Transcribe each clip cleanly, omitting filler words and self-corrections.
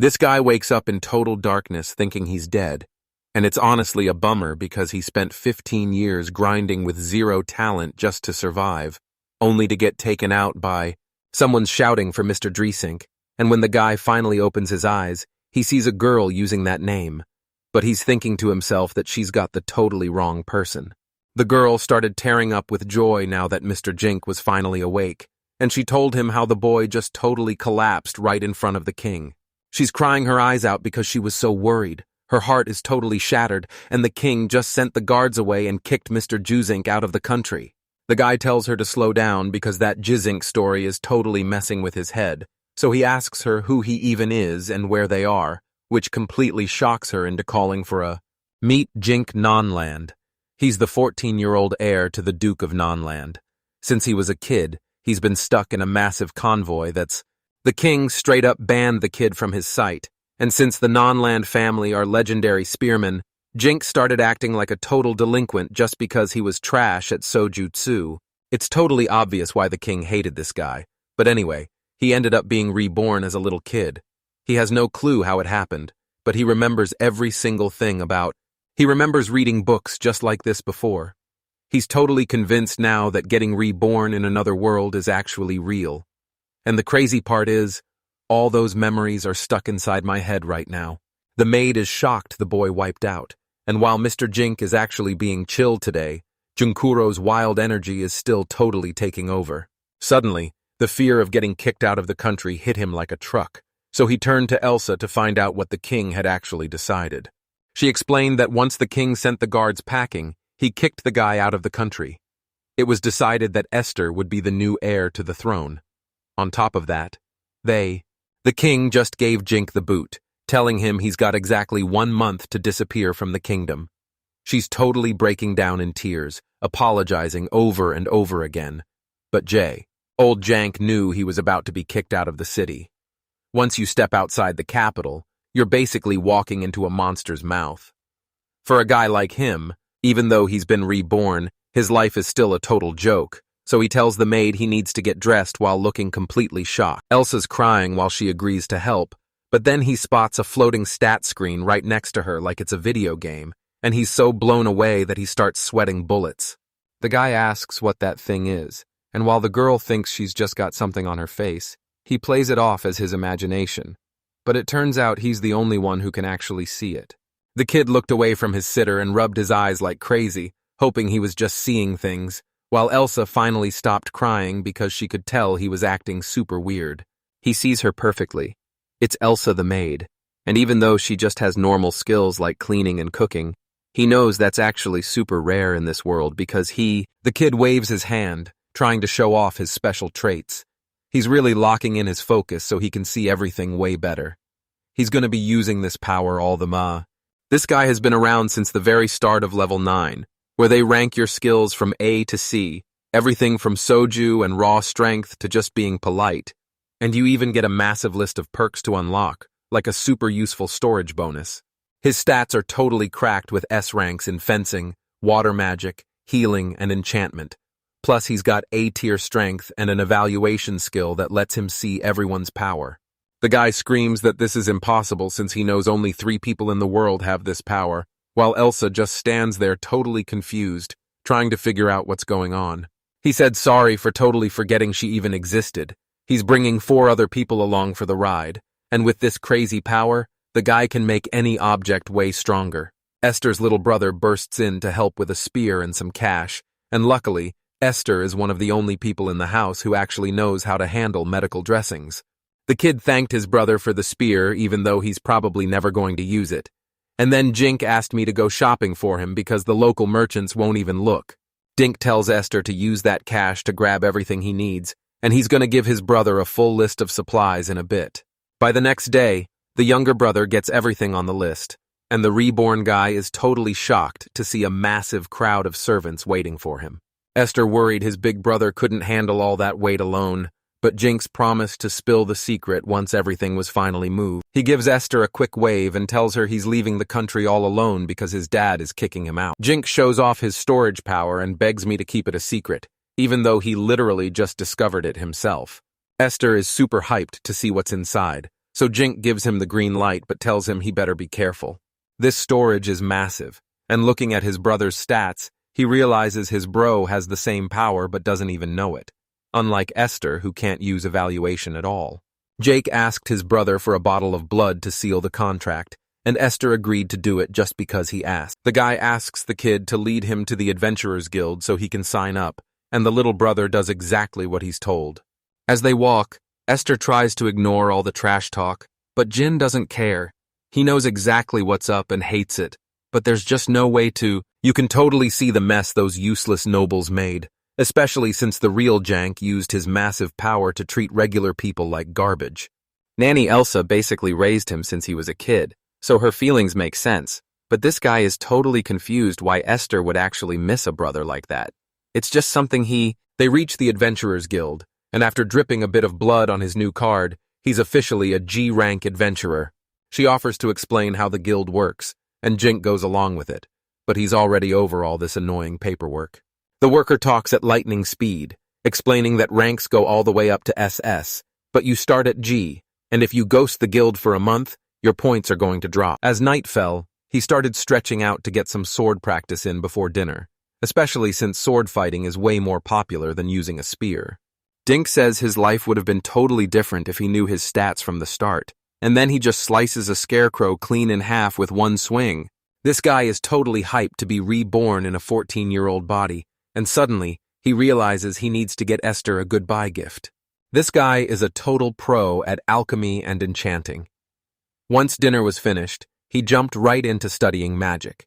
This guy wakes up in total darkness thinking he's dead, and it's honestly a bummer because he spent 15 years grinding with zero talent just to survive, only to get taken out by someone's shouting for Mr. Dreesink, and when the guy finally opens his eyes, he sees a girl using that name, but he's thinking to himself that she's got the totally wrong person. The girl started tearing up with joy now that Mr. Jink was finally awake, and she told him how the boy just totally collapsed right in front of the king. She's crying her eyes out because she was so worried. Her heart is totally shattered, and the king just sent the guards away and kicked Mr. Juzink out of the country. The guy tells her to slow down because that Jizink story is totally messing with his head, so he asks her who he even is and where they are, which completely shocks her into calling for a meet Jink Nonland. He's the 14-year-old heir to the Duke of Nonland. Since he was a kid, he's been stuck in a massive convoy that's... The king straight up banned the kid from his sight, and since the Nonland family are legendary spearmen, Jink started acting like a total delinquent just because he was trash at Sojutsu. It's totally obvious why the king hated this guy, but anyway, he ended up being reborn as a little kid. He has no clue how it happened, but he remembers every single thing about... He remembers reading books just like this before. He's totally convinced now that getting reborn in another world is actually real. And the crazy part is, all those memories are stuck inside my head right now. The maid is shocked the boy wiped out, and while Mr. Jink is actually being chilled today, Junkuro's wild energy is still totally taking over. Suddenly, the fear of getting kicked out of the country hit him like a truck, so he turned to Elsa to find out what the king had actually decided. She explained that once the king sent the guards packing, he kicked the guy out of the country. It was decided that Esther would be the new heir to the throne. On top of that, the king just gave Jink the boot, telling him he's got exactly 1 month to disappear from the kingdom. She's totally breaking down in tears, apologizing over and over again. But old Jank knew he was about to be kicked out of the city. Once you step outside the capital, you're basically walking into a monster's mouth. For a guy like him, even though he's been reborn, his life is still a total joke, so he tells the maid he needs to get dressed while looking completely shocked. Elsa's crying while she agrees to help, but then he spots a floating stat screen right next to her like it's a video game, and he's so blown away that he starts sweating bullets. The guy asks what that thing is, and while the girl thinks she's just got something on her face, he plays it off as his imagination. But it turns out he's the only one who can actually see it. The kid looked away from his sitter and rubbed his eyes like crazy, hoping he was just seeing things, while Elsa finally stopped crying because she could tell he was acting super weird. He sees her perfectly. It's Elsa the maid, and even though she just has normal skills like cleaning and cooking, he knows that's actually super rare in this world because the kid waves his hand, trying to show off his special traits. He's really locking in his focus so he can see everything way better. He's going to be using this power all the ma. This guy has been around since the very start of level 9, where they rank your skills from A to C, everything from soju and raw strength to just being polite. And you even get a massive list of perks to unlock, like a super useful storage bonus. His stats are totally cracked with S ranks in fencing, water magic, healing, and enchantment. Plus, he's got A-tier strength and an evaluation skill that lets him see everyone's power. The guy screams that this is impossible since he knows only 3 people in the world have this power, while Elsa just stands there totally confused, trying to figure out what's going on. He said sorry for totally forgetting she even existed. He's bringing 4 other people along for the ride, and with this crazy power, the guy can make any object way stronger. Esther's little brother bursts in to help with a spear and some cash, and luckily, Esther is one of the only people in the house who actually knows how to handle medical dressings. The kid thanked his brother for the spear even though he's probably never going to use it. And then Jink asked me to go shopping for him because the local merchants won't even look. Dink tells Esther to use that cash to grab everything he needs, and he's going to give his brother a full list of supplies in a bit. By the next day, the younger brother gets everything on the list, and the reborn guy is totally shocked to see a massive crowd of servants waiting for him. Esther worried his big brother couldn't handle all that weight alone, but Jinx promised to spill the secret once everything was finally moved. He gives Esther a quick wave and tells her he's leaving the country all alone because his dad is kicking him out. Jinx shows off his storage power and begs me to keep it a secret, even though he literally just discovered it himself. Esther is super hyped to see what's inside, so Jink gives him the green light but tells him he better be careful. This storage is massive, and looking at his brother's stats, he realizes his bro has the same power but doesn't even know it, unlike Esther, who can't use evaluation at all. Jake asked his brother for a bottle of blood to seal the contract, and Esther agreed to do it just because he asked. The guy asks the kid to lead him to the Adventurers Guild so he can sign up, and the little brother does exactly what he's told. As they walk, Esther tries to ignore all the trash talk, but Jin doesn't care. He knows exactly what's up and hates it, but there's just no way to. You can totally see the mess those useless nobles made, especially since the real Jank used his massive power to treat regular people like garbage. Nanny Elsa basically raised him since he was a kid, so her feelings make sense, but this guy is totally confused why Esther would actually miss a brother like that. It's just something They reach the Adventurers Guild, and after dripping a bit of blood on his new card, he's officially a G-rank adventurer. She offers to explain how the guild works, and Jink goes along with it, but he's already over all this annoying paperwork. The worker talks at lightning speed, explaining that ranks go all the way up to SS, but you start at G, and if you ghost the guild for a month, your points are going to drop. As night fell, he started stretching out to get some sword practice in before dinner, especially since sword fighting is way more popular than using a spear. Dink says his life would have been totally different if he knew his stats from the start, and then he just slices a scarecrow clean in half with one swing. This guy is totally hyped to be reborn in a 14-year-old body, and suddenly, he realizes he needs to get Esther a goodbye gift. This guy is a total pro at alchemy and enchanting. Once dinner was finished, he jumped right into studying magic.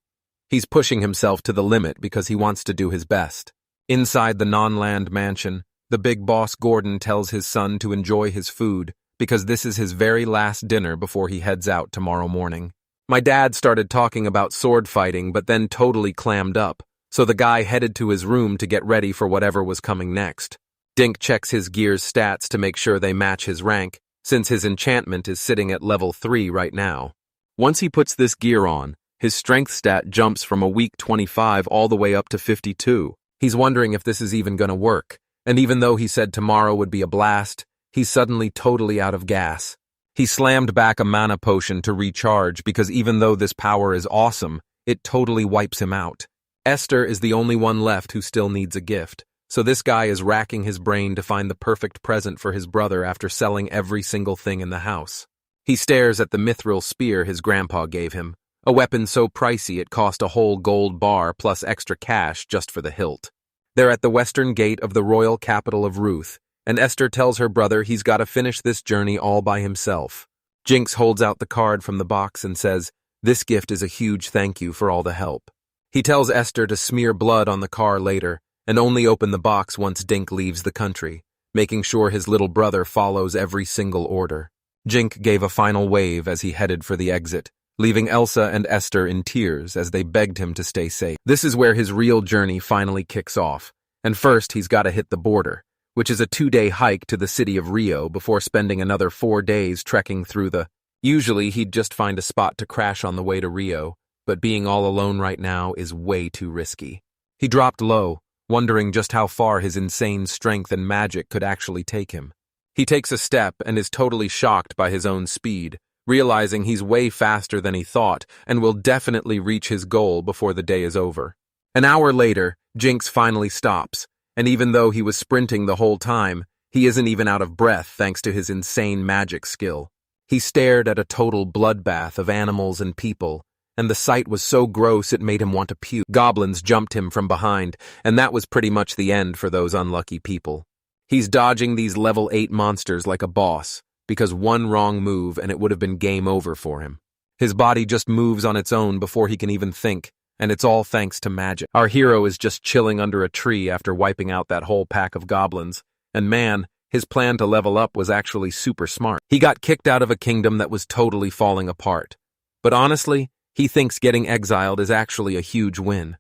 He's pushing himself to the limit because he wants to do his best. Inside the non-land mansion, the big boss Gordon tells his son to enjoy his food because this is his very last dinner before he heads out tomorrow morning. My dad started talking about sword fighting but then totally clammed up, so the guy headed to his room to get ready for whatever was coming next. Dink checks his gear's stats to make sure they match his rank, since his enchantment is sitting at level 3 right now. Once he puts this gear on, his strength stat jumps from a weak 25 all the way up to 52. He's wondering if this is even gonna work, and even though he said tomorrow would be a blast, he's suddenly totally out of gas. He slammed back a mana potion to recharge because even though this power is awesome, it totally wipes him out. Esther is the only one left who still needs a gift, so this guy is racking his brain to find the perfect present for his brother after selling every single thing in the house. He stares at the mithril spear his grandpa gave him, a weapon so pricey it cost a whole gold bar plus extra cash just for the hilt. They're at the western gate of the royal capital of Ruth, and Esther tells her brother he's got to finish this journey all by himself. Jinx holds out the card from the box and says, "This gift is a huge thank you for all the help." He tells Esther to smear blood on the car later and only open the box once Dink leaves the country, making sure his little brother follows every single order. Jink gave a final wave as he headed for the exit, leaving Elsa and Esther in tears as they begged him to stay safe. This is where his real journey finally kicks off, and first he's got to hit the border, which is a 2-day hike to the city of Rio before spending another 4 days trekking through the... Usually he'd just find a spot to crash on the way to Rio, but being all alone right now is way too risky. He dropped low, wondering just how far his insane strength and magic could actually take him. He takes a step and is totally shocked by his own speed, realizing he's way faster than he thought and will definitely reach his goal before the day is over. An hour later, Jinx finally stops, and even though he was sprinting the whole time, he isn't even out of breath thanks to his insane magic skill. He stared at a total bloodbath of animals and people, and the sight was so gross it made him want to puke. Goblins jumped him from behind, and that was pretty much the end for those unlucky people. He's dodging these level 8 monsters like a boss, because one wrong move and it would have been game over for him. His body just moves on its own before he can even think, and it's all thanks to magic. Our hero is just chilling under a tree after wiping out that whole pack of goblins, and man, his plan to level up was actually super smart. He got kicked out of a kingdom that was totally falling apart. But honestly, he thinks getting exiled is actually a huge win.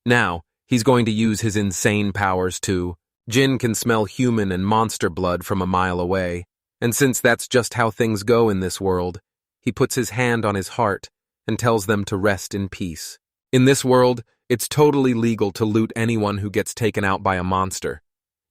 Now, he's going to use his insane powers to... Jin can smell human and monster blood from a mile away, and since that's just how things go in this world, he puts his hand on his heart and tells them to rest in peace. In this world, it's totally legal to loot anyone who gets taken out by a monster.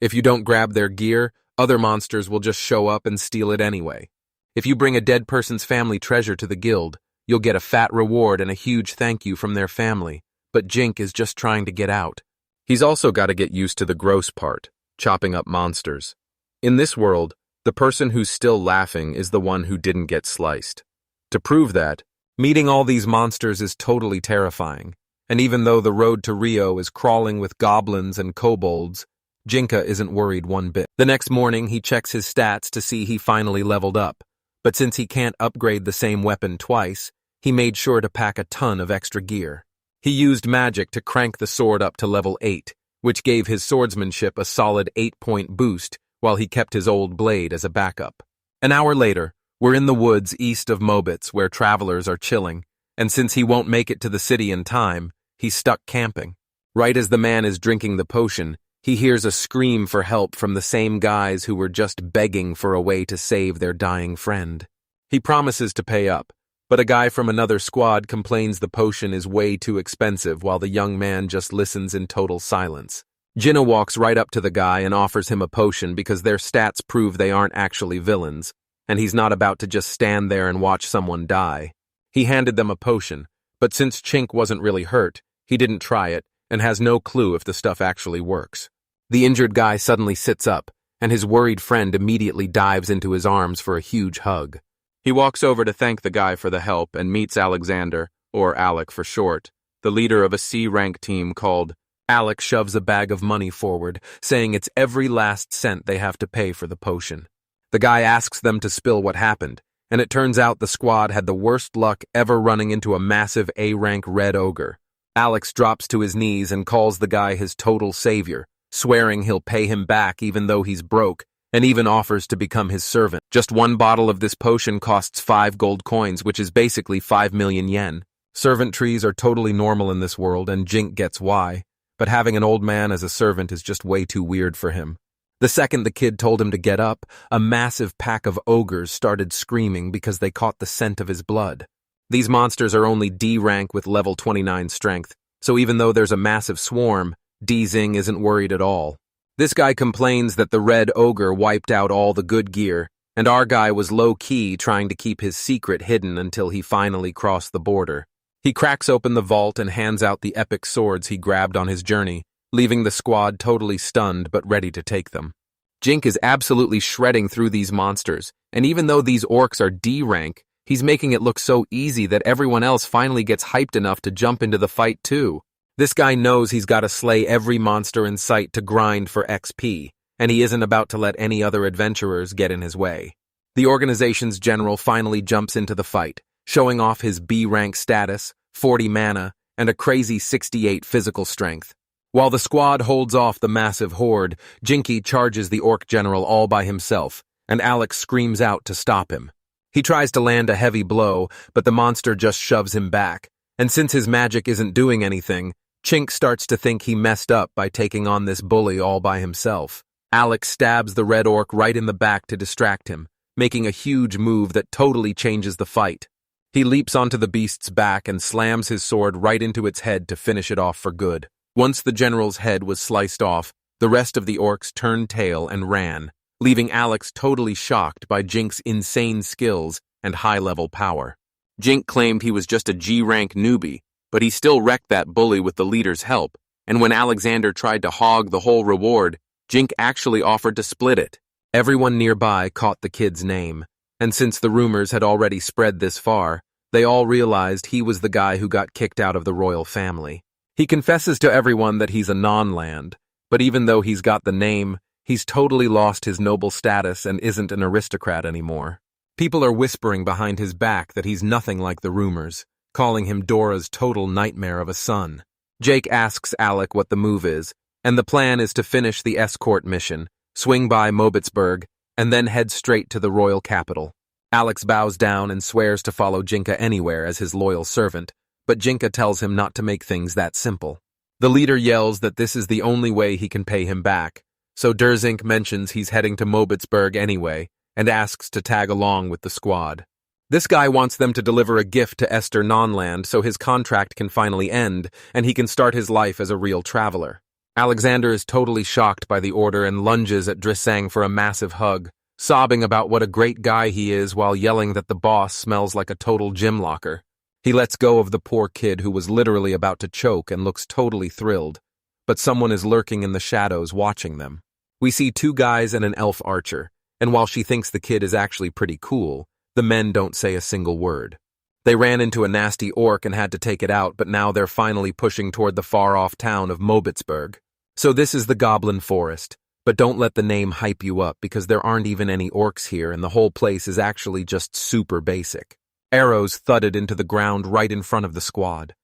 If you don't grab their gear, other monsters will just show up and steal it anyway. If you bring a dead person's family treasure to the guild, you'll get a fat reward and a huge thank you from their family, but Jink is just trying to get out. He's also got to get used to the gross part, chopping up monsters. In this world, the person who's still laughing is the one who didn't get sliced. To prove that, meeting all these monsters is totally terrifying, and even though the road to Rio is crawling with goblins and kobolds, Jinka isn't worried one bit. The next morning, he checks his stats to see he finally leveled up, but since he can't upgrade the same weapon twice, he made sure to pack a ton of extra gear. He used magic to crank the sword up to level 8, which gave his swordsmanship a solid 8-point boost while he kept his old blade as a backup. An hour later, we're in the woods east of Mobitz where travelers are chilling, and since he won't make it to the city in time, he's stuck camping. Right as the man is drinking the potion, he hears a scream for help from the same guys who were just begging for a way to save their dying friend. He promises to pay up, but a guy from another squad complains the potion is way too expensive while the young man just listens in total silence. Jinna walks right up to the guy and offers him a potion because their stats prove they aren't actually villains, and he's not about to just stand there and watch someone die. He handed them a potion, but since Chink wasn't really hurt, he didn't try it and has no clue if the stuff actually works. The injured guy suddenly sits up, and his worried friend immediately dives into his arms for a huge hug. He walks over to thank the guy for the help and meets Alexander, or Alec for short, the leader of a C-rank team called. Alec shoves a bag of money forward, saying it's every last cent they have to pay for the potion. The guy asks them to spill what happened, and it turns out the squad had the worst luck ever running into a massive A-rank red ogre. Alex drops to his knees and calls the guy his total savior, swearing he'll pay him back even though he's broke, and even offers to become his servant. Just one bottle of this potion costs 5 gold coins, which is basically 5 million yen. Servant trees are totally normal in this world, and Jink gets why, but having an old man as a servant is just way too weird for him. The second the kid told him to get up, a massive pack of ogres started screaming because they caught the scent of his blood. These monsters are only D rank with level 29 strength, so even though there's a massive swarm, D-Zing isn't worried at all. This guy complains that the red ogre wiped out all the good gear, and our guy was low-key trying to keep his secret hidden until he finally crossed the border. He cracks open the vault and hands out the epic swords he grabbed on his journey, leaving the squad totally stunned but ready to take them. Jink is absolutely shredding through these monsters, and even though these orcs are D rank, he's making it look so easy that everyone else finally gets hyped enough to jump into the fight too. This guy knows he's got to slay every monster in sight to grind for XP, and he isn't about to let any other adventurers get in his way. The organization's general finally jumps into the fight, showing off his B-rank status, 40 mana, and a crazy 68 physical strength. While the squad holds off the massive horde, Jinky charges the orc general all by himself, and Alex screams out to stop him. He tries to land a heavy blow, but the monster just shoves him back, and since his magic isn't doing anything, Chink starts to think he messed up by taking on this bully all by himself. Alex stabs the red orc right in the back to distract him, making a huge move that totally changes the fight. He leaps onto the beast's back and slams his sword right into its head to finish it off for good. Once the general's head was sliced off, the rest of the orcs turned tail and ran, leaving Alex totally shocked by Jink's insane skills and high-level power. Jink claimed he was just a G-rank newbie, but he still wrecked that bully with the leader's help, and when Alexander tried to hog the whole reward, Jink actually offered to split it. Everyone nearby caught the kid's name, and since the rumors had already spread this far, they all realized he was the guy who got kicked out of the royal family. He confesses to everyone that he's a non-land, but even though he's got the name, he's totally lost his noble status and isn't an aristocrat anymore. People are whispering behind his back that he's nothing like the rumors, calling him Dora's total nightmare of a son. Jake asks Alec what the move is, and the plan is to finish the escort mission, swing by Mobitzburg, and then head straight to the royal capital. Alex bows down and swears to follow Jinka anywhere as his loyal servant, but Jinka tells him not to make things that simple. The leader yells that this is the only way he can pay him back, so Derzink mentions he's heading to Mobitzburg anyway, and asks to tag along with the squad. This guy wants them to deliver a gift to Esther Nonland so his contract can finally end, and he can start his life as a real traveler. Alexander is totally shocked by the order and lunges at Drisang for a massive hug, sobbing about what a great guy he is while yelling that the boss smells like a total gym locker. He lets go of the poor kid who was literally about to choke and looks totally thrilled, but someone is lurking in the shadows watching them. We see two guys and an elf archer, and while she thinks the kid is actually pretty cool, the men don't say a single word. They ran into a nasty orc and had to take it out, but now they're finally pushing toward the far-off town of Mobitsburg. So this is the Goblin Forest, but don't let the name hype you up because there aren't even any orcs here and the whole place is actually just super basic. Arrows thudded into the ground right in front of the squad.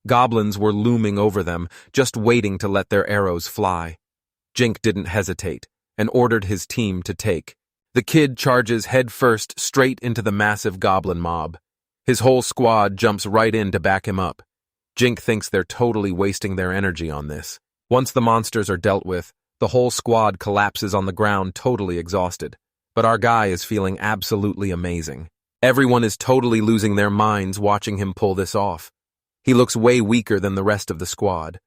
Goblins were looming over them, just waiting to let their arrows fly. Jink didn't hesitate and ordered his team to take. The kid charges headfirst straight into the massive goblin mob. His whole squad jumps right in to back him up. Jink thinks they're totally wasting their energy on this. Once the monsters are dealt with, the whole squad collapses on the ground totally exhausted. But our guy is feeling absolutely amazing. Everyone is totally losing their minds watching him pull this off. He looks way weaker than the rest of the squad.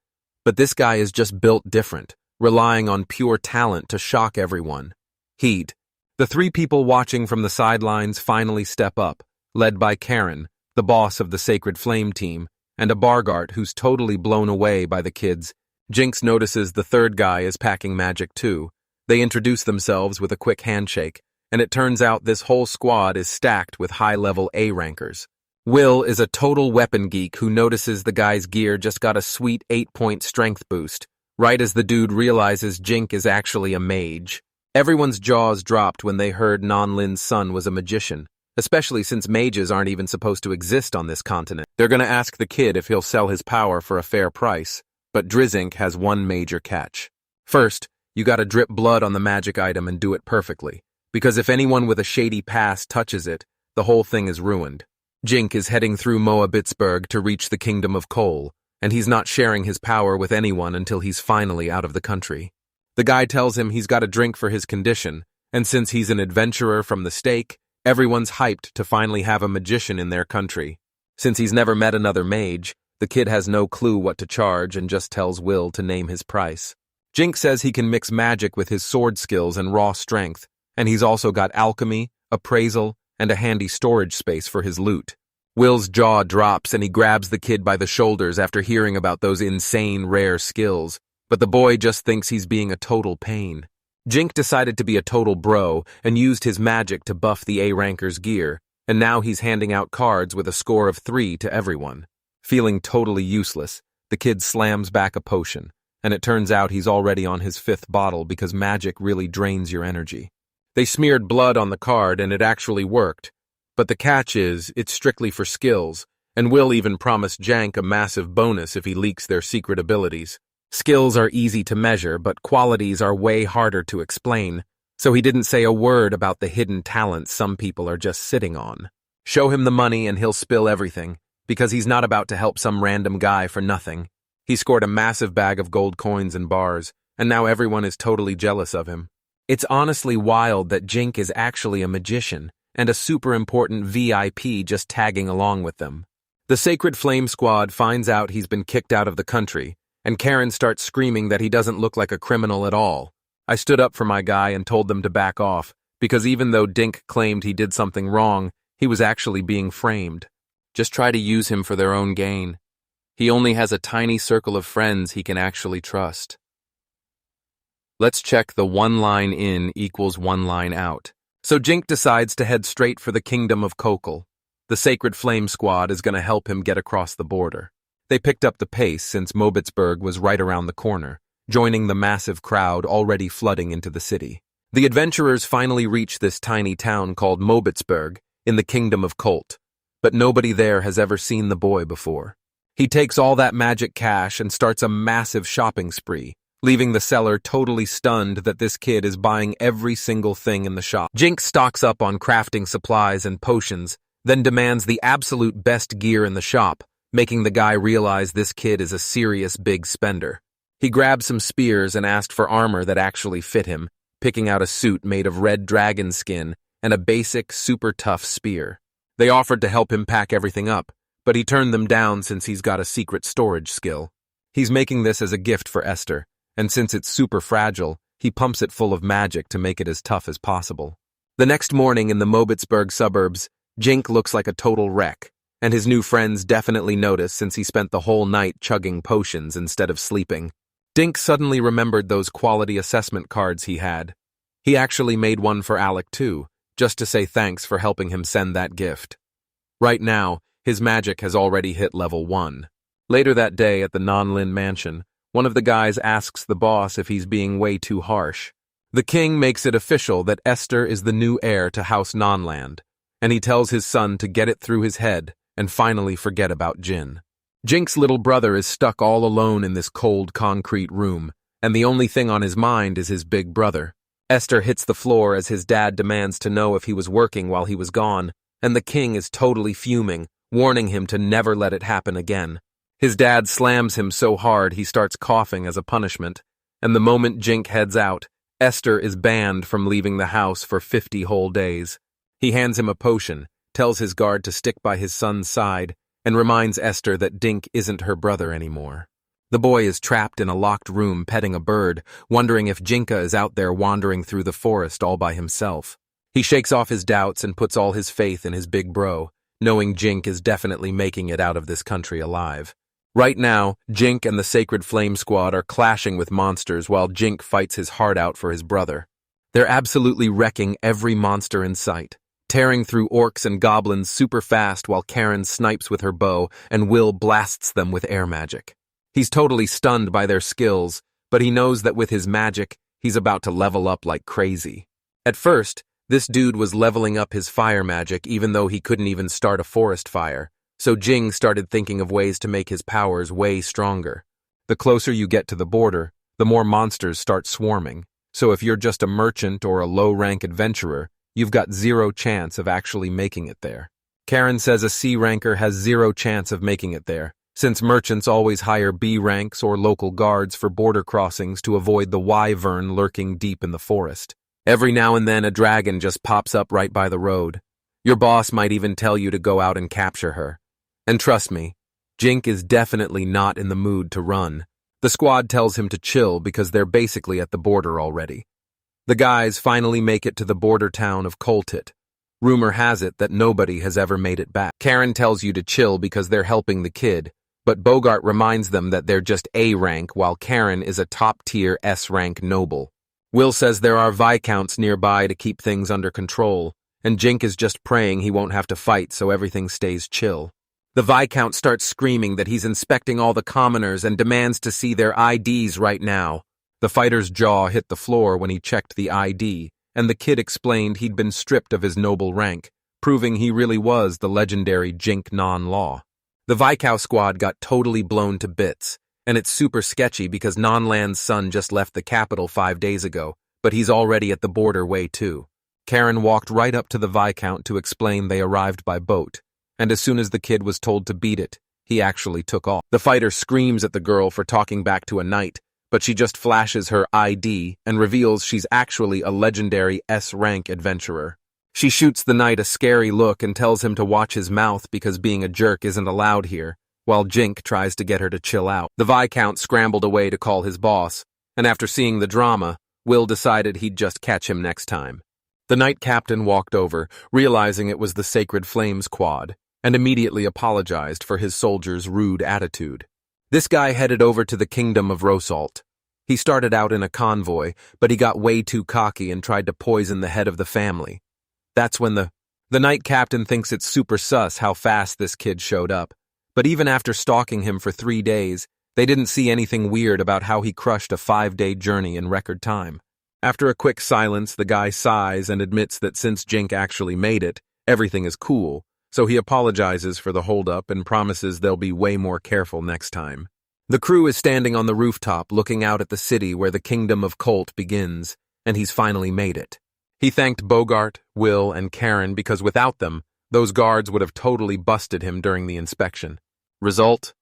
But this guy is just built different, relying on pure talent to shock everyone. Heat. The three people watching from the sidelines finally step up, led by Karen, the boss of the Sacred Flame team, and a Bargart who's totally blown away by the kids. Jinx notices the third guy is packing magic too. They introduce themselves with a quick handshake, and it turns out this whole squad is stacked with high-level A-rankers. Will is a total weapon geek who notices the guy's gear just got a sweet 8-point strength boost, right as the dude realizes Jink is actually a mage. Everyone's jaws dropped when they heard Nanlin's son was a magician, especially since mages aren't even supposed to exist on this continent. They're gonna ask the kid if he'll sell his power for a fair price, but Drizink has one major catch. First, you gotta drip blood on the magic item and do it perfectly, because if anyone with a shady past touches it, the whole thing is ruined. Jink is heading through Moabitsburg to reach the Kingdom of Coal, and he's not sharing his power with anyone until he's finally out of the country. The guy tells him he's got a drink for his condition, and since he's an adventurer from the stake, everyone's hyped to finally have a magician in their country. Since he's never met another mage, the kid has no clue what to charge and just tells Will to name his price. Jink says he can mix magic with his sword skills and raw strength, and he's also got alchemy, appraisal, and a handy storage space for his loot. Will's jaw drops and he grabs the kid by the shoulders after hearing about those insane rare skills, but the boy just thinks he's being a total pain. Jink decided to be a total bro and used his magic to buff the A-ranker's gear, and now he's handing out cards with a score of 3 to everyone. Feeling totally useless, the kid slams back a potion, and it turns out he's already on his 5th bottle because magic really drains your energy. They smeared blood on the card and it actually worked, but the catch is it's strictly for skills, and Will even promised Jank a massive bonus if he leaks their secret abilities. Skills are easy to measure, but qualities are way harder to explain, so he didn't say a word about the hidden talents some people are just sitting on. Show him the money and he'll spill everything, because he's not about to help some random guy for nothing. He scored a massive bag of gold coins and bars, and now everyone is totally jealous of him. It's honestly wild that Jink is actually a magician, and a super important VIP just tagging along with them. The Sacred Flame Squad finds out he's been kicked out of the country, and Karen starts screaming that he doesn't look like a criminal at all. I stood up for my guy and told them to back off, because even though Dink claimed he did something wrong, he was actually being framed. Just try to use him for their own gain. He only has a tiny circle of friends he can actually trust. Let's check the 1 line in equals 1 line out. So Jink decides to head straight for the Kingdom of Kokol. The Sacred Flame Squad is going to help him get across the border. They picked up the pace since Mobitsburg was right around the corner, joining the massive crowd already flooding into the city. The adventurers finally reach this tiny town called Mobitsburg in the Kingdom of Colt, but nobody there has ever seen the boy before. He takes all that magic cash and starts a massive shopping spree, leaving the seller totally stunned that this kid is buying every single thing in the shop. Jink stocks up on crafting supplies and potions, then demands the absolute best gear in the shop, making the guy realize this kid is a serious big spender. He grabbed some spears and asked for armor that actually fit him, picking out a suit made of red dragon skin and a basic, super tough spear. They offered to help him pack everything up, but he turned them down since he's got a secret storage skill. He's making this as a gift for Esther, and since it's super fragile, he pumps it full of magic to make it as tough as possible. The next morning in the Mobitsburg suburbs, Jink looks like a total wreck, and his new friends definitely notice since he spent the whole night chugging potions instead of sleeping. Dink suddenly remembered those quality assessment cards he had. He actually made one for Alec too, just to say thanks for helping him send that gift. Right now, his magic has already hit level 1. Later that day at the Nonlin mansion, one of the guys asks the boss if he's being way too harsh. The king makes it official that Esther is the new heir to House Nonland, and he tells his son to get it through his head and finally forget about Jin. Jink's little brother is stuck all alone in this cold concrete room, and the only thing on his mind is his big brother. Esther hits the floor as his dad demands to know if he was working while he was gone, and the king is totally fuming, warning him to never let it happen again. His dad slams him so hard he starts coughing as a punishment, and the moment Jink heads out, Esther is banned from leaving the house for 50 whole days. He hands him a potion, tells his guard to stick by his son's side, and reminds Esther that Dink isn't her brother anymore. The boy is trapped in a locked room petting a bird, wondering if Jinka is out there wandering through the forest all by himself. He shakes off his doubts and puts all his faith in his big bro, knowing Jink is definitely making it out of this country alive. Right now, Jink and the Sacred Flame Squad are clashing with monsters while Jink fights his heart out for his brother. They're absolutely wrecking every monster in sight, tearing through orcs and goblins super fast while Karen snipes with her bow and Will blasts them with air magic. He's totally stunned by their skills, but he knows that with his magic, he's about to level up like crazy. At first, this dude was leveling up his fire magic even though he couldn't even start a forest fire, so Jing started thinking of ways to make his powers way stronger. The closer you get to the border, the more monsters start swarming, so if you're just a merchant or a low-rank adventurer, you've got zero chance of actually making it there. Karen says a C ranker has zero chance of making it there, since merchants always hire B ranks or local guards for border crossings to avoid the wyvern lurking deep in the forest. Every now and then a dragon just pops up right by the road. Your boss might even tell you to go out and capture her. And trust me, Jink is definitely not in the mood to run. The squad tells him to chill because they're basically at the border already. The guys finally make it to the border town of Koltit. Rumor has it that nobody has ever made it back. Karen tells you to chill because they're helping the kid, but Bogart reminds them that they're just A rank while Karen is a top-tier S rank noble. Will says there are viscounts nearby to keep things under control, and Jink is just praying he won't have to fight so everything stays chill. The viscount starts screaming that he's inspecting all the commoners and demands to see their IDs right now. The fighter's jaw hit the floor when he checked the ID, and the kid explained he'd been stripped of his noble rank, proving he really was the legendary Jink non-law. The Viscow squad got totally blown to bits, and it's super sketchy because Nonland's son just left the capital 5 days ago, but he's already at the border way too. Karen walked right up to the Viscount to explain they arrived by boat, and as soon as the kid was told to beat it, he actually took off. The fighter screams at the girl for talking back to a knight, but she just flashes her ID and reveals she's actually a legendary S-rank adventurer. She shoots the knight a scary look and tells him to watch his mouth because being a jerk isn't allowed here, while Jink tries to get her to chill out. The Viscount scrambled away to call his boss, and after seeing the drama, Will decided he'd just catch him next time. The knight captain walked over, realizing it was the Sacred Flames Quad, and immediately apologized for his soldiers' rude attitude. This guy headed over to the kingdom of Rosalt. He started out in a convoy, but he got way too cocky and tried to poison the head of the family. That's when the knight captain thinks it's super sus how fast this kid showed up, but even after stalking him for 3 days, they didn't see anything weird about how he crushed a 5-day journey in record time. After a quick silence, the guy sighs and admits that since Jink actually made it, everything is cool, so he apologizes for the holdup and promises they'll be way more careful next time. The crew is standing on the rooftop looking out at the city where the kingdom of Colt begins, and he's finally made it. He thanked Bogart, Will, and Karen because without them, those guards would have totally busted him during the inspection. Result?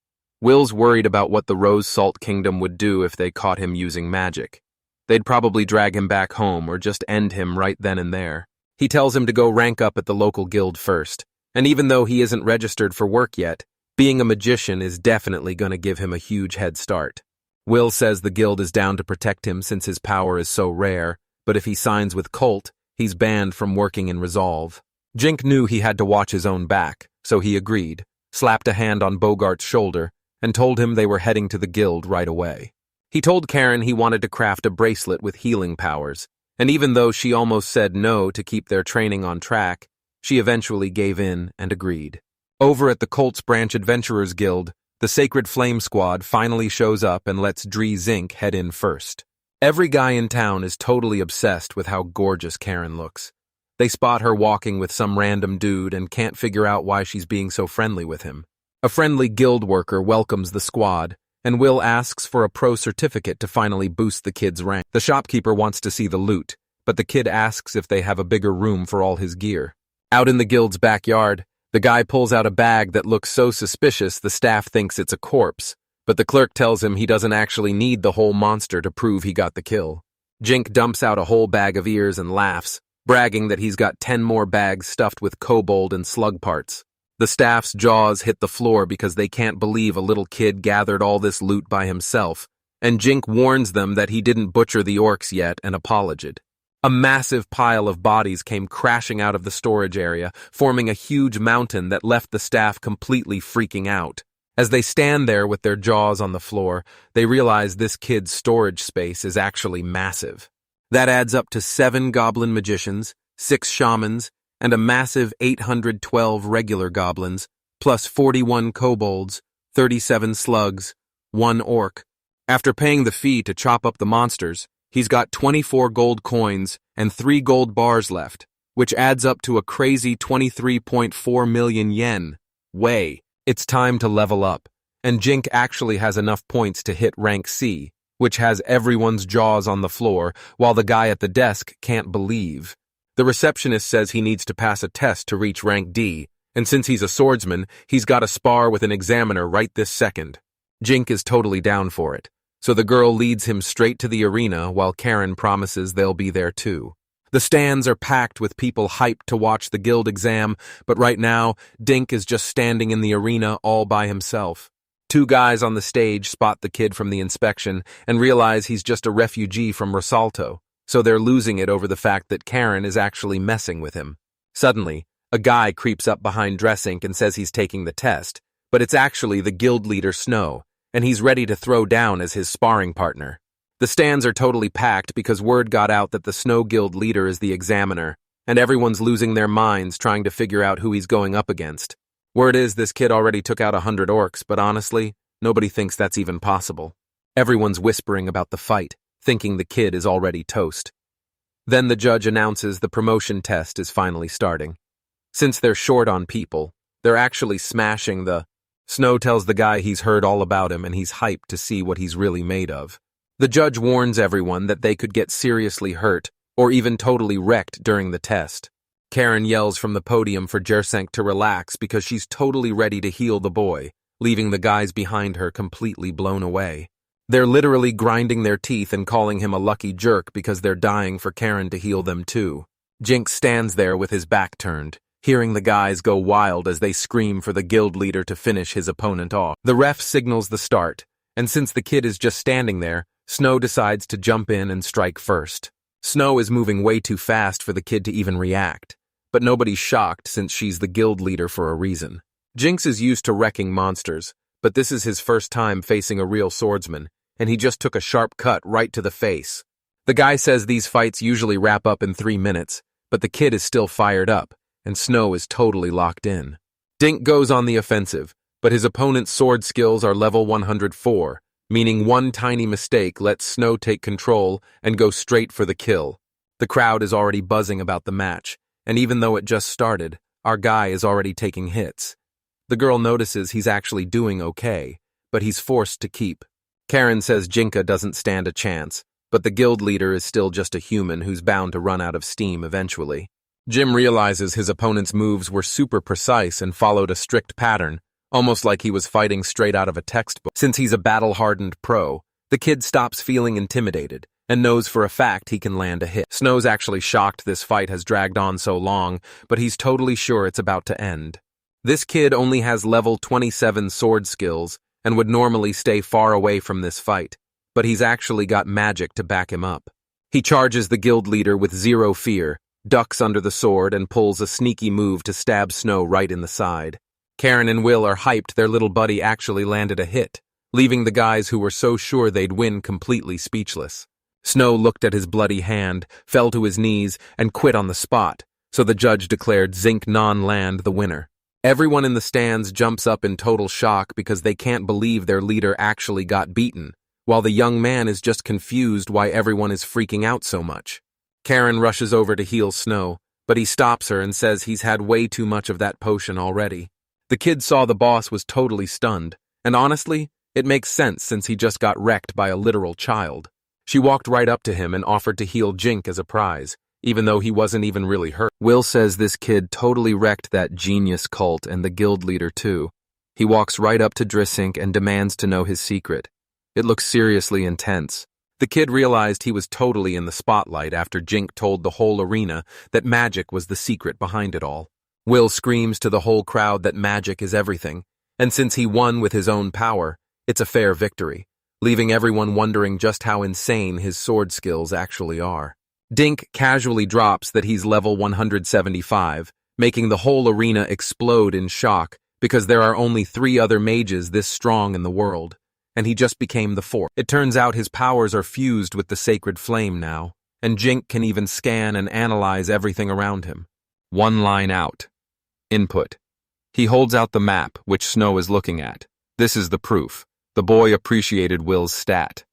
Will's worried about what the Rose Salt Kingdom would do if they caught him using magic. They'd probably drag him back home or just end him right then and there. He tells him to go rank up at the local guild first, and even though he isn't registered for work yet, being a magician is definitely going to give him a huge head start. Will says the guild is down to protect him since his power is so rare, but if he signs with Colt, he's banned from working in Resolve. Jink knew he had to watch his own back, so he agreed, slapped a hand on Bogart's shoulder, and told him they were heading to the guild right away. He told Karen he wanted to craft a bracelet with healing powers, and even though she almost said no to keep their training on track, she eventually gave in and agreed. Over at the Colts Branch Adventurers Guild, the Sacred Flame Squad finally shows up and lets Dree Zink head in first. Every guy in town is totally obsessed with how gorgeous Karen looks. They spot her walking with some random dude and can't figure out why she's being so friendly with him. A friendly guild worker welcomes the squad, and Will asks for a pro certificate to finally boost the kid's rank. The shopkeeper wants to see the loot, but the kid asks if they have a bigger room for all his gear. Out in the guild's backyard, the guy pulls out a bag that looks so suspicious the staff thinks it's a corpse, but the clerk tells him he doesn't actually need the whole monster to prove he got the kill. Jink dumps out a whole bag of ears and laughs, bragging that he's got 10 more bags stuffed with kobold and slug parts. The staff's jaws hit the floor because they can't believe a little kid gathered all this loot by himself, and Jink warns them that he didn't butcher the orcs yet and apologized. A massive pile of bodies came crashing out of the storage area, forming a huge mountain that left the staff completely freaking out. As they stand there with their jaws on the floor, they realize this kid's storage space is actually massive. That adds up to 7 goblin magicians, 6 shamans, and a massive 812 regular goblins, plus 41 kobolds, 37 slugs, 1 orc. After paying the fee to chop up the monsters, he's got 24 gold coins and 3 gold bars left, which adds up to a crazy 23.4 million yen. It's time to level up, and Jink actually has enough points to hit rank C, which has everyone's jaws on the floor, while the guy at the desk can't believe. The receptionist says he needs to pass a test to reach rank D, and since he's a swordsman, he's got to spar with an examiner right this second. Jink is totally down for it, so the girl leads him straight to the arena while Karen promises they'll be there too. The stands are packed with people hyped to watch the guild exam, but right now, Dink is just standing in the arena all by himself. 2 guys on the stage spot the kid from the inspection and realize he's just a refugee from Rosalto, so they're losing it over the fact that Karen is actually messing with him. Suddenly, a guy creeps up behind Dressink and says he's taking the test, but it's actually the guild leader Snow, and he's ready to throw down as his sparring partner. The stands are totally packed because word got out that the Snow Guild leader is the examiner, and everyone's losing their minds trying to figure out who he's going up against. Word is this kid already took out 100 orcs, but honestly, nobody thinks that's even possible. Everyone's whispering about the fight, thinking the kid is already toast. Then the judge announces the promotion test is finally starting. Since they're short on people, they're actually smashing the... Snow tells the guy he's heard all about him and he's hyped to see what he's really made of. The judge warns everyone that they could get seriously hurt or even totally wrecked during the test. Karen yells from the podium for Jersenk to relax because she's totally ready to heal the boy, leaving the guys behind her completely blown away. They're literally grinding their teeth and calling him a lucky jerk because they're dying for Karen to heal them too. Jink stands there with his back turned, hearing the guys go wild as they scream for the guild leader to finish his opponent off. The ref signals the start, and since the kid is just standing there, Snow decides to jump in and strike first. Snow is moving way too fast for the kid to even react, but nobody's shocked since she's the guild leader for a reason. Jinx is used to wrecking monsters, but this is his first time facing a real swordsman, and he just took a sharp cut right to the face. The guy says these fights usually wrap up in 3 minutes, but the kid is still fired up, and Snow is totally locked in. Dink goes on the offensive, but his opponent's sword skills are level 104, meaning one tiny mistake lets Snow take control and go straight for the kill. The crowd is already buzzing about the match, and even though it just started, our guy is already taking hits. The girl notices he's actually doing okay, but he's forced to keep. Karen says Jinka doesn't stand a chance, but the guild leader is still just a human who's bound to run out of steam eventually. Jim realizes his opponent's moves were super precise and followed a strict pattern, almost like he was fighting straight out of a textbook. Since he's a battle-hardened pro, the kid stops feeling intimidated and knows for a fact he can land a hit. Snow's actually shocked this fight has dragged on so long, but he's totally sure it's about to end. This kid only has level 27 sword skills and would normally stay far away from this fight, but he's actually got magic to back him up. He charges the guild leader with zero fear, ducks under the sword, and pulls a sneaky move to stab Snow right in the side. Karen and Will are hyped their little buddy actually landed a hit, leaving the guys who were so sure they'd win completely speechless. Snow looked at his bloody hand, fell to his knees, and quit on the spot, so the judge declared Zinc Non-Land the winner. Everyone in the stands jumps up in total shock because they can't believe their leader actually got beaten, while the young man is just confused why everyone is freaking out so much. Karen rushes over to heal Snow, but he stops her and says he's had way too much of that potion already. The kid saw the boss was totally stunned, and honestly, it makes sense since he just got wrecked by a literal child. She walked right up to him and offered to heal Jink as a prize, even though he wasn't even really hurt. Will says this kid totally wrecked that genius cult and the guild leader too. He walks right up to Drisink and demands to know his secret. It looks seriously intense. The kid realized he was totally in the spotlight after Jink told the whole arena that magic was the secret behind it all. Will screams to the whole crowd that magic is everything, and since he won with his own power, it's a fair victory, leaving everyone wondering just how insane his sword skills actually are. Dink casually drops that he's level 175, making the whole arena explode in shock because there are only 3 other mages this strong in the world, and he just became the 4th. It turns out his powers are fused with the sacred flame now, and Jink can even scan and analyze everything around him. One line out. Input. He holds out the map, which Snow is looking at. This is the proof. The boy appreciated Will's stat.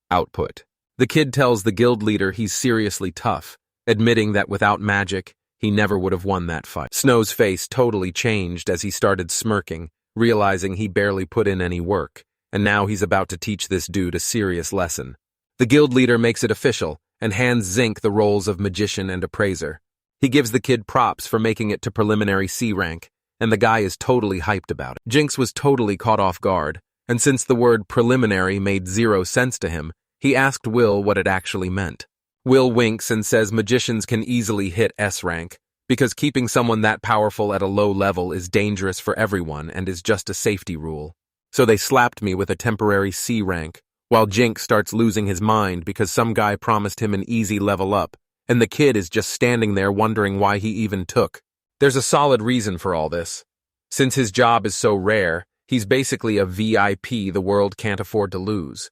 Output. The kid tells the guild leader he's seriously tough, admitting that without magic, he never would have won that fight. Snow's face totally changed as he started smirking, realizing he barely put in any work, and now he's about to teach this dude a serious lesson. The guild leader makes it official and hands Zinc the roles of magician and appraiser. He gives the kid props for making it to preliminary C rank, and the guy is totally hyped about it. Jinx was totally caught off guard, and since the word preliminary made 0 sense to him, he asked Will what it actually meant. Will winks and says magicians can easily hit S rank, because keeping someone that powerful at a low level is dangerous for everyone and is just a safety rule. So they slapped me with a temporary C rank, while Jink starts losing his mind because some guy promised him an easy level up, and the kid is just standing there wondering why he even took. There's a solid reason for all this. Since his job is so rare, he's basically a VIP the world can't afford to lose.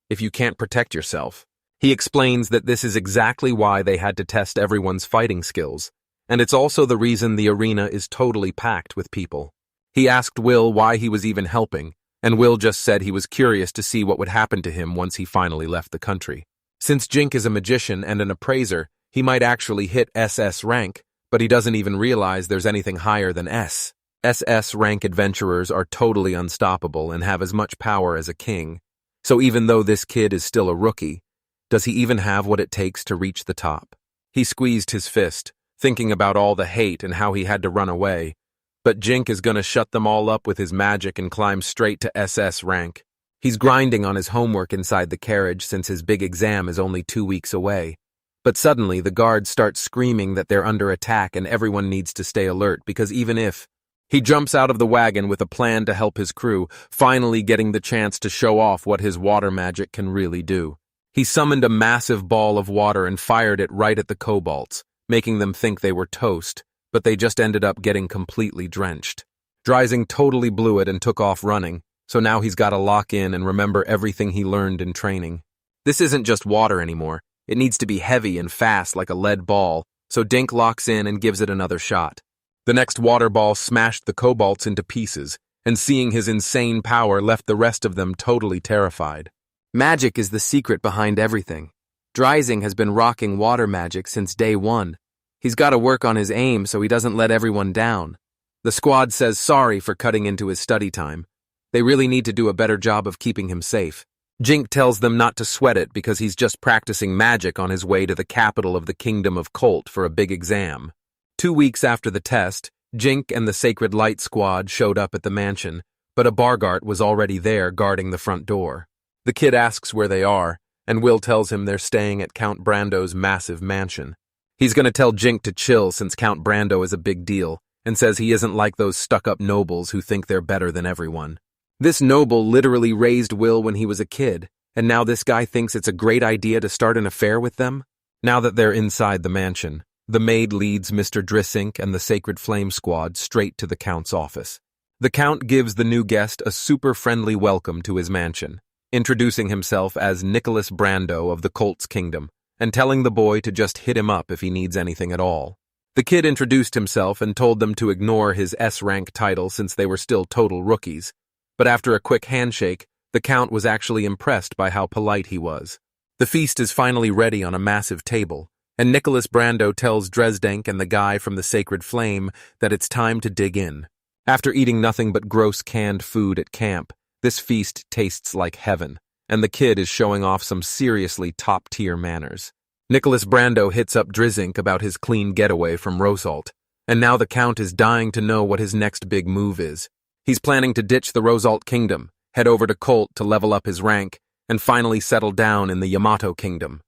If you can't protect yourself. He explains that this is exactly why they had to test everyone's fighting skills, and it's also the reason the arena is totally packed with people. He asked Will why he was even helping, and Will just said he was curious to see what would happen to him once he finally left the country. Since Jink is a magician and an appraiser, he might actually hit SS rank, but he doesn't even realize there's anything higher than S. SS rank adventurers are totally unstoppable and have as much power as a king. So even though this kid is still a rookie, does he even have what it takes to reach the top? He squeezed his fist, thinking about all the hate and how he had to run away. But Jink is gonna shut them all up with his magic and climb straight to SS rank. He's grinding on his homework inside the carriage since his big exam is only 2 weeks away. But suddenly the guards start screaming that they're under attack and everyone needs to stay alert because even if... He jumps out of the wagon with a plan to help his crew, finally getting the chance to show off what his water magic can really do. He summoned a massive ball of water and fired it right at the kobolds, making them think they were toast, but they just ended up getting completely drenched. Drizing totally blew it and took off running, so now he's got to lock in and remember everything he learned in training. This isn't just water anymore. It needs to be heavy and fast like a lead ball, so Dink locks in and gives it another shot. The next water ball smashed the kobolds into pieces, and seeing his insane power left the rest of them totally terrified. Magic is the secret behind everything. Drizing has been rocking water magic since day 1. He's got to work on his aim so he doesn't let everyone down. The squad says sorry for cutting into his study time. They really need to do a better job of keeping him safe. Jink tells them not to sweat it because he's just practicing magic on his way to the capital of the Kingdom of Colt for a big exam. 2 weeks after the test, Jink and the Sacred Light Squad showed up at the mansion, but a Bargart was already there guarding the front door. The kid asks where they are, and Will tells him they're staying at Count Brando's massive mansion. He's going to tell Jink to chill since Count Brando is a big deal, and says he isn't like those stuck-up nobles who think they're better than everyone. This noble literally raised Will when he was a kid, and now this guy thinks it's a great idea to start an affair with them? Now that they're inside the mansion, the maid leads Mr. Drisink and the Sacred Flame Squad straight to the Count's office. The Count gives the new guest a super friendly welcome to his mansion, introducing himself as Nicholas Brando of the Colt's Kingdom, and telling the boy to just hit him up if he needs anything at all. The kid introduced himself and told them to ignore his S-rank title since they were still total rookies, but after a quick handshake, the Count was actually impressed by how polite he was. The feast is finally ready on a massive table, and Nicholas Brando tells Dresdenk and the guy from the Sacred Flame that it's time to dig in. After eating nothing but gross canned food at camp, this feast tastes like heaven, and the kid is showing off some seriously top-tier manners. Nicholas Brando hits up Drizink about his clean getaway from Rosalt, and now the Count is dying to know what his next big move is. He's planning to ditch the Rosalt Kingdom, head over to Colt to level up his rank, and finally settle down in the Yamato Kingdom.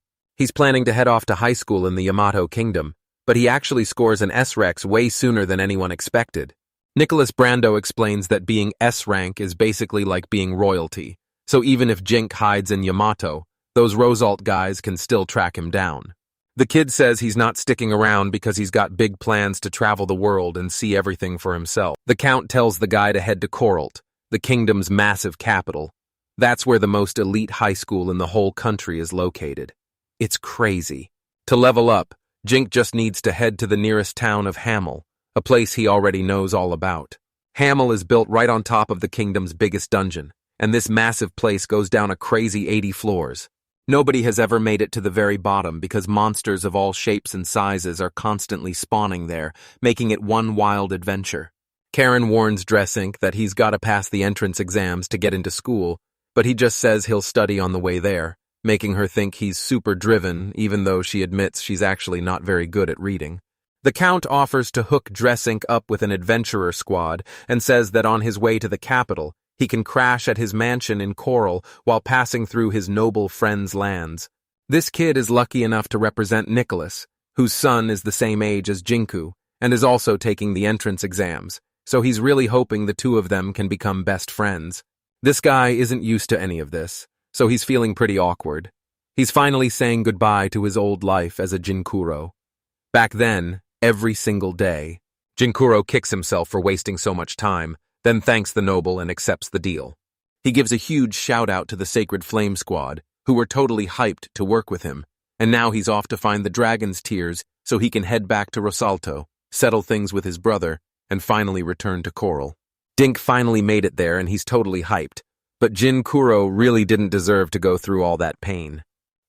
He's planning to head off to high school in the Yamato Kingdom, but he actually scores an S-Rex way sooner than anyone expected. Nicholas Brando explains that being S-rank is basically like being royalty, so even if Jink hides in Yamato, those Rosalt guys can still track him down. The kid says he's not sticking around because he's got big plans to travel the world and see everything for himself. The Count tells the guy to head to Coralt, the kingdom's massive capital. That's where the most elite high school in the whole country is located. It's crazy. To level up, Jink just needs to head to the nearest town of Hamel, a place he already knows all about. Hamel is built right on top of the kingdom's biggest dungeon, and this massive place goes down a crazy 80 floors. Nobody has ever made it to the very bottom because monsters of all shapes and sizes are constantly spawning there, making it one wild adventure. Karen warns Dresink that he's got to pass the entrance exams to get into school, but he just says he'll study on the way there, making her think he's super driven even though she admits she's actually not very good at reading. The Count offers to hook Dresink up with an adventurer squad and says that on his way to the capital, he can crash at his mansion in Coral while passing through his noble friend's lands. This kid is lucky enough to represent Nicholas, whose son is the same age as Jinku, and is also taking the entrance exams, so he's really hoping the two of them can become best friends. This guy isn't used to any of this, so he's feeling pretty awkward. He's finally saying goodbye to his old life as a Jinkuro. Back then, every single day, Jinkuro kicks himself for wasting so much time, then thanks the noble and accepts the deal. He gives a huge shout-out to the Sacred Flame Squad, who were totally hyped to work with him, and now he's off to find the dragon's tears so he can head back to Rosalto, settle things with his brother, and finally return to Coral. Dink finally made it there and he's totally hyped, but Jinkuro really didn't deserve to go through all that pain.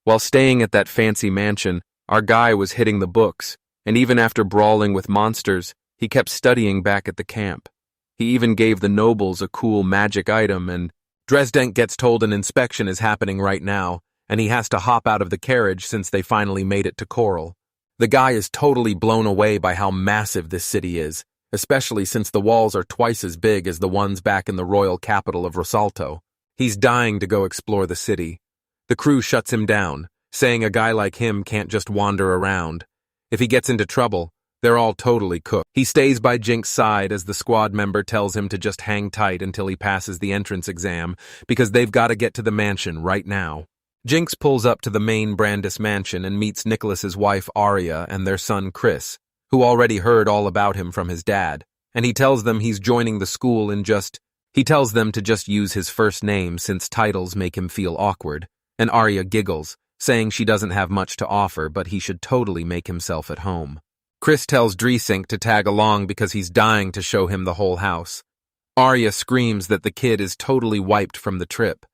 While staying at that fancy mansion, our guy was hitting the books, and even after brawling with monsters, he kept studying back at the camp. He even gave the nobles a cool magic item, and Dresdenk gets told an inspection is happening right now, and he has to hop out of the carriage since they finally made it to Coral. The guy is totally blown away by how massive this city is, especially since the walls are twice as big as the ones back in the royal capital of Rosalto. He's dying to go explore the city. The crew shuts him down, saying a guy like him can't just wander around. If he gets into trouble, they're all totally cooked. He stays by Jink's side as the squad member tells him to just hang tight until he passes the entrance exam, because they've got to get to the mansion right now. Jinx pulls up to the main Brandis mansion and meets Nicholas's wife Arya and their son Chris, who already heard all about him from his dad, and he tells them he's joining the school he tells them to just use his first name since titles make him feel awkward, and Arya giggles, saying she doesn't have much to offer but he should totally make himself at home. Chris tells Dresink to tag along because he's dying to show him the whole house. Arya screams that the kid is totally wiped from the trip,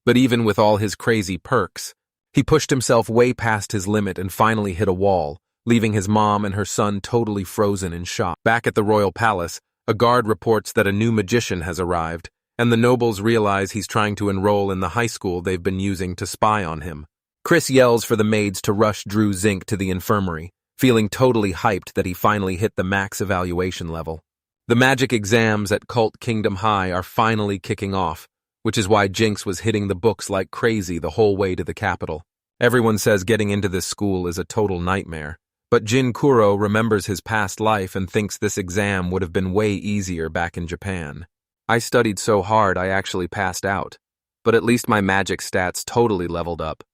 but even with all his crazy perks, he pushed himself way past his limit and finally hit a wall, leaving his mom and her son totally frozen in shock. Back at the royal palace, a guard reports that a new magician has arrived, and the nobles realize he's trying to enroll in the high school they've been using to spy on him. Chris yells for the maids to rush Drew Zink to the infirmary, feeling totally hyped that he finally hit the max evaluation level. The magic exams at Cult Kingdom High are finally kicking off, which is why Jinx was hitting the books like crazy the whole way to the capital. Everyone says getting into this school is a total nightmare, but Jinkuro remembers his past life and thinks this exam would have been way easier back in Japan. I studied so hard I actually passed out, but at least my magic stats totally leveled up.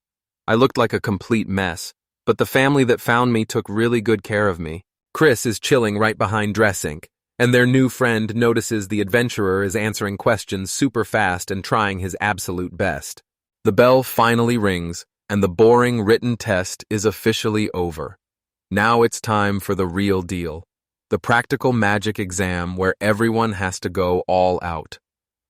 I looked like a complete mess, but the family that found me took really good care of me. Chris is chilling right behind dressing, and their new friend notices the adventurer is answering questions super fast and trying his absolute best. The bell finally rings, and the boring written test is officially over. Now it's time for the real deal. The practical magic exam where everyone has to go all out.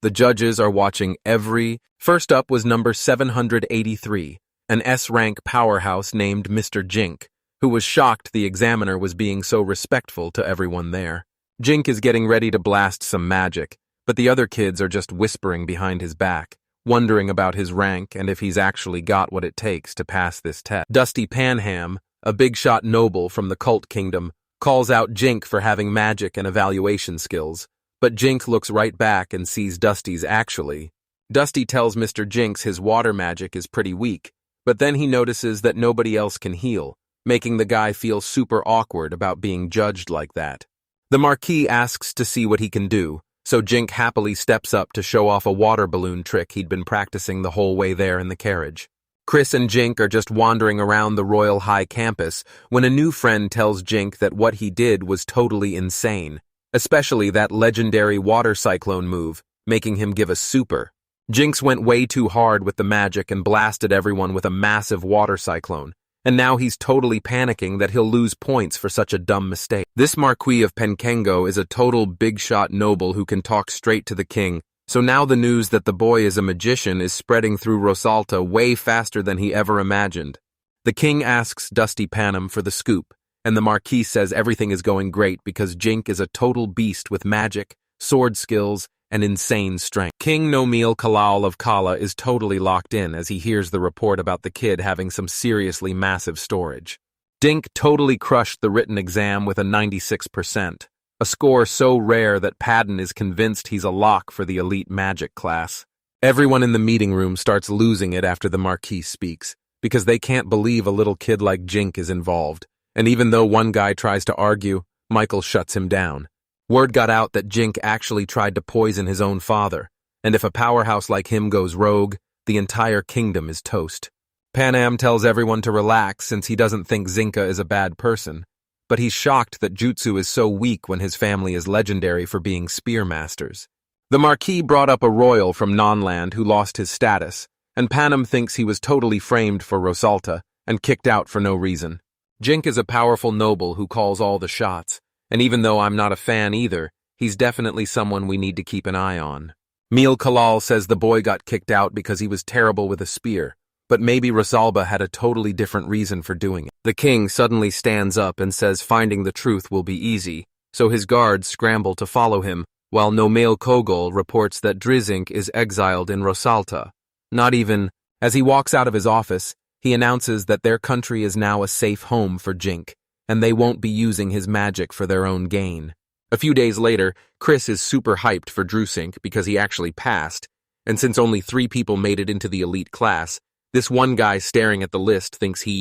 The judges are watching every... First up was number 783, an S-rank powerhouse named Mr. Jink, who was shocked the examiner was being so respectful to everyone there. Jink is getting ready to blast some magic, but the other kids are just whispering behind his back, wondering about his rank and if he's actually got what it takes to pass this test. Dusty Panham, a big-shot noble from the cult kingdom, calls out Jink for having magic and evaluation skills, but Jink looks right back and sees Dusty's actually. Dusty tells Mr. Jinx his water magic is pretty weak, but then he notices that nobody else can heal, making the guy feel super awkward about being judged like that. The Marquis asks to see what he can do, so Jink happily steps up to show off a water balloon trick he'd been practicing the whole way there in the carriage. Chris and Jink are just wandering around the Royal High Campus when a new friend tells Jink that what he did was totally insane, especially that legendary water cyclone move, making him give a super. Jinx went way too hard with the magic and blasted everyone with a massive water cyclone, and now he's totally panicking that he'll lose points for such a dumb mistake. This Marquis of Penkengo is a total big-shot noble who can talk straight to the king, so now the news that the boy is a magician is spreading through Rosalta way faster than he ever imagined. The king asks Dusty Panham for the scoop, and the Marquis says everything is going great because Jink is a total beast with magic, sword skills, and insane strength. King Nomil Kalal of Kala is totally locked in as he hears the report about the kid having some seriously massive storage. Dink totally crushed the written exam with a 96%, a score so rare that Padden is convinced he's a lock for the elite magic class. Everyone in the meeting room starts losing it after the Marquis speaks, because they can't believe a little kid like Jink is involved, and even though one guy tries to argue, Michael shuts him down. Word got out that Jink actually tried to poison his own father, and if a powerhouse like him goes rogue, the entire kingdom is toast. Panam tells everyone to relax since he doesn't think Zinka is a bad person, but he's shocked that Jutsu is so weak when his family is legendary for being spear masters. The Marquis brought up a royal from Nonland who lost his status, and Panam thinks he was totally framed for Rosalta and kicked out for no reason. Jink is a powerful noble who calls all the shots, and even though I'm not a fan either, he's definitely someone we need to keep an eye on. Mil Kalal says the boy got kicked out because he was terrible with a spear, but maybe Rosalba had a totally different reason for doing it. The king suddenly stands up and says finding the truth will be easy, so his guards scramble to follow him, while Nomail Kogol reports that Drizink is exiled in Rosalta. Not even, as he walks out of his office, he announces that their country is now a safe home for Jink, and they won't be using his magic for their own gain. A few days later, Chris is super hyped for Drusink because he actually passed, and since only 3 people made it into the elite class, this one guy staring at the list thinks he...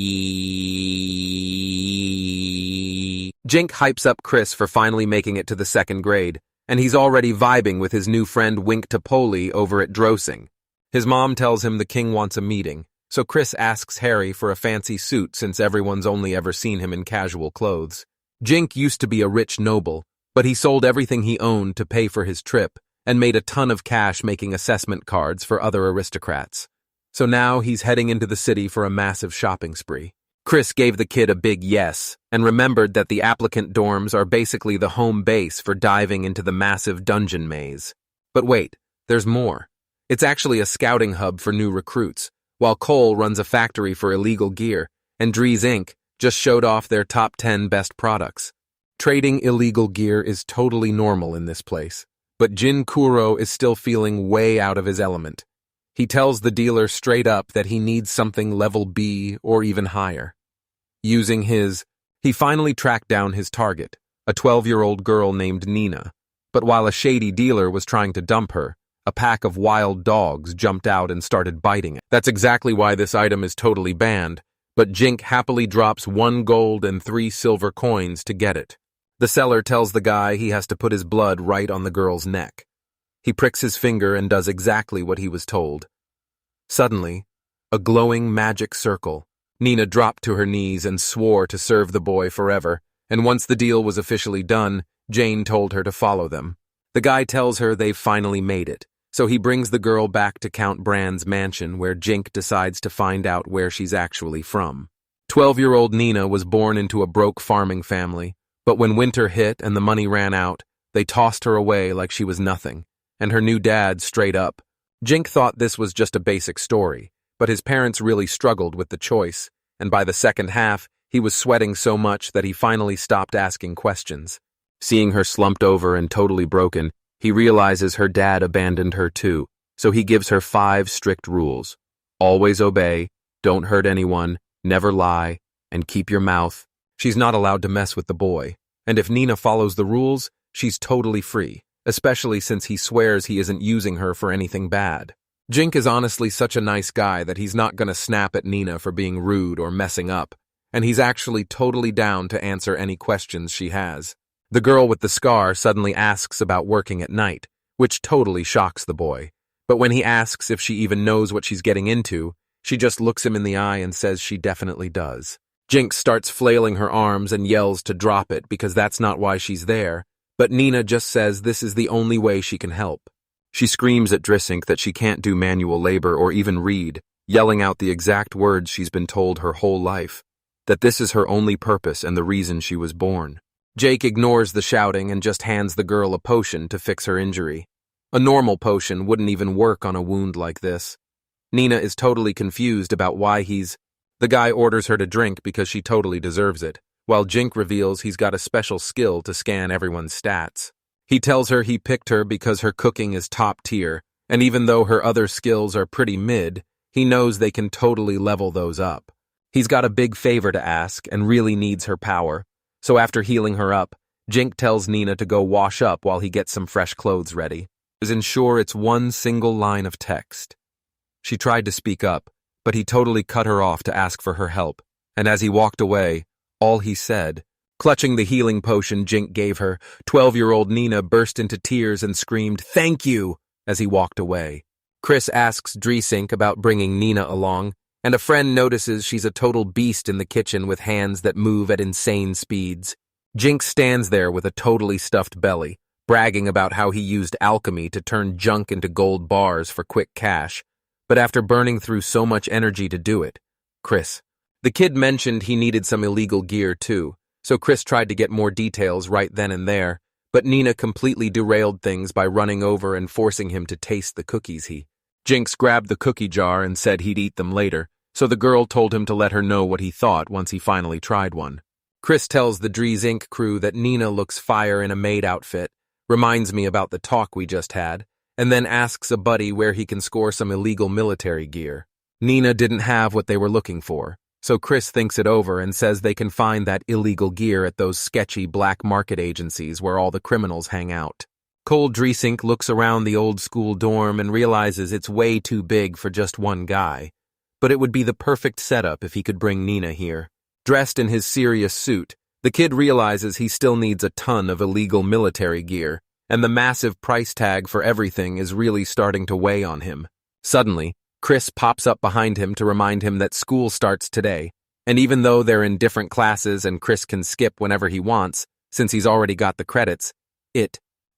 Jink hypes up Chris for finally making it to the 2nd grade, and he's already vibing with his new friend Wink Topoli over at Drosing. His mom tells him the king wants a meeting, so Chris asks Harry for a fancy suit since everyone's only ever seen him in casual clothes. Jink used to be a rich noble, but he sold everything he owned to pay for his trip and made a ton of cash making assessment cards for other aristocrats. So now he's heading into the city for a massive shopping spree. Chris gave the kid a big yes and remembered that the applicant dorms are basically the home base for diving into the massive dungeon maze. But wait, there's more. It's actually a scouting hub for new recruits, while Cole runs a factory for illegal gear, and Drees Inc. just showed off their top 10 best products. Trading illegal gear is totally normal in this place, but Jin Kuro is still feeling way out of his element. He tells the dealer straight up that he needs something level B or even higher. Using he finally tracked down his target, a 12-year-old girl named Nina, but while a shady dealer was trying to dump her, a pack of wild dogs jumped out and started biting it. That's exactly why this item is totally banned, but Jink happily drops 1 gold and 3 silver coins to get it. The seller tells the guy he has to put his blood right on the girl's neck. He pricks his finger and does exactly what he was told. Suddenly, a glowing magic circle, Nina dropped to her knees and swore to serve the boy forever, and once the deal was officially done, Jane told her to follow them. The guy tells her they've finally made it, so he brings the girl back to Count Brand's mansion where Jink decides to find out where she's actually from. 12-year-old Nina was born into a broke farming family, but when winter hit and the money ran out, they tossed her away like she was nothing, and her new dad straight up. Jink thought this was just a basic story, but his parents really struggled with the choice, and by the second half, he was sweating so much that he finally stopped asking questions. Seeing her slumped over and totally broken, he realizes her dad abandoned her too, so he gives her 5 strict rules. Always obey, don't hurt anyone, never lie, and keep your mouth. She's not allowed to mess with the boy, and if Nina follows the rules, she's totally free, especially since he swears he isn't using her for anything bad. Jink is honestly such a nice guy that he's not gonna snap at Nina for being rude or messing up, and he's actually totally down to answer any questions she has. The girl with the scar suddenly asks about working at night, which totally shocks the boy, but when he asks if she even knows what she's getting into, she just looks him in the eye and says she definitely does. Jink starts flailing her arms and yells to drop it because that's not why she's there, but Nina just says this is the only way she can help. She screams at Drisink that she can't do manual labor or even read, yelling out the exact words she's been told her whole life, that this is her only purpose and the reason she was born. Jake ignores the shouting and just hands the girl a potion to fix her injury. A normal potion wouldn't even work on a wound like this. Nina is totally confused about why The guy orders her to drink because she totally deserves it, while Jink reveals he's got a special skill to scan everyone's stats. He tells her he picked her because her cooking is top tier, and even though her other skills are pretty mid, he knows they can totally level those up. He's got a big favor to ask and really needs her power, so after healing her up, Jink tells Nina to go wash up while he gets some fresh clothes ready. Ensure it's one single line of text. She tried to speak up, but he totally cut her off to ask for her help, and as he walked away, all he said, clutching the healing potion Jink gave her, 12-year-old Nina burst into tears and screamed, "Thank you!" as he walked away. Chris asks Drisink about bringing Nina along, and a friend notices she's a total beast in the kitchen with hands that move at insane speeds. Jink stands there with a totally stuffed belly, bragging about how he used alchemy to turn junk into gold bars for quick cash, but after burning through so much energy to do it, The kid mentioned he needed some illegal gear too, so Chris tried to get more details right then and there, but Nina completely derailed things by running over and forcing him to taste the cookies. Jinx grabbed the cookie jar and said he'd eat them later, so the girl told him to let her know what he thought once he finally tried one. Chris tells the Drizink crew that Nina looks fire in a maid outfit, reminds me about the talk we just had, and then asks a buddy where he can score some illegal military gear. Nina didn't have what they were looking for, so Chris thinks it over and says they can find that illegal gear at those sketchy black market agencies where all the criminals hang out. Cole Drisink looks around the old school dorm and realizes it's way too big for just one guy, but it would be the perfect setup if he could bring Nina here. Dressed in his serious suit, the kid realizes he still needs a ton of illegal military gear, and the massive price tag for everything is really starting to weigh on him. Suddenly, Chris pops up behind him to remind him that school starts today, and even though they're in different classes and Chris can skip whenever he wants, since he's already got the credits,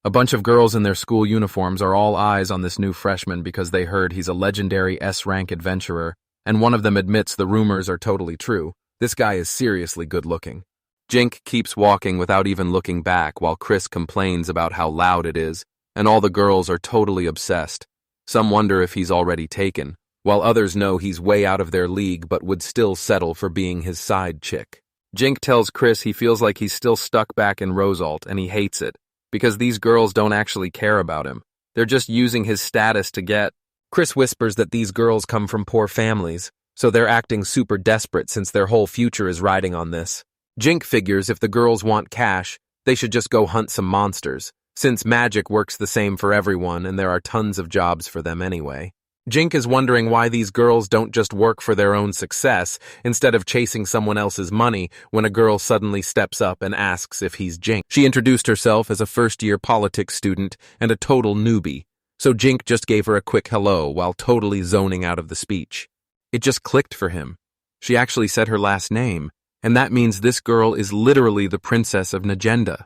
a bunch of girls in their school uniforms are all eyes on this new freshman because they heard he's a legendary S-rank adventurer, and one of them admits the rumors are totally true. This guy is seriously good looking. Jink keeps walking without even looking back while Chris complains about how loud it is, and all the girls are totally obsessed. Some wonder if he's already taken, while others know he's way out of their league but would still settle for being his side chick. Jink tells Chris he feels like he's still stuck back in Rosalt and he hates it, because these girls don't actually care about him. They're just using his status to get. Chris whispers that these girls come from poor families, so they're acting super desperate since their whole future is riding on this. Jink figures if the girls want cash, they should just go hunt some monsters, since magic works the same for everyone and there are tons of jobs for them anyway. Jink is wondering why these girls don't just work for their own success instead of chasing someone else's money when a girl suddenly steps up and asks if he's Jink. She introduced herself as a first-year politics student and a total newbie, so Jink just gave her a quick hello while totally zoning out of the speech. It just clicked for him. She actually said her last name, and that means this girl is literally the princess of Negenda.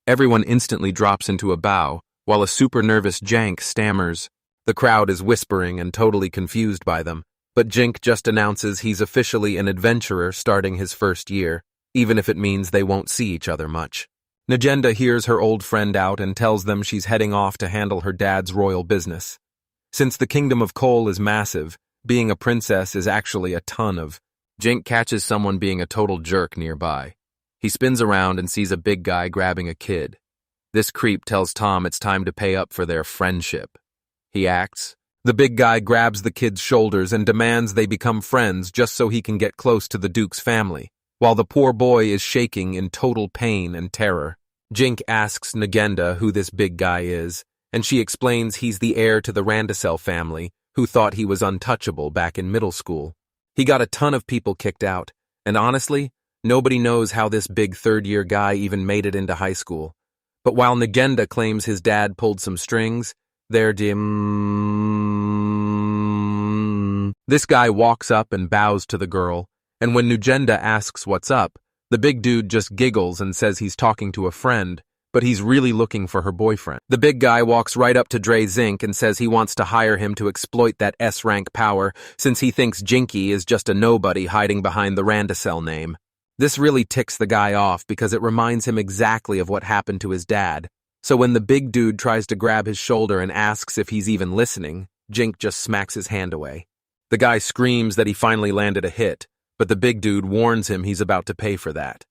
Everyone instantly drops into a bow, while a super nervous Jank stammers. The crowd is whispering and totally confused by them, but Jink just announces he's officially an adventurer starting his first year, even if it means they won't see each other much. Negenda hears her old friend out and tells them she's heading off to handle her dad's royal business. Since the kingdom of Cole is massive, being a princess is actually a ton of. Jink catches someone being a total jerk nearby. He spins around and sees a big guy grabbing a kid. This creep tells Tom it's time to pay up for their friendship. He acts. The big guy grabs the kid's shoulders and demands they become friends just so he can get close to the Duke's family, while the poor boy is shaking in total pain and terror. Jink asks Negenda who this big guy is, and she explains he's the heir to the Randacell family, who thought he was untouchable back in middle school. He got a ton of people kicked out, and honestly, nobody knows how this big third-year guy even made it into high school. But while Negenda claims his dad pulled some strings, this guy walks up and bows to the girl, and when Negenda asks what's up, the big dude just giggles and says he's talking to a friend, but he's really looking for her boyfriend. The big guy walks right up to Dre Zink and says he wants to hire him to exploit that S-rank power since he thinks Jinky is just a nobody hiding behind the Randacell name. This really ticks the guy off because it reminds him exactly of what happened to his dad. So when the big dude tries to grab his shoulder and asks if he's even listening, Jink just smacks his hand away. The guy screams that he finally landed a hit, but the big dude warns him he's about to pay for that.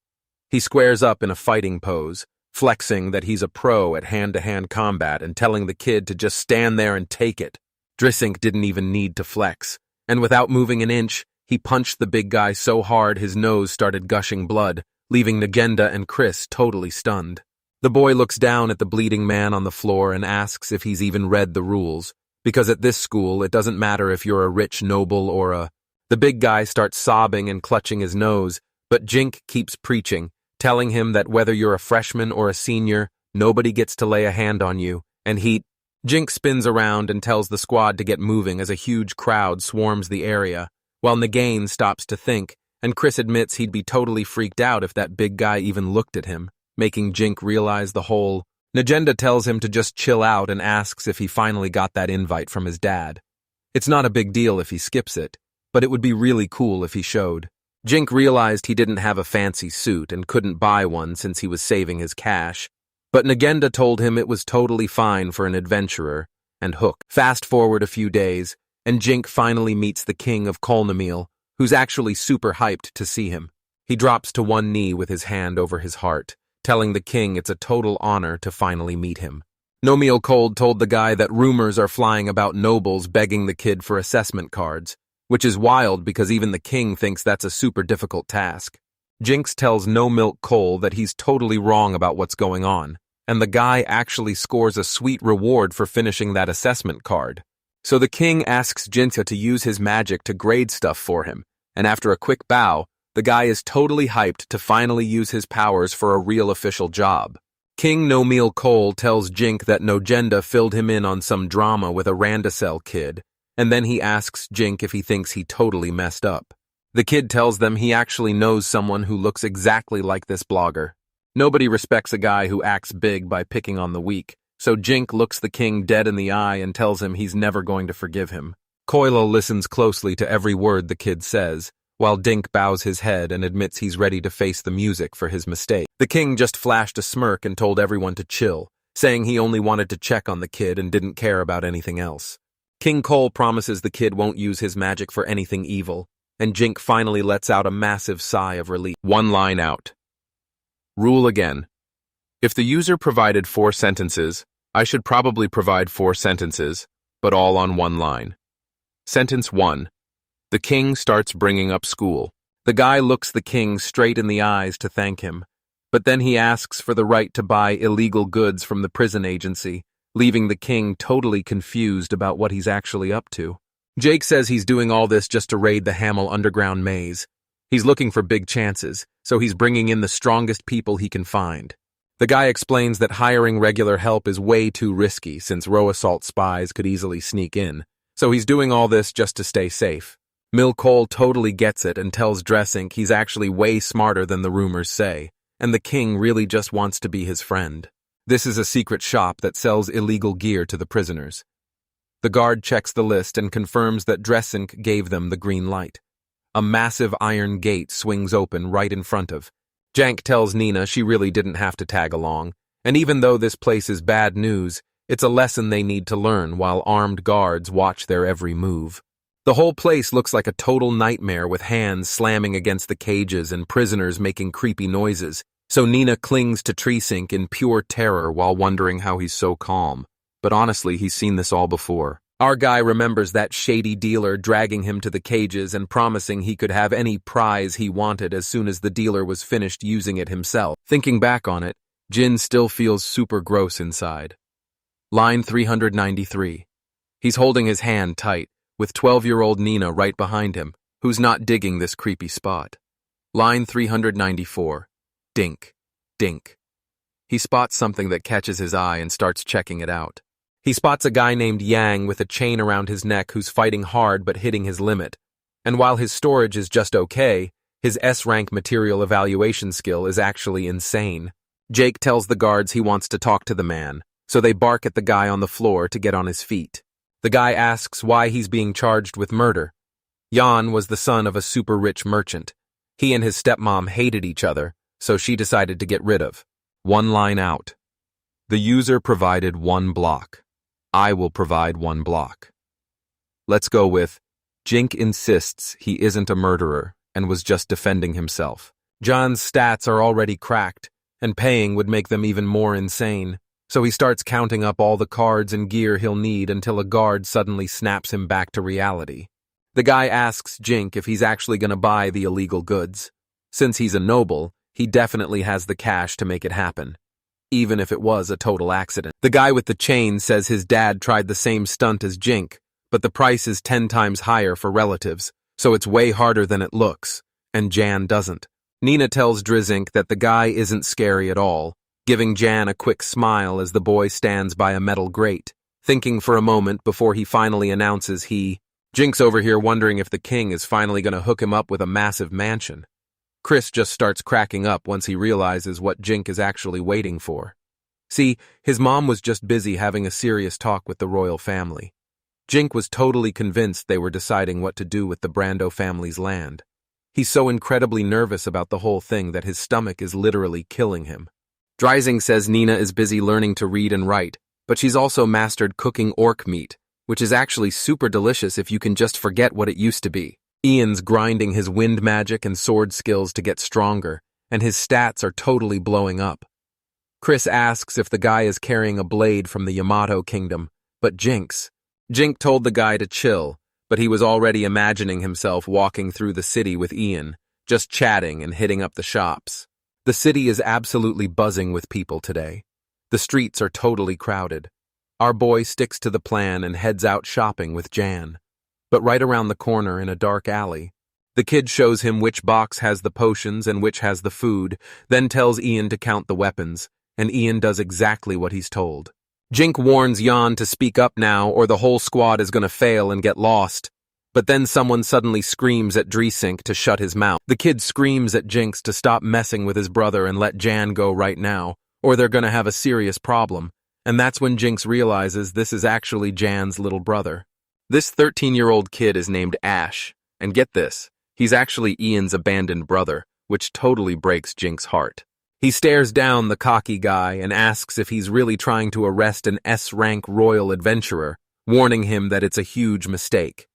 He squares up in a fighting pose, flexing that he's a pro at hand-to-hand combat and telling the kid to just stand there and take it. Drisink didn't even need to flex, and without moving an inch, he punched the big guy so hard his nose started gushing blood, leaving Negenda and Chris totally stunned. The boy looks down at the bleeding man on the floor and asks if he's even read the rules, because at this school it doesn't matter if you're a rich noble or a... The big guy starts sobbing and clutching his nose, but Jink keeps preaching, telling him that whether you're a freshman or a senior, nobody gets to lay a hand on you, and Jink spins around and tells the squad to get moving as a huge crowd swarms the area, while Nagain stops to think, and Chris admits he'd be totally freaked out if that big guy even looked at him, making Jink realize the whole... Negenda tells him to just chill out and asks if he finally got that invite from his dad. It's not a big deal if he skips it, but it would be really cool if he showed. Jink realized he didn't have a fancy suit and couldn't buy one since he was saving his cash, but Negenda told him it was totally fine for an adventurer, and hook. Fast forward a few days, and Jink finally meets the king of Kolnamil, who's actually super hyped to see him. He drops to one knee with his hand over his heart, telling the king it's a total honor to finally meet him. Nomiel Cold told the guy that rumors are flying about nobles begging the kid for assessment cards, which is wild because even the king thinks that's a super difficult task. Jinx tells No Milk Cole that he's totally wrong about what's going on, and the guy actually scores a sweet reward for finishing that assessment card. So the king asks Jinka to use his magic to grade stuff for him, and after a quick bow, the guy is totally hyped to finally use his powers for a real official job. King Nomiel Cole tells Jink that Nogenda filled him in on some drama with a Randacell kid, and then he asks Jink if he thinks he totally messed up. The kid tells them he actually knows someone who looks exactly like this blogger. Nobody respects a guy who acts big by picking on the weak, so Jink looks the king dead in the eye and tells him he's never going to forgive him. Coilo listens closely to every word the kid says, while Dink bows his head and admits he's ready to face the music for his mistake. The king just flashed a smirk and told everyone to chill, saying he only wanted to check on the kid and didn't care about anything else. King Cole promises the kid won't use his magic for anything evil, and Jink finally lets out a massive sigh of relief. One line out. Rule again. If the user provided 4 sentences, I should probably provide 4 sentences, but all on one line. Sentence 1. The king starts bringing up school. The guy looks the king straight in the eyes to thank him, but then he asks for the right to buy illegal goods from the prison agency, leaving the king totally confused about what he's actually up to. Jake says he's doing all this just to raid the Hamel underground maze. He's looking for big chances, so he's bringing in the strongest people he can find. The guy explains that hiring regular help is way too risky since row assault spies could easily sneak in, so he's doing all this just to stay safe. Cole totally gets it and tells Dressink he's actually way smarter than the rumors say, and the king really just wants to be his friend. This is a secret shop that sells illegal gear to the prisoners. The guard checks the list and confirms that Dressink gave them the green light. A massive iron gate swings open right in front of. Jank tells Nina she really didn't have to tag along, and even though this place is bad news, it's a lesson they need to learn while armed guards watch their every move. The whole place looks like a total nightmare with hands slamming against the cages and prisoners making creepy noises, so Nina clings to Dressink in pure terror while wondering how he's so calm. But honestly, he's seen this all before. Our guy remembers that shady dealer dragging him to the cages and promising he could have any prize he wanted as soon as the dealer was finished using it himself. Thinking back on it, Jin still feels super gross inside. Line 393. He's holding his hand tight, with 12-year-old Nina right behind him, who's not digging this creepy spot. Line 394. Dink. Dink. He spots something that catches his eye and starts checking it out. He spots a guy named Yang with a chain around his neck who's fighting hard but hitting his limit. And while his storage is just okay, his S-rank material evaluation skill is actually insane. Jake tells the guards he wants to talk to the man, so they bark at the guy on the floor to get on his feet. The guy asks why he's being charged with murder. Jan was the son of a super-rich merchant. He and his stepmom hated each other, so she decided to get rid of. One line out. The user provided 1 block. I will provide 1 block. Let's go with, Jink insists he isn't a murderer and was just defending himself. John's stats are already cracked, and paying would make them even more insane, so he starts counting up all the cards and gear he'll need until a guard suddenly snaps him back to reality. The guy asks Jink if he's actually going to buy the illegal goods. Since he's a noble, he definitely has the cash to make it happen, even if it was a total accident. The guy with the chain says his dad tried the same stunt as Jink, but the price is 10 times higher for relatives, so it's way harder than it looks, and Jan doesn't. Nina tells Dressink that the guy isn't scary at all, giving Jan a quick smile as the boy stands by a metal grate, thinking for a moment before he finally announces Jink's over here wondering if the king is finally going to hook him up with a massive mansion. Chris just starts cracking up once he realizes what Jink is actually waiting for. See, his mom was just busy having a serious talk with the royal family. Jink was totally convinced they were deciding what to do with the Brando family's land. He's so incredibly nervous about the whole thing that his stomach is literally killing him. Dressink says Nina is busy learning to read and write, but she's also mastered cooking orc meat, which is actually super delicious if you can just forget what it used to be. Ian's grinding his wind magic and sword skills to get stronger, and his stats are totally blowing up. Chris asks if the guy is carrying a blade from the Yamato kingdom, but Jink told the guy to chill, but he was already imagining himself walking through the city with Ian, just chatting and hitting up the shops. The city is absolutely buzzing with people today. The streets are totally crowded. Our boy sticks to the plan and heads out shopping with Jan. But right around the corner in a dark alley, the kid shows him which box has the potions and which has the food, then tells Ian to count the weapons, and Ian does exactly what he's told. Jink warns Jan to speak up now or the whole squad is going to fail and get lost. But then someone suddenly screams at Dressink to shut his mouth. The kid screams at Jinx to stop messing with his brother and let Jan go right now, or they're going to have a serious problem. And that's when Jinx realizes this is actually Jan's little brother. This 13-year-old kid is named Ash, and get this, he's actually Ian's abandoned brother, which totally breaks Jinx's heart. He stares down the cocky guy and asks if he's really trying to arrest an S-rank royal adventurer, warning him that it's a huge mistake.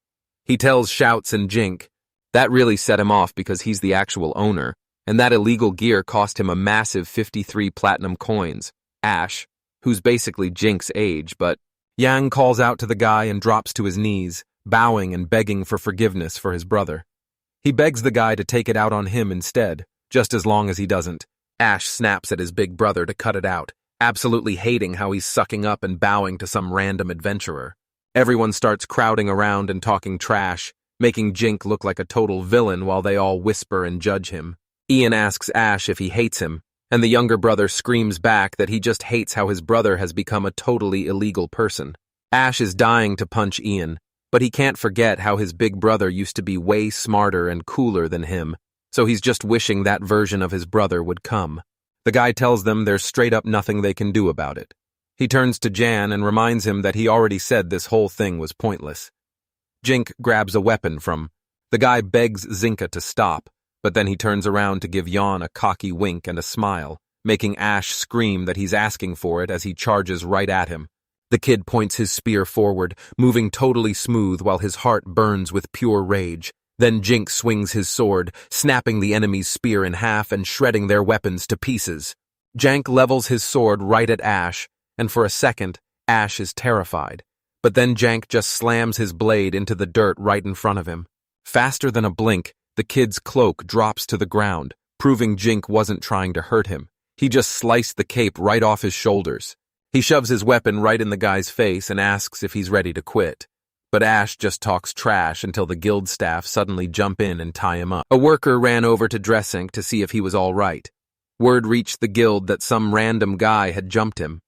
He tells Shouts and Jink that really set him off because he's the actual owner, and that illegal gear cost him a massive 53 platinum coins. Ash, who's basically Jink's age, but Yang calls out to the guy and drops to his knees, bowing and begging for forgiveness for his brother. He begs the guy to take it out on him instead, just as long as he doesn't. Ash snaps at his big brother to cut it out, absolutely hating how he's sucking up and bowing to some random adventurer. Everyone starts crowding around and talking trash, making Jink look like a total villain while they all whisper and judge him. Ian asks Ash if he hates him, and the younger brother screams back that he just hates how his brother has become a totally illegal person. Ash is dying to punch Ian, But he can't forget how his big brother used to be way smarter and cooler than him, so he's just wishing that version of his brother would come. The guy tells them there's straight up nothing they can do about it. He turns to Jan and reminds him that he already said this whole thing was pointless. Jink grabs a weapon from. The guy begs Zinka to stop, but then he turns around to give Jan a cocky wink and a smile, making Ash scream that he's asking for it as he charges right at him. The kid points his spear forward, moving totally smooth while his heart burns with pure rage. Then Jink swings his sword, snapping the enemy's spear in half and shredding their weapons to pieces. Jank levels his sword right at Ash, and for a second, Ash is terrified. But then Jank just slams his blade into the dirt right in front of him. Faster than a blink, the kid's cloak drops to the ground, proving Jink wasn't trying to hurt him. He just sliced the cape right off his shoulders. He shoves his weapon right in the guy's face and asks if he's ready to quit. But Ash just talks trash until the guild staff suddenly jump in and tie him up. A worker ran over to Dressink to see if he was all right. Word reached the guild that some random guy had jumped him.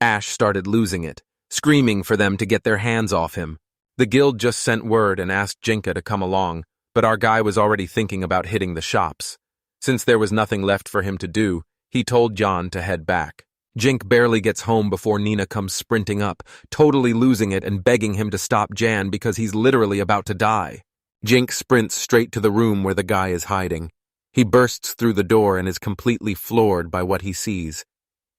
Ash started losing it, screaming for them to get their hands off him. The guild just sent word and asked Jinka to come along, but our guy was already thinking about hitting the shops. Since there was nothing left for him to do, he told Jan to head back. Jink barely gets home before Nina comes sprinting up, totally losing it and begging him to stop Jan because he's literally about to die. Jink sprints straight to the room where the guy is hiding. He bursts through the door and is completely floored by what he sees.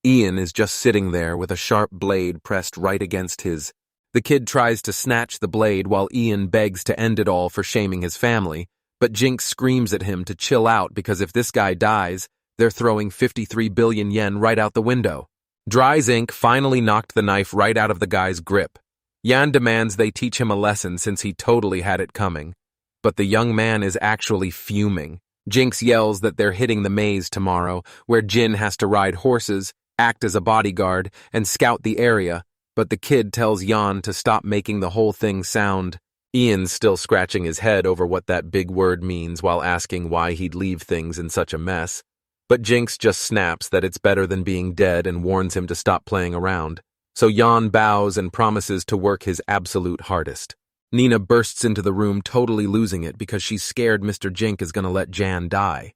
Ian is just sitting there with a sharp blade pressed right against his. The kid tries to snatch the blade while Ian begs to end it all for shaming his family, but Jink screams at him to chill out because if this guy dies, they're throwing 53 billion yen right out the window. Dry's ink finally knocked the knife right out of the guy's grip. Yan demands they teach him a lesson since he totally had it coming. But the young man is actually fuming. Jinx yells that they're hitting the maze tomorrow, where Jin has to ride horses, act as a bodyguard, and scout the area, but the kid tells Yan to stop making the whole thing sound. Ian's still scratching his head over what that big word means while asking why he'd leave things in such a mess. But Jinx just snaps that it's better than being dead and warns him to stop playing around. So Jan bows and promises to work his absolute hardest. Nina bursts into the room totally losing it because she's scared Mr. Jink is going to let Jan die.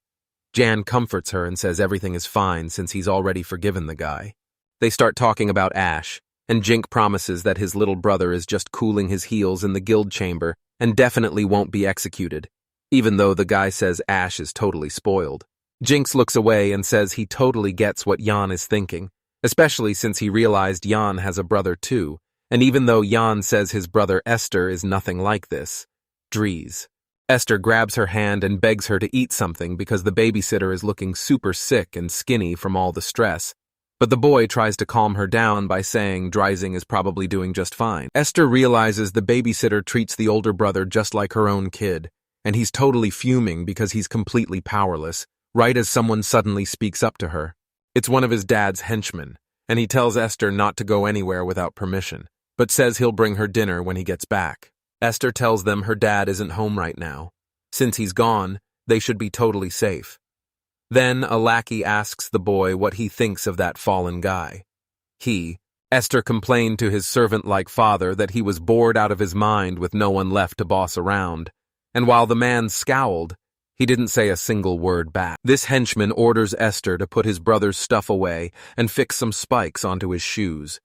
Jan comforts her and says everything is fine since he's already forgiven the guy. They start talking about Ash, and Jink promises that his little brother is just cooling his heels in the guild chamber and definitely won't be executed, even though the guy says Ash is totally spoiled. Jinx looks away and says he totally gets what Jan is thinking, especially since he realized Jan has a brother too, and even though Jan says his brother Esther is nothing like this. Dries. Esther grabs her hand and begs her to eat something because the babysitter is looking super sick and skinny from all the stress, but the boy tries to calm her down by saying Drising is probably doing just fine. Esther realizes the babysitter treats the older brother just like her own kid, and he's totally fuming because he's completely powerless, right as someone suddenly speaks up to her. It's one of his dad's henchmen, and he tells Esther not to go anywhere without permission, but says he'll bring her dinner when he gets back. Esther tells them her dad isn't home right now. Since he's gone, they should be totally safe. Then a lackey asks the boy what he thinks of that fallen guy. Esther complained to his servant-like father that he was bored out of his mind with no one left to boss around, and while the man scowled, he didn't say a single word back. This henchman orders Esther to put his brother's stuff away and fix some spikes onto his shoes.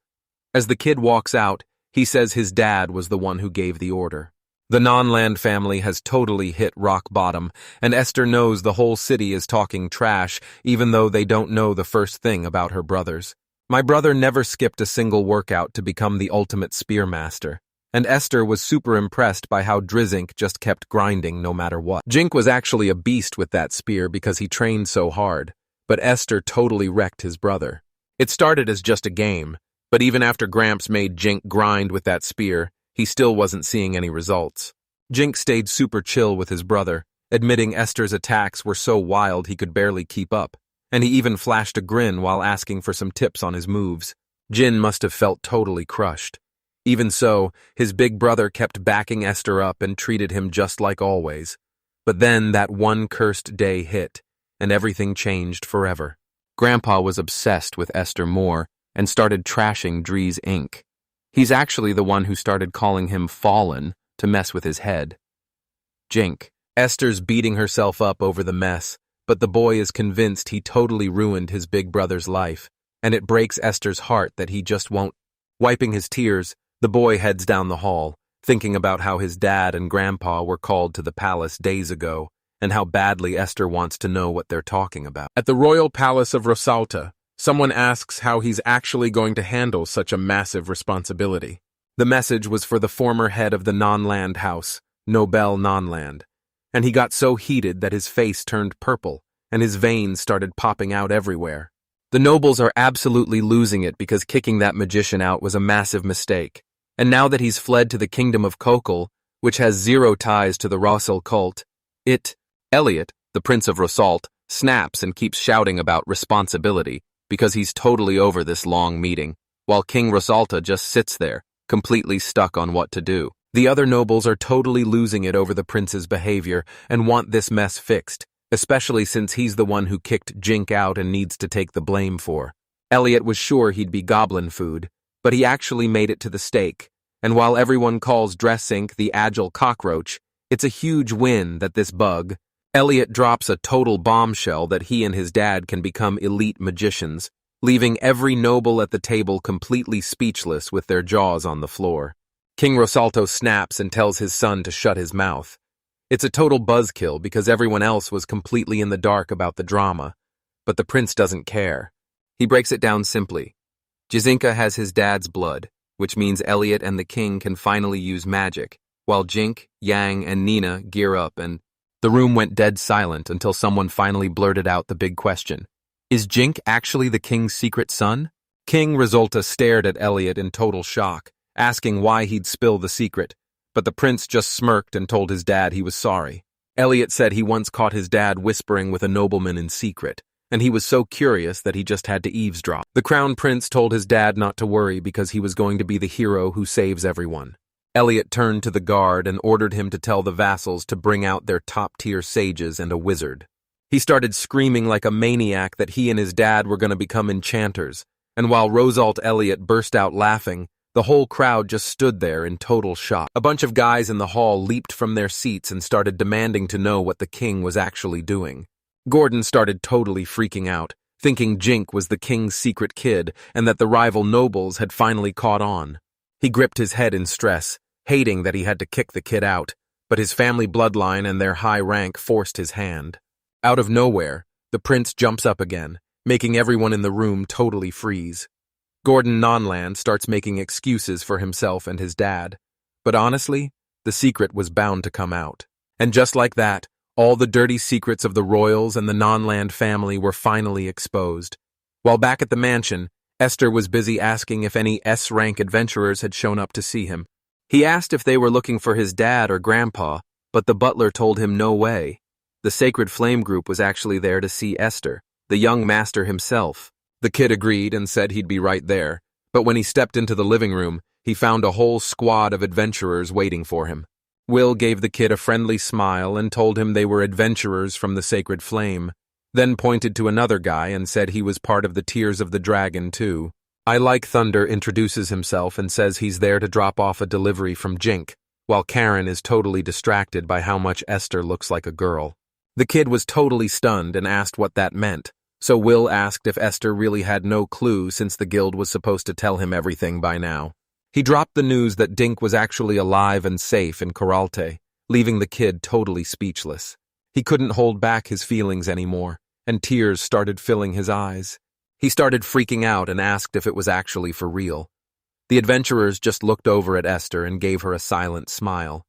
As the kid walks out, he says his dad was the one who gave the order. The non-land family has totally hit rock bottom, and Esther knows the whole city is talking trash, even though they don't know the first thing about her brothers. My brother never skipped a single workout to become the ultimate spearmaster, and Esther was super impressed by how Drizink just kept grinding no matter what. Jink was actually a beast with that spear because he trained so hard, but Esther totally wrecked his brother. It started as just a game, but even after Gramps made Jink grind with that spear, he still wasn't seeing any results. Jink stayed super chill with his brother, admitting Esther's attacks were so wild he could barely keep up, and he even flashed a grin while asking for some tips on his moves. Jin must have felt totally crushed. Even so, his big brother kept backing Esther up and treated him just like always. But then that one cursed day hit, and everything changed forever. Grandpa was obsessed with Esther Moore and started trashing Dries Inc. He's actually the one who started calling him Fallen to mess with his head. Jink. Esther's beating herself up over the mess, but the boy is convinced he totally ruined his big brother's life, and it breaks Esther's heart that he just won't. Wiping his tears, the boy heads down the hall, thinking about how his dad and grandpa were called to the palace days ago, and how badly Esther wants to know what they're talking about. At the royal palace of Rosalta, someone asks how he's actually going to handle such a massive responsibility. The message was for the former head of the non-land house, Nobel non-land, and he got so heated that his face turned purple, and his veins started popping out everywhere. The nobles are absolutely losing it because kicking that magician out was a massive mistake, and now that he's fled to the kingdom of Kokol, which has zero ties to the Rosal cult, Elliot, the Prince of Rosalt, snaps and keeps shouting about responsibility because he's totally over this long meeting, while King Rosalta just sits there, completely stuck on what to do. The other nobles are totally losing it over the prince's behavior and want this mess fixed, especially since he's the one who kicked Jink out and needs to take the blame for. Elliot was sure he'd be goblin food, but he actually made it to the stake, and while everyone calls Dressink the agile cockroach, it's a huge win that this bug. Elliot drops a total bombshell that he and his dad can become elite magicians, leaving every noble at the table completely speechless with their jaws on the floor. King Rosalto snaps and tells his son to shut his mouth. It's a total buzzkill because everyone else was completely in the dark about the drama, but the prince doesn't care. He breaks it down simply. Jazinka has his dad's blood, which means Elliot and the king can finally use magic, while Jink, Yang, and Nina gear up and... The room went dead silent until someone finally blurted out the big question. Is Jink actually the king's secret son? King Rosalta stared at Elliot in total shock, asking why he'd spill the secret, but the prince just smirked and told his dad he was sorry. Elliot said he once caught his dad whispering with a nobleman in secret, and he was so curious that he just had to eavesdrop. The crown prince told his dad not to worry because he was going to be the hero who saves everyone. Elliot turned to the guard and ordered him to tell the vassals to bring out their top-tier sages and a wizard. He started screaming like a maniac that he and his dad were going to become enchanters, and while Rosalt Elliot burst out laughing, the whole crowd just stood there in total shock. A bunch of guys in the hall leaped from their seats and started demanding to know what the king was actually doing. Gordon started totally freaking out, thinking Jink was the king's secret kid and that the rival nobles had finally caught on. He gripped his head in stress, hating that he had to kick the kid out, but his family bloodline and their high rank forced his hand. Out of nowhere, the prince jumps up again, making everyone in the room totally freeze. Gordon Nonland starts making excuses for himself and his dad, but honestly, the secret was bound to come out. And just like that, all the dirty secrets of the royals and the Nonland family were finally exposed. While back at the mansion, Esther was busy asking if any S-rank adventurers had shown up to see him. He asked if they were looking for his dad or grandpa, but the butler told him no way. The Sacred Flame group was actually there to see Esther, the young master himself. The kid agreed and said he'd be right there, but when he stepped into the living room, he found a whole squad of adventurers waiting for him. Will gave the kid a friendly smile and told him they were adventurers from the Sacred Flame, then pointed to another guy and said he was part of the Tears of the Dragon too. I Like Thunder introduces himself and says he's there to drop off a delivery from Jink, while Karen is totally distracted by how much Esther looks like a girl. The kid was totally stunned and asked what that meant, so Will asked if Esther really had no clue since the guild was supposed to tell him everything by now. He dropped the news that Dink was actually alive and safe in Coralte, leaving the kid totally speechless. He couldn't hold back his feelings anymore, and tears started filling his eyes. He started freaking out and asked if it was actually for real. The adventurers just looked over at Esther and gave her a silent smile.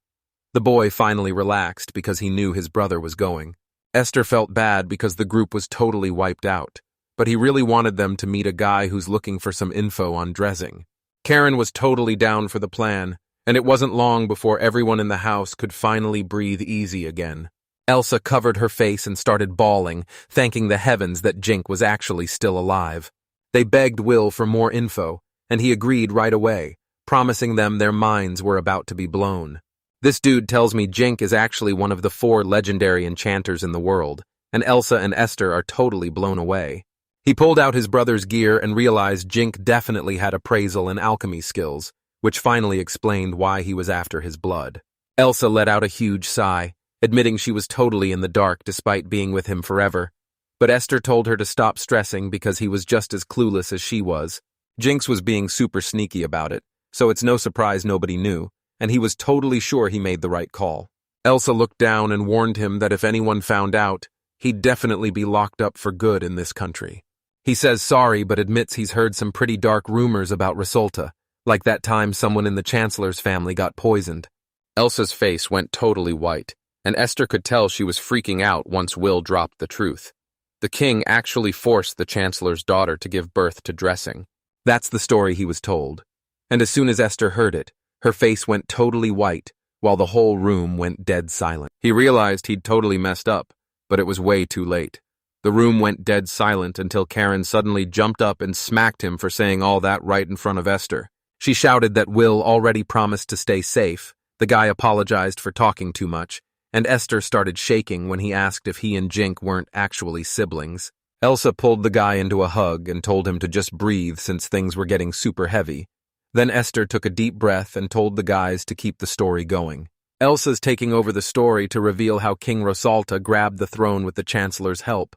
The boy finally relaxed because he knew his brother was going. Esther felt bad because the group was totally wiped out, but he really wanted them to meet a guy who's looking for some info on dressing. Karen was totally down for the plan, and it wasn't long before everyone in the house could finally breathe easy again. Elsa covered her face and started bawling, thanking the heavens that Jink was actually still alive. They begged Will for more info, and he agreed right away, promising them their minds were about to be blown. This dude tells me Jink is actually one of the 4 legendary enchanters in the world, and Elsa and Esther are totally blown away. He pulled out his brother's gear and realized Jink definitely had appraisal and alchemy skills, which finally explained why he was after his blood. Elsa let out a huge sigh, admitting she was totally in the dark despite being with him forever. But Esther told her to stop stressing because he was just as clueless as she was. Jinx was being super sneaky about it, so it's no surprise nobody knew, and he was totally sure he made the right call. Elsa looked down and warned him that if anyone found out, he'd definitely be locked up for good in this country. He says sorry but admits he's heard some pretty dark rumors about Risolta, like that time someone in the Chancellor's family got poisoned. Elsa's face went totally white, and Esther could tell she was freaking out once Will dropped the truth. The king actually forced the Chancellor's daughter to give birth to dressing. That's the story he was told. And as soon as Esther heard it, her face went totally white, while the whole room went dead silent. He realized he'd totally messed up, but it was way too late. The room went dead silent until Karen suddenly jumped up and smacked him for saying all that right in front of Esther. She shouted that Will already promised to stay safe, the guy apologized for talking too much, and Esther started shaking when he asked if he and Jink weren't actually siblings. Elsa pulled the guy into a hug and told him to just breathe since things were getting super heavy. Then Esther took a deep breath and told the guys to keep the story going. Elsa's taking over the story to reveal how King Risolta grabbed the throne with the Chancellor's help,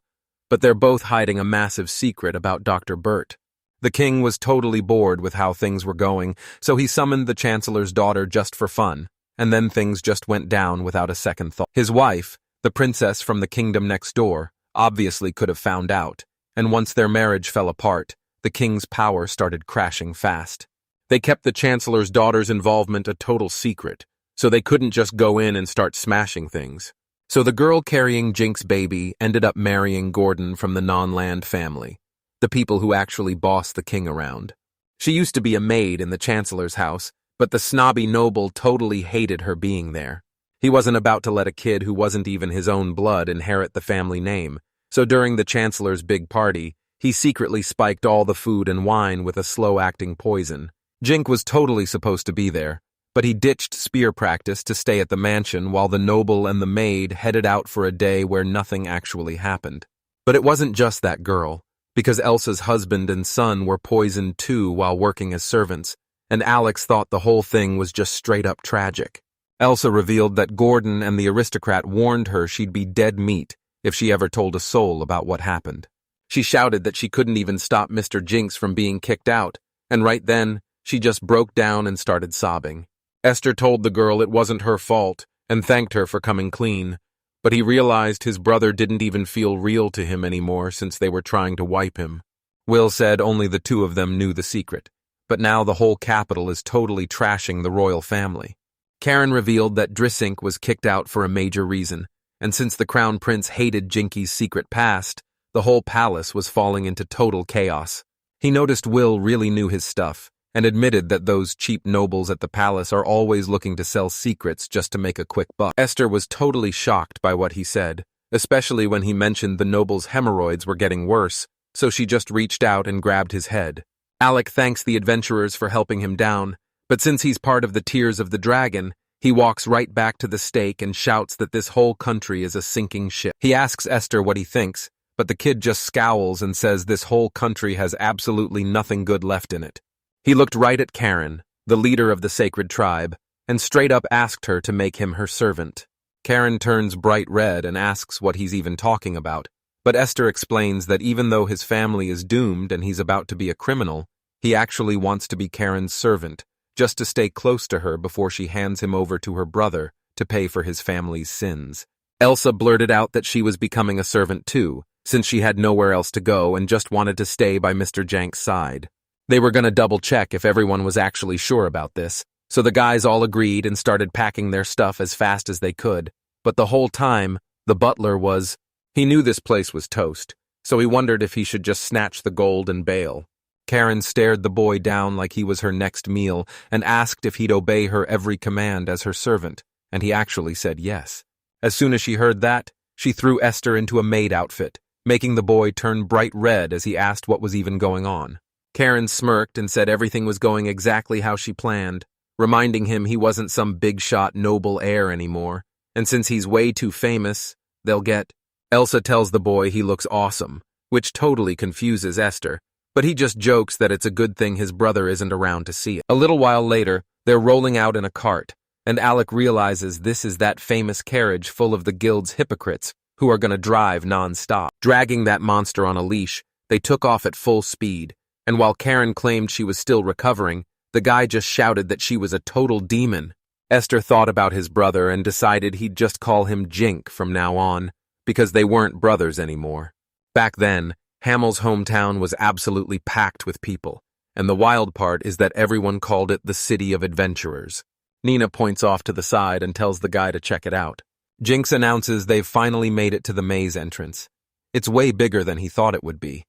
but they're both hiding a massive secret about Dr. Burt. The king was totally bored with how things were going, so he summoned the Chancellor's daughter just for fun, and then things just went down without a second thought. His wife, the princess from the kingdom next door, obviously could have found out, and once their marriage fell apart, the king's power started crashing fast. They kept the Chancellor's daughter's involvement a total secret, so they couldn't just go in and start smashing things. So the girl carrying Jink's baby ended up marrying Gordon from the non-land family, the people who actually boss the king around. She used to be a maid in the Chancellor's house, but the snobby noble totally hated her being there. He wasn't about to let a kid who wasn't even his own blood inherit the family name, so during the Chancellor's big party, he secretly spiked all the food and wine with a slow-acting poison. Jink was totally supposed to be there, but he ditched spear practice to stay at the mansion while the noble and the maid headed out for a day where nothing actually happened. But it wasn't just that girl, because Elsa's husband and son were poisoned too while working as servants, and Alex thought the whole thing was just straight-up tragic. Elsa revealed that Gordon and the aristocrat warned her she'd be dead meat if she ever told a soul about what happened. She shouted that she couldn't even stop Mr. Jinx from being kicked out, and right then, she just broke down and started sobbing. Esther told the girl it wasn't her fault and thanked her for coming clean, but he realized his brother didn't even feel real to him anymore since they were trying to wipe him. Will said only the two of them knew the secret, but now the whole capital is totally trashing the royal family. Karen revealed that Drisink was kicked out for a major reason, and since the crown prince hated Jinky's secret past, the whole palace was falling into total chaos. He noticed Will really knew his stuff, and admitted that those cheap nobles at the palace are always looking to sell secrets just to make a quick buck. Esther was totally shocked by what he said, especially when he mentioned the noble's hemorrhoids were getting worse, so she just reached out and grabbed his head. Alec thanks the adventurers for helping him down, but since he's part of the Tears of the Dragon, he walks right back to the stake and shouts that this whole country is a sinking ship. He asks Esther what he thinks, but the kid just scowls and says this whole country has absolutely nothing good left in it. He looked right at Karen, the leader of the sacred tribe, and straight up asked her to make him her servant. Karen turns bright red and asks what he's even talking about, but Esther explains that even though his family is doomed and he's about to be a criminal, he actually wants to be Karen's servant, just to stay close to her before she hands him over to her brother to pay for his family's sins. Elsa blurted out that she was becoming a servant too, since she had nowhere else to go and just wanted to stay by Mr. Jank's side. They were going to double-check if everyone was actually sure about this, so the guys all agreed and started packing their stuff as fast as they could, but the whole time, the butler was... He knew this place was toast, so he wondered if he should just snatch the gold and bail. Karen stared the boy down like he was her next meal and asked if he'd obey her every command as her servant, and he actually said yes. As soon as she heard that, she threw Esther into a maid outfit, making the boy turn bright red as he asked what was even going on. Karen smirked and said everything was going exactly how she planned, reminding him he wasn't some big-shot noble heir anymore, and since he's way too famous, they'll get... Elsa tells the boy he looks awesome, which totally confuses Esther, but he just jokes that it's a good thing his brother isn't around to see it. A little while later, they're rolling out in a cart, and Alec realizes this is that famous carriage full of the guild's hypocrites who are going to drive non-stop. Dragging that monster on a leash, they took off at full speed, and while Karen claimed she was still recovering, the guy just shouted that she was a total demon. Esther thought about his brother and decided he'd just call him Jink from now on, because they weren't brothers anymore. Back then, Hamel's hometown was absolutely packed with people, and the wild part is that everyone called it the City of Adventurers. Nina points off to the side and tells the guy to check it out. Jinx announces they've finally made it to the maze entrance. It's way bigger than he thought it would be.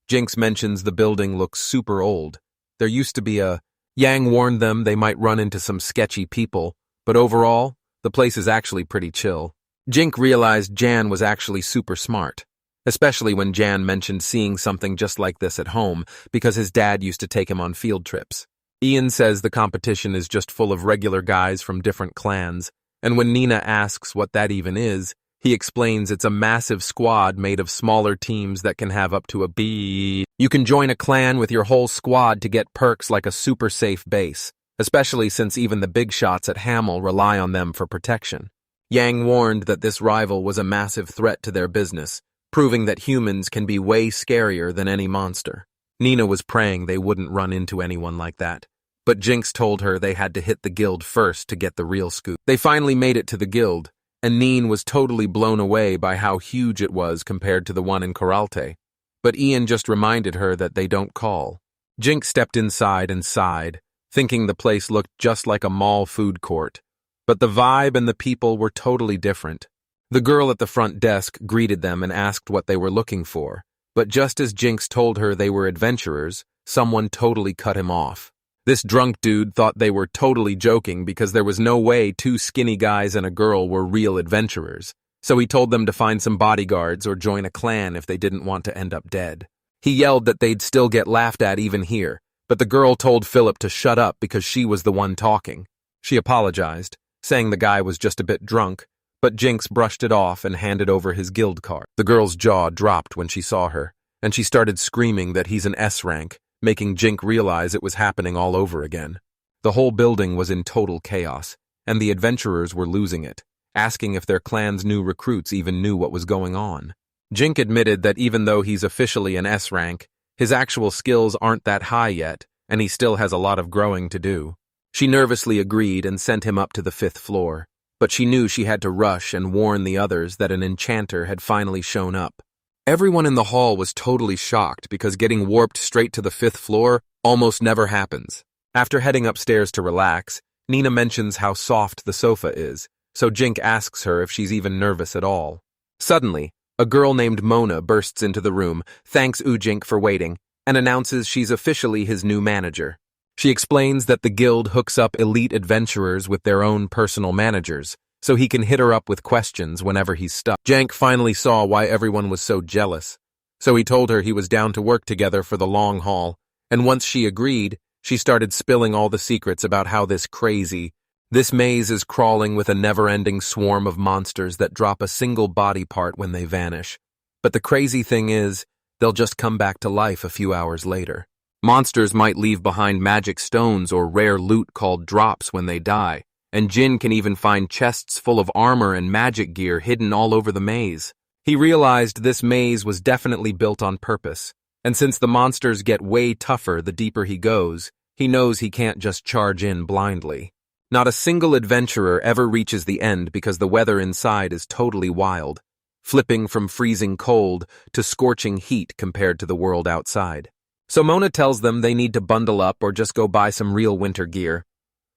Jinx mentions the building looks super old. There used to be a... Yang warned them they might run into some sketchy people, but overall, the place is actually pretty chill. Jink realized Jan was actually super smart, especially when Jan mentioned seeing something just like this at home because his dad used to take him on field trips. Ian says the competition is just full of regular guys from different clans, and when Nina asks what that even is, he explains it's a massive squad made of smaller teams that can have up to a B. You can join a clan with your whole squad to get perks like a super safe base, especially since even the big shots at Hamel rely on them for protection. Yang warned that this rival was a massive threat to their business, proving that humans can be way scarier than any monster. Nina was praying they wouldn't run into anyone like that, but Jinx told her they had to hit the guild first to get the real scoop. They finally made it to the guild, and Neen was totally blown away by how huge it was compared to the one in Coralte. But Ian just reminded her that they don't call. Jinx stepped inside and sighed, thinking the place looked just like a mall food court. But the vibe and the people were totally different. The girl at the front desk greeted them and asked what they were looking for, but just as Jinx told her they were adventurers, someone totally cut him off. This drunk dude thought they were totally joking because there was no way two skinny guys and a girl were real adventurers, so he told them to find some bodyguards or join a clan if they didn't want to end up dead. He yelled that they'd still get laughed at even here, but the girl told Philip to shut up because she was the one talking. She apologized, saying the guy was just a bit drunk, but Jinx brushed it off and handed over his guild card. The girl's jaw dropped when she saw her, and she started screaming that he's an S rank, making Jink realize it was happening all over again. The whole building was in total chaos, and the adventurers were losing it, asking if their clan's new recruits even knew what was going on. Jink admitted that even though he's officially an S rank, his actual skills aren't that high yet, and he still has a lot of growing to do. She nervously agreed and sent him up to the 5th floor, but she knew she had to rush and warn the others that an enchanter had finally shown up. Everyone in the hall was totally shocked because getting warped straight to the 5th floor almost never happens. After heading upstairs to relax, Nina mentions how soft the sofa is, so Jink asks her if she's even nervous at all. Suddenly, a girl named Mona bursts into the room, thanks Ujink for waiting, and announces she's officially his new manager. She explains that the guild hooks up elite adventurers with their own personal managers, so he can hit her up with questions whenever he's stuck. Jank finally saw why everyone was so jealous, so he told her he was down to work together for the long haul, and once she agreed, she started spilling all the secrets about how this maze is crawling with a never-ending swarm of monsters that drop a single body part when they vanish. But the crazy thing is, they'll just come back to life a few hours later. Monsters might leave behind magic stones or rare loot called drops when they die, and Jin can even find chests full of armor and magic gear hidden all over the maze. He realized this maze was definitely built on purpose, and since the monsters get way tougher the deeper he goes, he knows he can't just charge in blindly. Not a single adventurer ever reaches the end because the weather inside is totally wild, flipping from freezing cold to scorching heat compared to the world outside. So Mona tells them they need to bundle up or just go buy some real winter gear.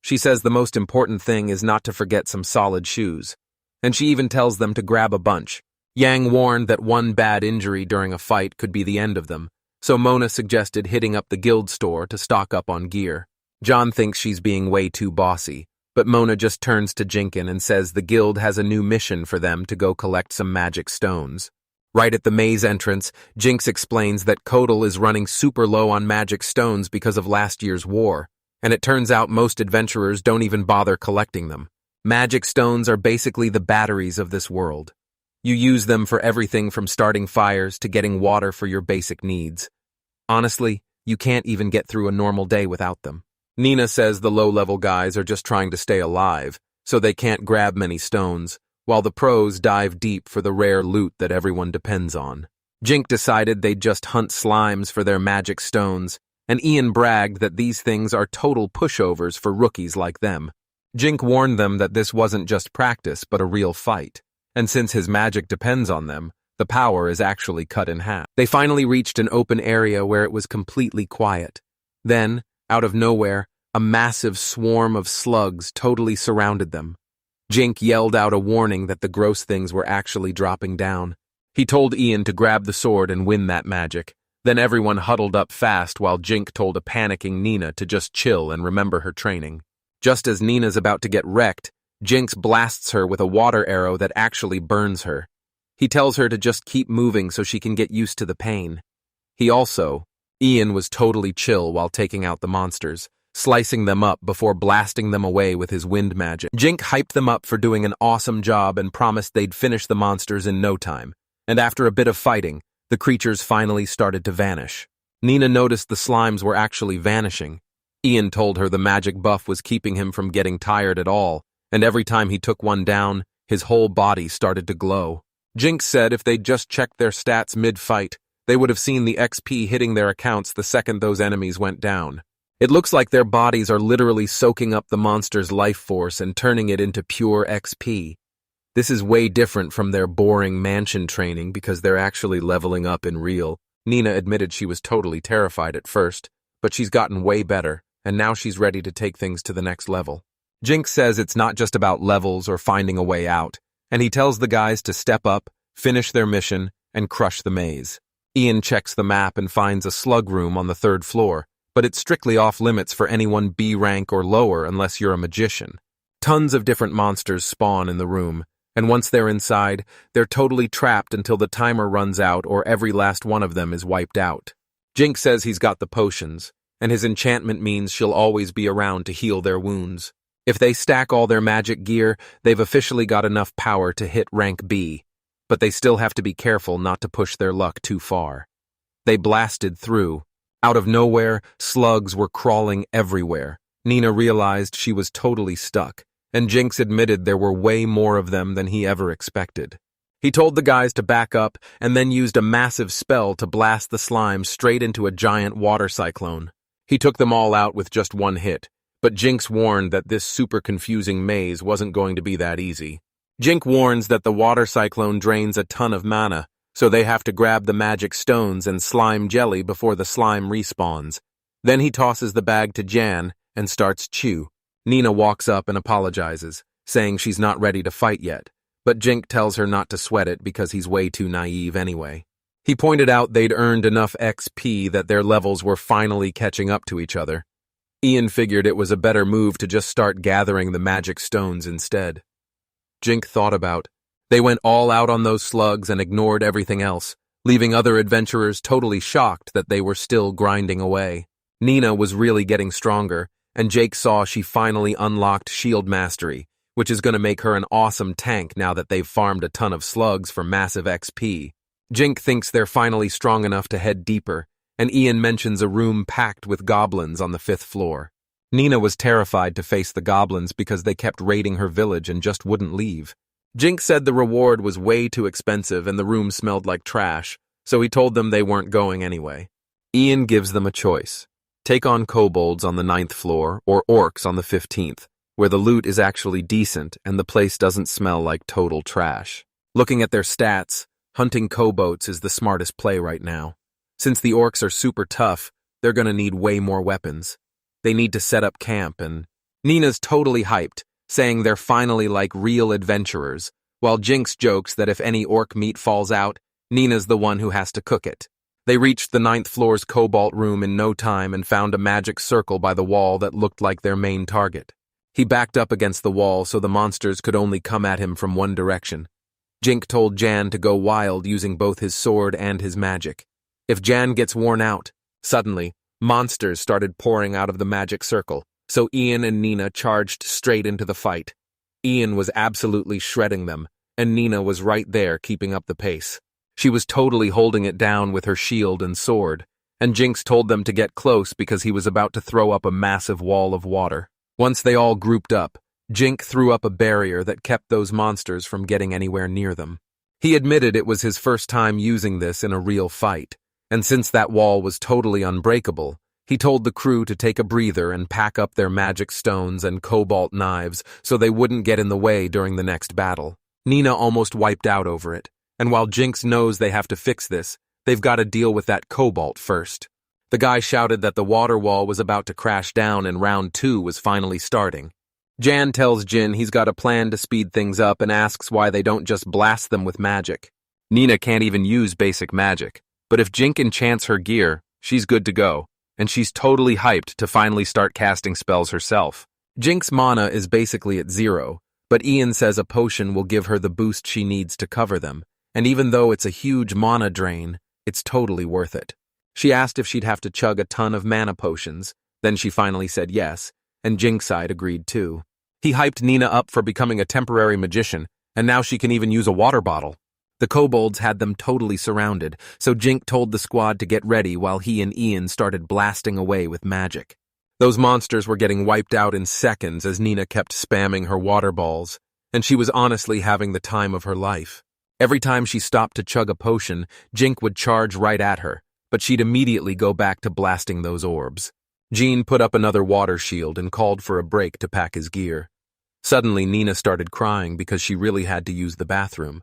She says the most important thing is not to forget some solid shoes, and she even tells them to grab a bunch. Yang warned that one bad injury during a fight could be the end of them, so Mona suggested hitting up the guild store to stock up on gear. John thinks she's being way too bossy, but Mona just turns to Jinkin and says the guild has a new mission for them to go collect some magic stones. Right at the maze entrance, Jinx explains that Kodal is running super low on magic stones because of last year's war, and it turns out most adventurers don't even bother collecting them. Magic stones are basically the batteries of this world. You use them for everything from starting fires to getting water for your basic needs. Honestly, you can't even get through a normal day without them. Nina says the low-level guys are just trying to stay alive, so they can't grab many stones, while the pros dive deep for the rare loot that everyone depends on. Jink decided they'd just hunt slimes for their magic stones, and Ian bragged that these things are total pushovers for rookies like them. Jink warned them that this wasn't just practice but a real fight, and since his magic depends on them, the power is actually cut in half. They finally reached an open area where it was completely quiet. Then, out of nowhere, a massive swarm of slugs totally surrounded them. Jink yelled out a warning that the gross things were actually dropping down. He told Ian to grab the sword and win that magic. Then everyone huddled up fast while Jink told a panicking Nina to just chill and remember her training. Just as Nina's about to get wrecked, Jinx blasts her with a water arrow that actually burns her. He tells her to just keep moving so she can get used to the pain. Ian was totally chill while taking out the monsters, slicing them up before blasting them away with his wind magic. Jink hyped them up for doing an awesome job and promised they'd finish the monsters in no time. And after a bit of fighting, the creatures finally started to vanish. Nina noticed the slimes were actually vanishing. Ian told her the magic buff was keeping him from getting tired at all, and every time he took one down, his whole body started to glow. Jinx said if they'd just checked their stats mid-fight, they would have seen the XP hitting their accounts the second those enemies went down. It looks like their bodies are literally soaking up the monster's life force and turning it into pure XP. This is way different from their boring mansion training because they're actually leveling up in real. Nina admitted she was totally terrified at first, but she's gotten way better, and now she's ready to take things to the next level. Jinx says it's not just about levels or finding a way out, and he tells the guys to step up, finish their mission, and crush the maze. Ian checks the map and finds a slug room on the 3rd floor, but it's strictly off limits for anyone B rank or lower unless you're a magician. Tons of different monsters spawn in the room, and once they're inside, they're totally trapped until the timer runs out or every last one of them is wiped out. Jinx says he's got the potions, and his enchantment means she'll always be around to heal their wounds. If they stack all their magic gear, they've officially got enough power to hit rank B, but they still have to be careful not to push their luck too far. They blasted through. Out of nowhere, slugs were crawling everywhere. Nina realized she was totally stuck, and Jinx admitted there were way more of them than he ever expected. He told the guys to back up and then used a massive spell to blast the slime straight into a giant water cyclone. He took them all out with just one hit, but Jinx warned that this super confusing maze wasn't going to be that easy. Jink warns that the water cyclone drains a ton of mana, so they have to grab the magic stones and slime jelly before the slime respawns. Then he tosses the bag to Jan and starts chew. Nina walks up and apologizes, saying she's not ready to fight yet, but Jink tells her not to sweat it because he's way too naive anyway. He pointed out they'd earned enough XP that their levels were finally catching up to each other. Ian figured it was a better move to just start gathering the magic stones instead. Jink thought about. They went all out on those slugs and ignored everything else, leaving other adventurers totally shocked that they were still grinding away. Nina was really getting stronger, and Jake saw she finally unlocked Shield Mastery, which is going to make her an awesome tank now that they've farmed a ton of slugs for massive XP. Jink thinks they're finally strong enough to head deeper, and Ian mentions a room packed with goblins on the 5th floor. Nina was terrified to face the goblins because they kept raiding her village and just wouldn't leave. Jink said the reward was way too expensive and the room smelled like trash, so he told them they weren't going anyway. Ian gives them a choice. Take on kobolds on the 9th floor or orcs on the 15th, where the loot is actually decent and the place doesn't smell like total trash. Looking at their stats, hunting kobolds is the smartest play right now. Since the orcs are super tough, they're gonna need way more weapons. They need to set up camp and... Nina's totally hyped, saying they're finally like real adventurers, while Jinx jokes that if any orc meat falls out, Nina's the one who has to cook it. They reached the 9th floor's cobalt room in no time and found a magic circle by the wall that looked like their main target. He backed up against the wall so the monsters could only come at him from one direction. Jink told Jan to go wild using both his sword and his magic. If Jan gets worn out, suddenly, monsters started pouring out of the magic circle, so Ian and Nina charged straight into the fight. Ian was absolutely shredding them, and Nina was right there keeping up the pace. She was totally holding it down with her shield and sword, and Jinx told them to get close because he was about to throw up a massive wall of water. Once they all grouped up, Jink threw up a barrier that kept those monsters from getting anywhere near them. He admitted it was his first time using this in a real fight, and since that wall was totally unbreakable, he told the crew to take a breather and pack up their magic stones and cobalt knives so they wouldn't get in the way during the next battle. Nina almost wiped out over it, and while Jinx knows they have to fix this, they've got to deal with that cobalt first. The guy shouted that the water wall was about to crash down and round 2 was finally starting. Jan tells Jin he's got a plan to speed things up and asks why they don't just blast them with magic. Nina can't even use basic magic, but if Jink enchants her gear, she's good to go, and she's totally hyped to finally start casting spells herself. Jink's mana is basically at 0, but Ian says a potion will give her the boost she needs to cover them, and even though it's a huge mana drain, it's totally worth it. She asked if she'd have to chug a ton of mana potions, then she finally said yes, and Jink's side agreed too. He hyped Nina up for becoming a temporary magician, and now she can even use a water bottle. The kobolds had them totally surrounded, so Jink told the squad to get ready while he and Ian started blasting away with magic. Those monsters were getting wiped out in seconds as Nina kept spamming her water balls, and she was honestly having the time of her life. Every time she stopped to chug a potion, Jink would charge right at her, but she'd immediately go back to blasting those orbs. Jean put up another water shield and called for a break to pack his gear. Suddenly, Nina started crying because she really had to use the bathroom.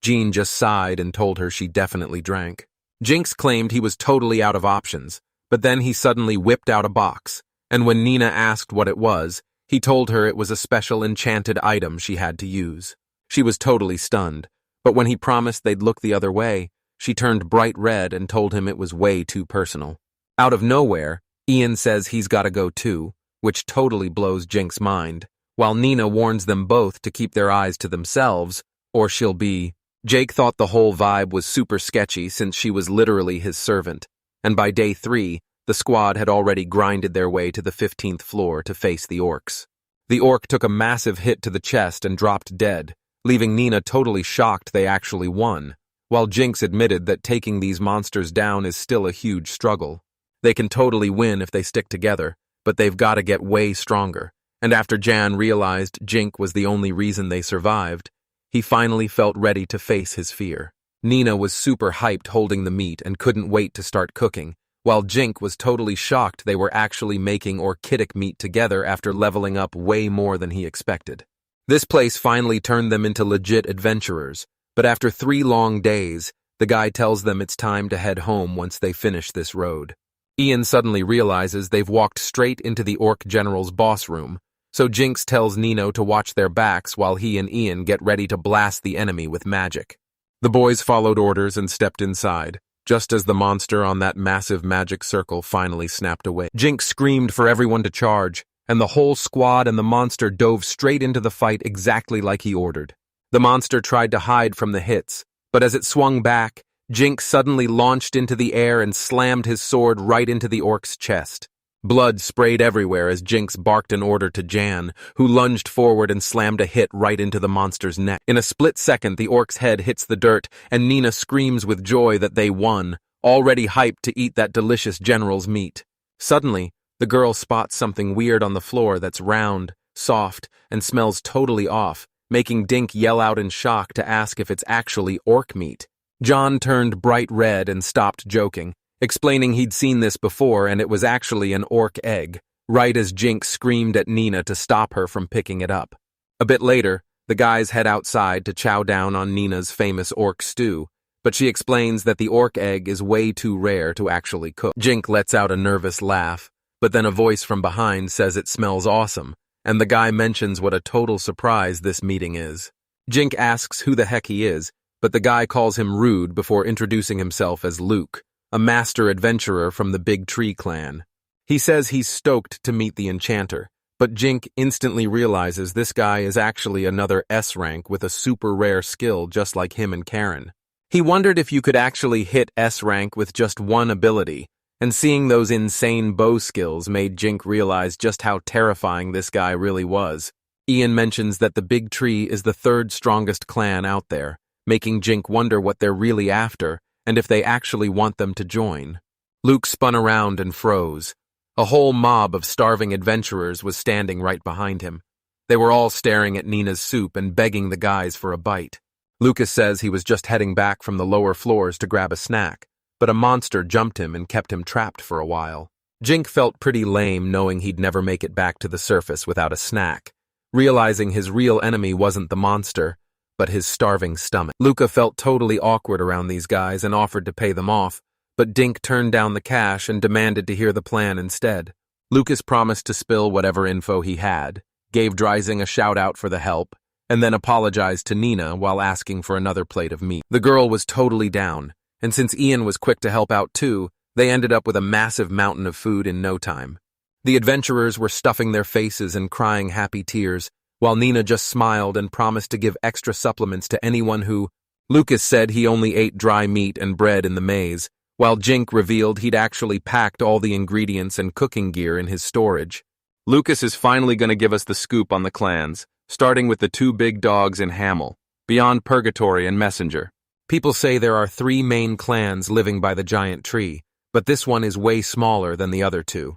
Jean just sighed and told her she definitely drank. Jinx claimed he was totally out of options, but then he suddenly whipped out a box, and when Nina asked what it was, he told her it was a special enchanted item she had to use. She was totally stunned, but when he promised they'd look the other way, she turned bright red and told him it was way too personal. Out of nowhere, Ian says he's gotta go too, which totally blows Jinx's mind, while Nina warns them both to keep their eyes to themselves, or she'll be... Jake thought the whole vibe was super sketchy since she was literally his servant, and by day 3, the squad had already grinded their way to the 15th floor to face the orcs. The orc took a massive hit to the chest and dropped dead, leaving Nina totally shocked they actually won, while Jinx admitted that taking these monsters down is still a huge struggle. They can totally win if they stick together, but they've got to get way stronger, and after Jan realized Jink was the only reason they survived, he finally felt ready to face his fear. Nina was super hyped holding the meat and couldn't wait to start cooking, while Jink was totally shocked they were actually making orchidic meat together after leveling up way more than he expected. This place finally turned them into legit adventurers, but after 3 long days, the guy tells them it's time to head home once they finish this road. Ian suddenly realizes they've walked straight into the orc general's boss room, so Jinx tells Nino to watch their backs while he and Ian get ready to blast the enemy with magic. The boys followed orders and stepped inside, just as the monster on that massive magic circle finally snapped away. Jinx screamed for everyone to charge, and the whole squad and the monster dove straight into the fight exactly like he ordered. The monster tried to hide from the hits, but as it swung back, Jinx suddenly launched into the air and slammed his sword right into the orc's chest. Blood sprayed everywhere as Jinx barked an order to Jan, who lunged forward and slammed a hit right into the monster's neck. In a split second, the orc's head hits the dirt, and Nina screams with joy that they won, already hyped to eat that delicious general's meat. Suddenly, the girl spots something weird on the floor that's round, soft, and smells totally off, making Dink yell out in shock to ask if it's actually orc meat. John turned bright red and stopped joking, explaining he'd seen this before and it was actually an orc egg, right as Jinx screamed at Nina to stop her from picking it up. A bit later, the guys head outside to chow down on Nina's famous orc stew, but she explains that the orc egg is way too rare to actually cook. Jinx lets out a nervous laugh, but then a voice from behind says it smells awesome, and the guy mentions what a total surprise this meeting is. Jinx asks who the heck he is, but the guy calls him rude before introducing himself as Luke, a master adventurer from the Big Tree clan. He says he's stoked to meet the enchanter, but Jink instantly realizes this guy is actually another S rank with a super rare skill just like him and Karen. He wondered if you could actually hit S rank with just one ability, and seeing those insane bow skills made Jink realize just how terrifying this guy really was. Ian mentions that the Big Tree is the 3rd strongest clan out there, making Jink wonder what they're really after, and if they actually want them to join. Luke spun around and froze. A whole mob of starving adventurers was standing right behind him. They were all staring at Nina's soup and begging the guys for a bite. Lucas says he was just heading back from the lower floors to grab a snack, but a monster jumped him and kept him trapped for a while. Jink felt pretty lame knowing he'd never make it back to the surface without a snack, realizing his real enemy wasn't the monster, but his starving stomach. Luca felt totally awkward around these guys and offered to pay them off, but Dink turned down the cash and demanded to hear the plan instead. Lucas promised to spill whatever info he had, gave Dreising a shout-out for the help, and then apologized to Nina while asking for another plate of meat. The girl was totally down, and since Ian was quick to help out too, they ended up with a massive mountain of food in no time. The adventurers were stuffing their faces and crying happy tears, while Nina just smiled and promised to give extra supplements to anyone who... Lucas said he only ate dry meat and bread in the maze, while Jink revealed he'd actually packed all the ingredients and cooking gear in his storage. Lucas is finally going to give us the scoop on the clans, starting with the two big dogs in Hamel, Beyond Purgatory and Messenger. People say there are 3 main clans living by the giant tree, but this one is way smaller than the other 2.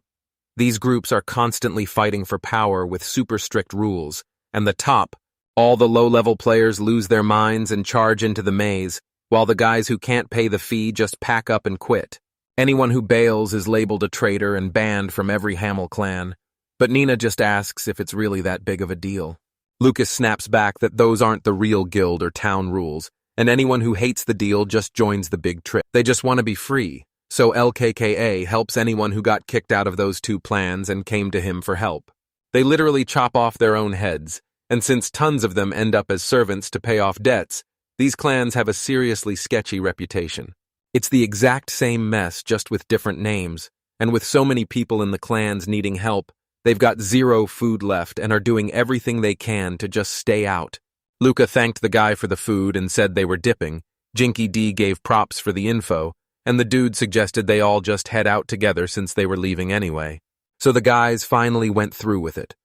These groups are constantly fighting for power with super strict rules, and the top, all the low-level players lose their minds and charge into the maze, while the guys who can't pay the fee just pack up and quit. Anyone who bails is labeled a traitor and banned from every Hamel clan, but Nina just asks if it's really that big of a deal. Lucas snaps back that those aren't the real guild or town rules, and anyone who hates the deal just joins the big trip. They just want to be free, so LKKA helps anyone who got kicked out of those 2 plans and came to him for help. They literally chop off their own heads, and since tons of them end up as servants to pay off debts, these clans have a seriously sketchy reputation. It's the exact same mess, just with different names, and with so many people in the clans needing help, they've got 0 food left and are doing everything they can to just stay out. Luca thanked the guy for the food and said they were dipping, Jinky D gave props for the info, and the dude suggested they all just head out together since they were leaving anyway. So the guys finally went through with it.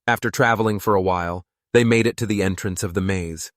After traveling for a while, they made it to the entrance of the maze.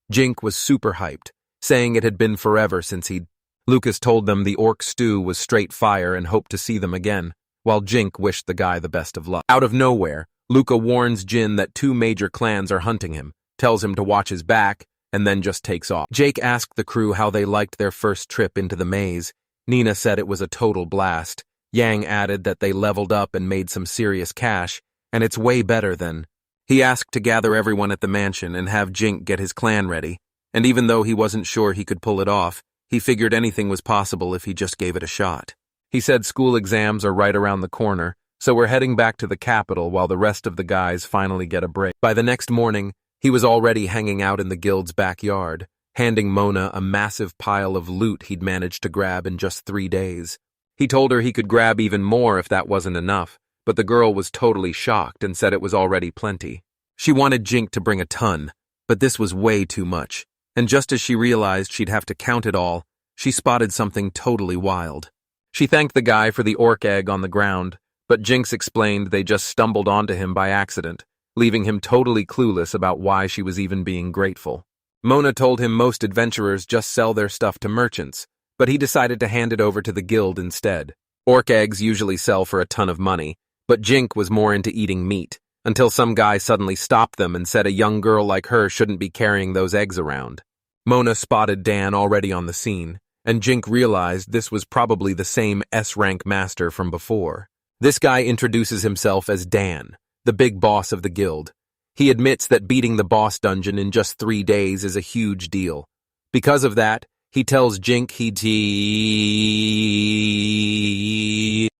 Jink was super hyped, saying it had been forever since he'd... Lucas told them the orc stew was straight fire and hoped to see them again, while Jink wished the guy the best of luck. Out of nowhere, Luca warns Jin that 2 major clans are hunting him, tells him to watch his back, and then just takes off. Jake asked the crew how they liked their first trip into the maze. Nina said it was a total blast. Yang added that they leveled up and made some serious cash, and it's way better than... He asked to gather everyone at the mansion and have Jink get his clan ready, and even though he wasn't sure he could pull it off, he figured anything was possible if he just gave it a shot. He said school exams are right around the corner, so we're heading back to the capital while the rest of the guys finally get a break. By the next morning, he was already hanging out in the guild's backyard, handing Mona a massive pile of loot he'd managed to grab in just 3 days. He told her he could grab even more if that wasn't enough, but the girl was totally shocked and said it was already plenty. She wanted Jink to bring a ton, but this was way too much, and just as she realized she'd have to count it all, she spotted something totally wild. She thanked the guy for the orc egg on the ground, but Jinx explained they just stumbled onto him by accident, leaving him totally clueless about why she was even being grateful. Mona told him most adventurers just sell their stuff to merchants, but he decided to hand it over to the guild instead. Orc eggs usually sell for a ton of money, but Jink was more into eating meat, until some guy suddenly stopped them and said a young girl like her shouldn't be carrying those eggs around. Mona spotted Dan already on the scene, and Jink realized this was probably the same S-rank master from before. This guy introduces himself as Dan, the big boss of the guild. He admits that beating the boss dungeon in just 3 days is a huge deal. Because of that, he tells Jink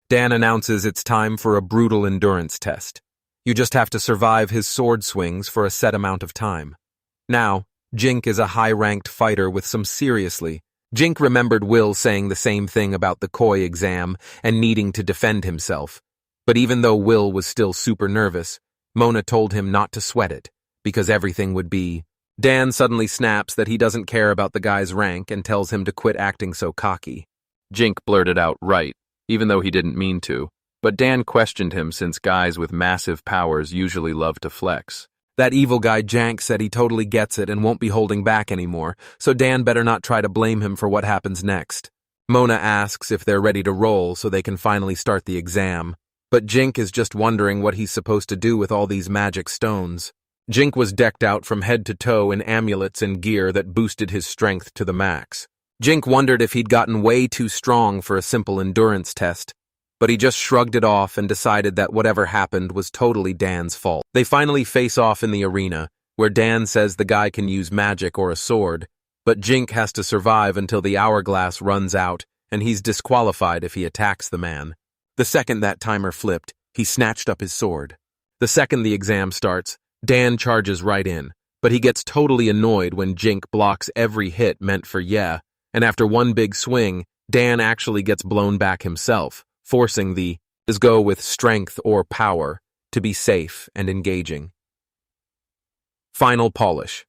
Dan announces it's time for a brutal endurance test. You just have to survive his sword swings for a set amount of time. Now, Jink is a high-ranked fighter with some seriously. Jink remembered Will saying the same thing about the Koi exam and needing to defend himself. But even though Will was still super nervous, Mona told him not to sweat it, because everything would be... Dan suddenly snaps that he doesn't care about the guy's rank and tells him to quit acting so cocky. Jink blurted out right, even though he didn't mean to, but Dan questioned him since guys with massive powers usually love to flex. That evil guy Jank said he totally gets it and won't be holding back anymore, so Dan better not try to blame him for what happens next. Mona asks if they're ready to roll so they can finally start the exam, but Jink is just wondering what he's supposed to do with all these magic stones. Jink was decked out from head to toe in amulets and gear that boosted his strength to the max. Jink wondered if he'd gotten way too strong for a simple endurance test, but he just shrugged it off and decided that whatever happened was totally Dan's fault. They finally face off in the arena, where Dan says the guy can use magic or a sword, but Jink has to survive until the hourglass runs out, and he's disqualified if he attacks the man. The second that timer flipped, he snatched up his sword. The second the exam starts, Dan charges right in, but he gets totally annoyed when Jink blocks every hit meant for yeah, and after one big swing, Dan actually gets blown back himself, forcing the go with strength or power to be safe and engaging. Final polish.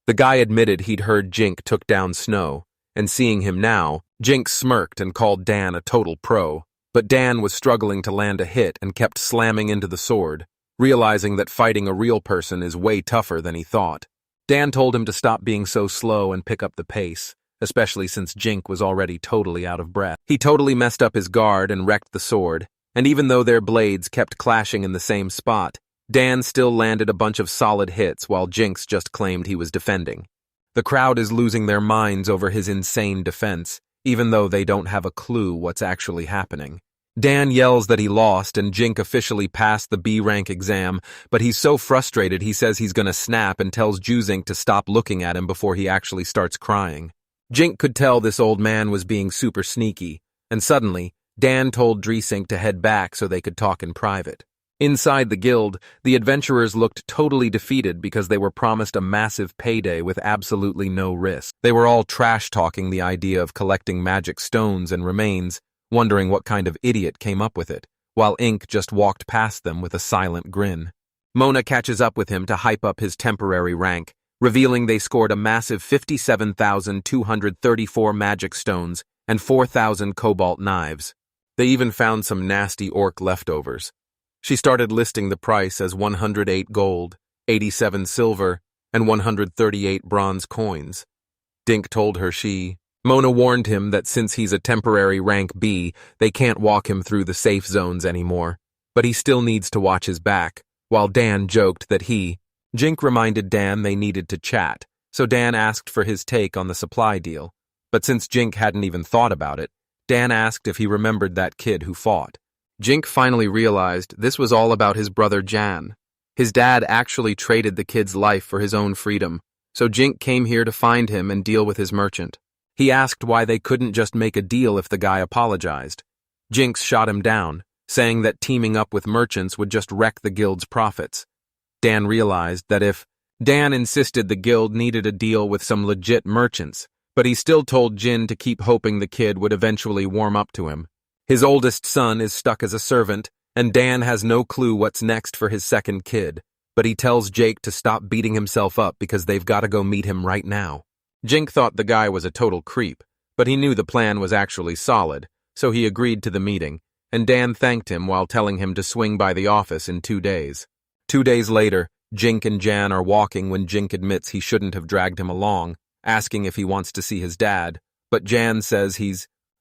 The guy admitted he'd heard Jink took down Snow, and seeing him now, Jink smirked and called Dan a total pro, but Dan was struggling to land a hit and kept slamming into the sword, realizing that fighting a real person is way tougher than he thought. Dan told him to stop being so slow and pick up the pace, especially since Jink was already totally out of breath. He totally messed up his guard and wrecked the sword, and even though their blades kept clashing in the same spot, Dan still landed a bunch of solid hits while Jinx just claimed he was defending. The crowd is losing their minds over his insane defense, even though they don't have a clue what's actually happening. Dan yells that he lost and Jink officially passed the B-rank exam, but he's so frustrated he says he's gonna snap and tells Juzink to stop looking at him before he actually starts crying. Jink could tell this old man was being super sneaky, and suddenly, Dan told Dresink to head back so they could talk in private. Inside the guild, the adventurers looked totally defeated because they were promised a massive payday with absolutely no risk. They were all trash-talking the idea of collecting magic stones and remains, wondering what kind of idiot came up with it, while Ink just walked past them with a silent grin. Mona catches up with him to hype up his temporary rank, revealing they scored a massive 57,234 magic stones and 4,000 cobalt knives. They even found some nasty orc leftovers. She started listing the price as 108 gold, 87 silver, and 138 bronze coins. Dink told her Mona warned him that since he's a temporary rank B, they can't walk him through the safe zones anymore, but he still needs to watch his back, while Dan joked that Jink reminded Dan they needed to chat, so Dan asked for his take on the supply deal, but since Jink hadn't even thought about it, Dan asked if he remembered that kid who fought. Jink finally realized this was all about his brother Jan. His dad actually traded the kid's life for his own freedom, so Jink came here to find him and deal with his merchant. He asked why they couldn't just make a deal if the guy apologized. Jinx shot him down, saying that teaming up with merchants would just wreck the guild's profits. Dan realized that if Dan insisted the guild needed a deal with some legit merchants, but he still told Jin to keep hoping the kid would eventually warm up to him. His oldest son is stuck as a servant, and Dan has no clue what's next for his second kid, but he tells Jake to stop beating himself up because they've got to go meet him right now. Jink thought the guy was a total creep, but he knew the plan was actually solid, so he agreed to the meeting, and Dan thanked him while telling him to swing by the office in 2 days. 2 days later, Jink and Jan are walking when Jink admits he shouldn't have dragged him along, asking if he wants to see his dad, but Jan says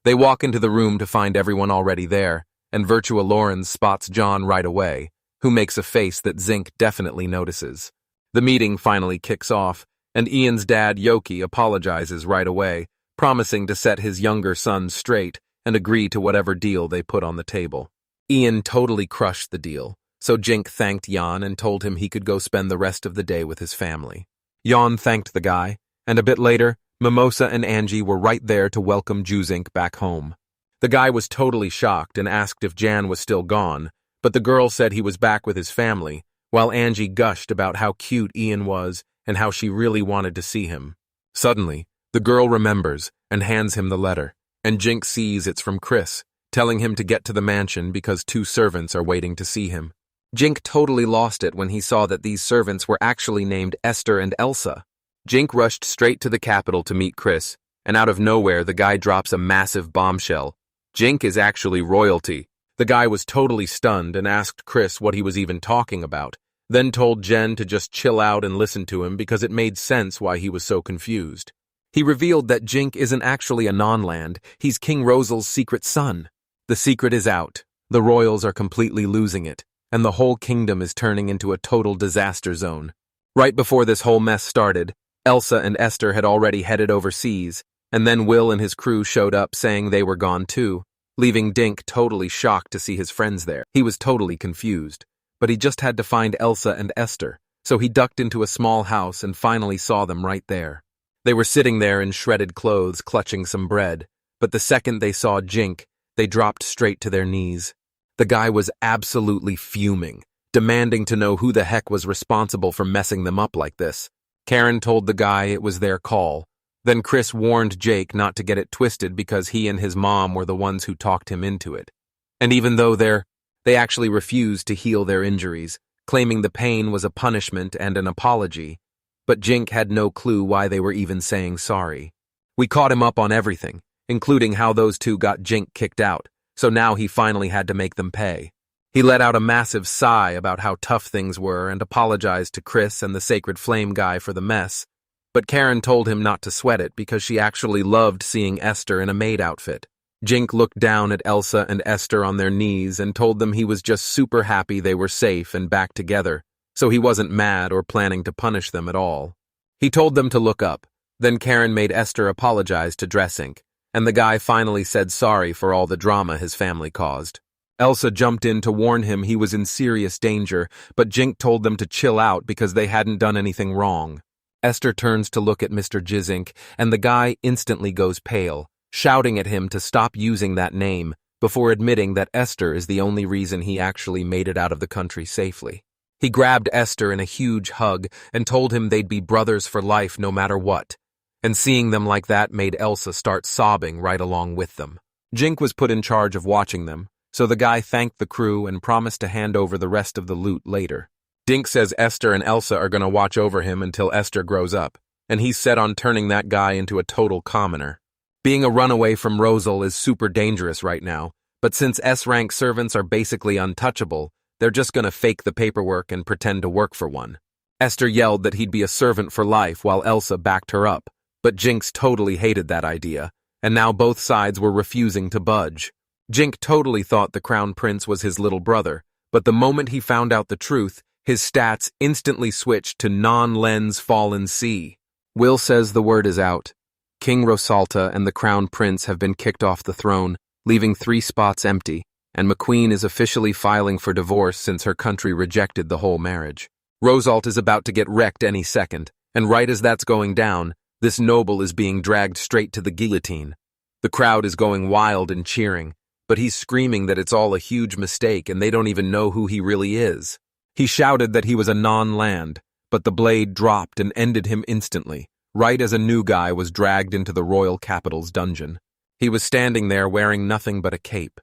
They walk into the room to find everyone already there, and Virtua Lawrence spots John right away, who makes a face that Zink definitely notices. The meeting finally kicks off, and Ian's dad, Yoki, apologizes right away, promising to set his younger son straight and agree to whatever deal they put on the table. Ian totally crushed the deal, so Jink thanked Jan and told him he could go spend the rest of the day with his family. Jan thanked the guy, and a bit later, Mimosa and Angie were right there to welcome Juzink back home. The guy was totally shocked and asked if Jan was still gone, but the girl said he was back with his family, while Angie gushed about how cute Ian was and how she really wanted to see him. Suddenly, the girl remembers and hands him the letter, and Jink sees it's from Chris, telling him to get to the mansion because 2 servants are waiting to see him. Jink totally lost it when he saw that these servants were actually named Esther and Elsa. Jink rushed straight to the capital to meet Chris, and out of nowhere the guy drops a massive bombshell. Jink is actually royalty. The guy was totally stunned and asked Chris what he was even talking about, then told Jen to just chill out and listen to him because it made sense why he was so confused. He revealed that Jink isn't actually a non-land, he's King Rosal's secret son. The secret is out, the royals are completely losing it, and the whole kingdom is turning into a total disaster zone. Right before this whole mess started, Elsa and Esther had already headed overseas, and then Will and his crew showed up saying they were gone too, leaving Dink totally shocked to see his friends there. He was totally confused, but he just had to find Elsa and Esther, so he ducked into a small house and finally saw them right there. They were sitting there in shredded clothes, clutching some bread, but the second they saw Jink, they dropped straight to their knees. The guy was absolutely fuming, demanding to know who the heck was responsible for messing them up like this. Karen told the guy it was their call. Then Chris warned Jake not to get it twisted because he and his mom were the ones who talked him into it. And even though they actually refused to heal their injuries, claiming the pain was a punishment and an apology, but Jink had no clue why they were even saying sorry. We caught him up on everything, including how those two got Jink kicked out, so now he finally had to make them pay. He let out a massive sigh about how tough things were and apologized to Chris and the Sacred Flame guy for the mess, but Karen told him not to sweat it because she actually loved seeing Esther in a maid outfit. Jink looked down at Elsa and Esther on their knees and told them he was just super happy they were safe and back together, so he wasn't mad or planning to punish them at all. He told them to look up, then Karen made Esther apologize to Dressink, and the guy finally said sorry for all the drama his family caused. Elsa jumped in to warn him he was in serious danger, but Jink told them to chill out because they hadn't done anything wrong. Esther turns to look at Mr. Jizink, and the guy instantly goes pale, shouting at him to stop using that name, before admitting that Esther is the only reason he actually made it out of the country safely. He grabbed Esther in a huge hug and told him they'd be brothers for life no matter what, and seeing them like that made Elsa start sobbing right along with them. Jink was put in charge of watching them, so the guy thanked the crew and promised to hand over the rest of the loot later. Dink says Esther and Elsa are going to watch over him until Esther grows up, and he's set on turning that guy into a total commoner. Being a runaway from Rosal is super dangerous right now, but since S-rank servants are basically untouchable, they're just going to fake the paperwork and pretend to work for one. Esther yelled that he'd be a servant for life while Elsa backed her up, but Jinx totally hated that idea, and now both sides were refusing to budge. Jink totally thought the Crown Prince was his little brother, but the moment he found out the truth, his stats instantly switched to non-lens fallen sea. Will says the word is out. King Rosalta and the Crown Prince have been kicked off the throne, leaving 3 spots empty, and McQueen is officially filing for divorce since her country rejected the whole marriage. Rosalt is about to get wrecked any second, and right as that's going down, this noble is being dragged straight to the guillotine. The crowd is going wild and cheering, but he's screaming that it's all a huge mistake and they don't even know who he really is. He shouted that he was a non-land, but the blade dropped and ended him instantly, right as a new guy was dragged into the royal capital's dungeon. He was standing there wearing nothing but a cape.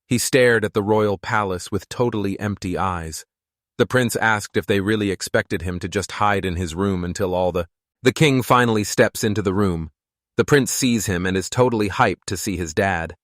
He stared at the royal palace with totally empty eyes. The prince asked if they really expected him to just hide in his room until The king finally steps into the room. The prince sees him and is totally hyped to see his dad.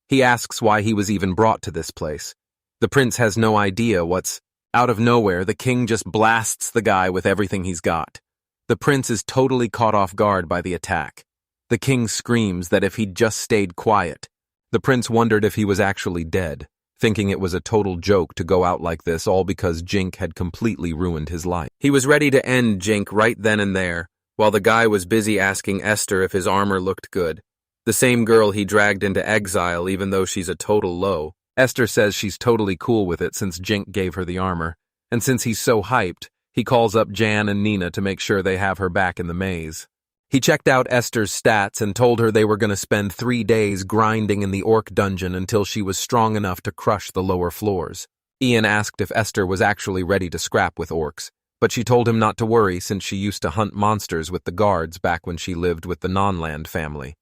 He asks why he was even brought to this place. The prince has no idea what's... Out of nowhere, the king just blasts the guy with everything he's got. The prince is totally caught off guard by the attack. The king screams that if he'd just stayed quiet. The prince wondered if he was actually dead, thinking it was a total joke to go out like this all because Jink had completely ruined his life. He was ready to end Jink right then and there, while the guy was busy asking Esther if his armor looked good. The same girl he dragged into exile even though she's a total low. Esther says she's totally cool with it since Jink gave her the armor, and since he's so hyped, he calls up Jan and Nina to make sure they have her back in the maze. He checked out Esther's stats and told her they were going to spend 3 days grinding in the orc dungeon until she was strong enough to crush the lower floors. Ian asked if Esther was actually ready to scrap with orcs, but she told him not to worry since she used to hunt monsters with the guards back when she lived with the non-land family.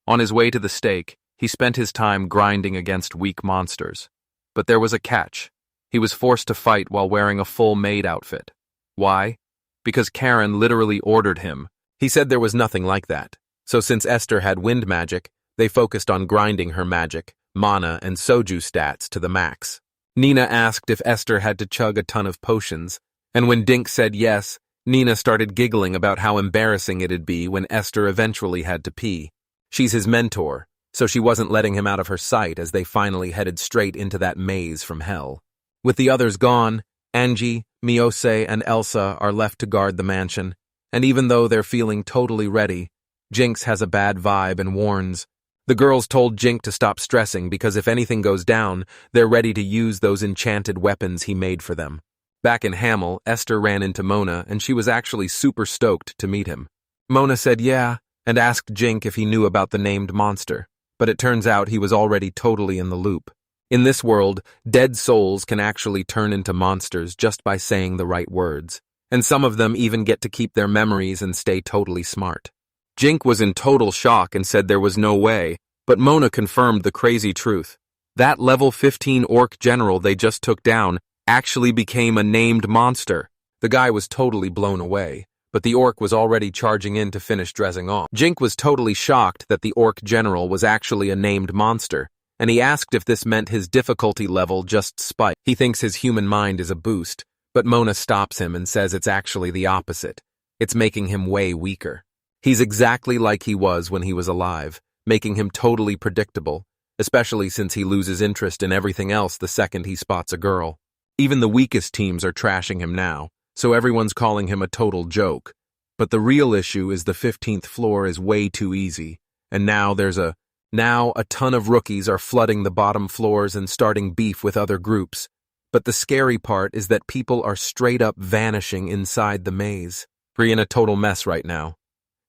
On his way to the stake, he spent his time grinding against weak monsters. But there was a catch. He was forced to fight while wearing a full maid outfit. Why? Because Karen literally ordered him. He said there was nothing like that. So since Esther had wind magic, they focused on grinding her magic, mana, and soju stats to the max. Nina asked if Esther had to chug a ton of potions, and when Dink said yes, Nina started giggling about how embarrassing it'd be when Esther eventually had to pee. She's his mentor, so she wasn't letting him out of her sight as they finally headed straight into that maze from hell. With the others gone, Angie, Miyose and Elsa are left to guard the mansion, and even though they're feeling totally ready, Jinx has a bad vibe and warns. The girls told Jink to stop stressing because if anything goes down, they're ready to use those enchanted weapons he made for them. Back in Hamel, Esther ran into Mona and she was actually super stoked to meet him. Mona said yeah, and asked Jink if he knew about the named monster, but it turns out he was already totally in the loop. In this world, dead souls can actually turn into monsters just by saying the right words, and some of them even get to keep their memories and stay totally smart. Jink was in total shock and said there was no way, but Mona confirmed the crazy truth. That level 15 orc general they just took down actually became a named monster. The guy was totally blown away, but the orc was already charging in to finish dressing off. Jink was totally shocked that the orc general was actually a named monster, and he asked if this meant his difficulty level just spiked. He thinks his human mind is a boost, but Mona stops him and says it's actually the opposite. It's making him way weaker. He's exactly like he was when he was alive, making him totally predictable, especially since he loses interest in everything else the second he spots a girl. Even the weakest teams are trashing him now, so everyone's calling him a total joke. But the real issue is the 15th floor is way too easy, and now a ton of rookies are flooding the bottom floors and starting beef with other groups. But the scary part is that people are straight up vanishing inside the maze. We're in a total mess right now.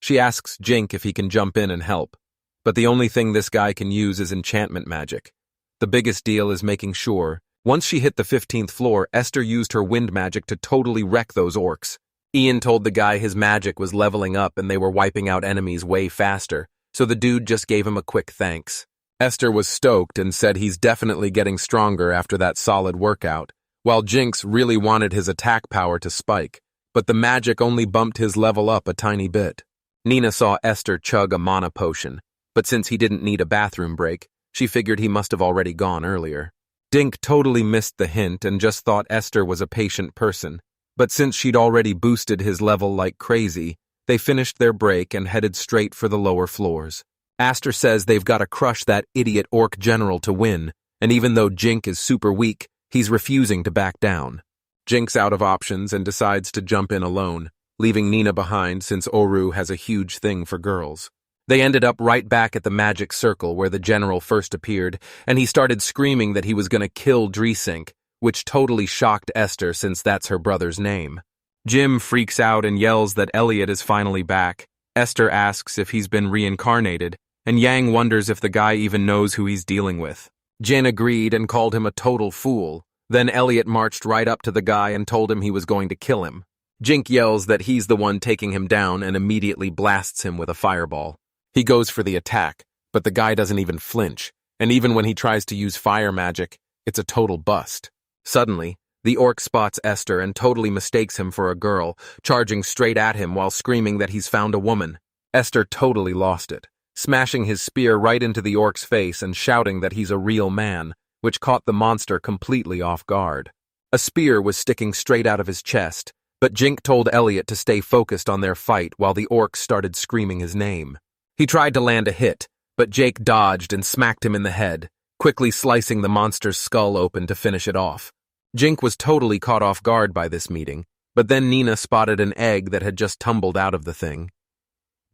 She asks Jink if he can jump in and help, but the only thing this guy can use is enchantment magic. The biggest deal is making sure, once she hit the 15th floor, Esther used her wind magic to totally wreck those orcs. Ian told the guy his magic was leveling up and they were wiping out enemies way faster, so the dude just gave him a quick thanks. Esther was stoked and said he's definitely getting stronger after that solid workout, while Jinx really wanted his attack power to spike, but the magic only bumped his level up a tiny bit. Nina saw Esther chug a mana potion, but since he didn't need a bathroom break, she figured he must have already gone earlier. Dink totally missed the hint and just thought Esther was a patient person, but since she'd already boosted his level like crazy, they finished their break and headed straight for the lower floors. Aster says they've got to crush that idiot orc general to win, and even though Jink is super weak, he's refusing to back down. Jink's out of options and decides to jump in alone, leaving Nina behind since Oru has a huge thing for girls. They ended up right back at the magic circle where the general first appeared, and he started screaming that he was going to kill Dresink, which totally shocked Esther since that's her brother's name. Jim freaks out and yells that Elliot is finally back. Esther asks if he's been reincarnated, and Yang wonders if the guy even knows who he's dealing with. Jin agreed and called him a total fool. Then Elliot marched right up to the guy and told him he was going to kill him. Jink yells that he's the one taking him down and immediately blasts him with a fireball. He goes for the attack, but the guy doesn't even flinch, and even when he tries to use fire magic, it's a total bust. Suddenly, the orc spots Esther and totally mistakes him for a girl, charging straight at him while screaming that he's found a woman. Esther totally lost it, smashing his spear right into the orc's face and shouting that he's a real man, which caught the monster completely off guard. A spear was sticking straight out of his chest, but Jink told Elliot to stay focused on their fight while the orc started screaming his name. He tried to land a hit, but Jake dodged and smacked him in the head, quickly slicing the monster's skull open to finish it off. Jink was totally caught off guard by this meeting, but then Nina spotted an egg that had just tumbled out of the thing.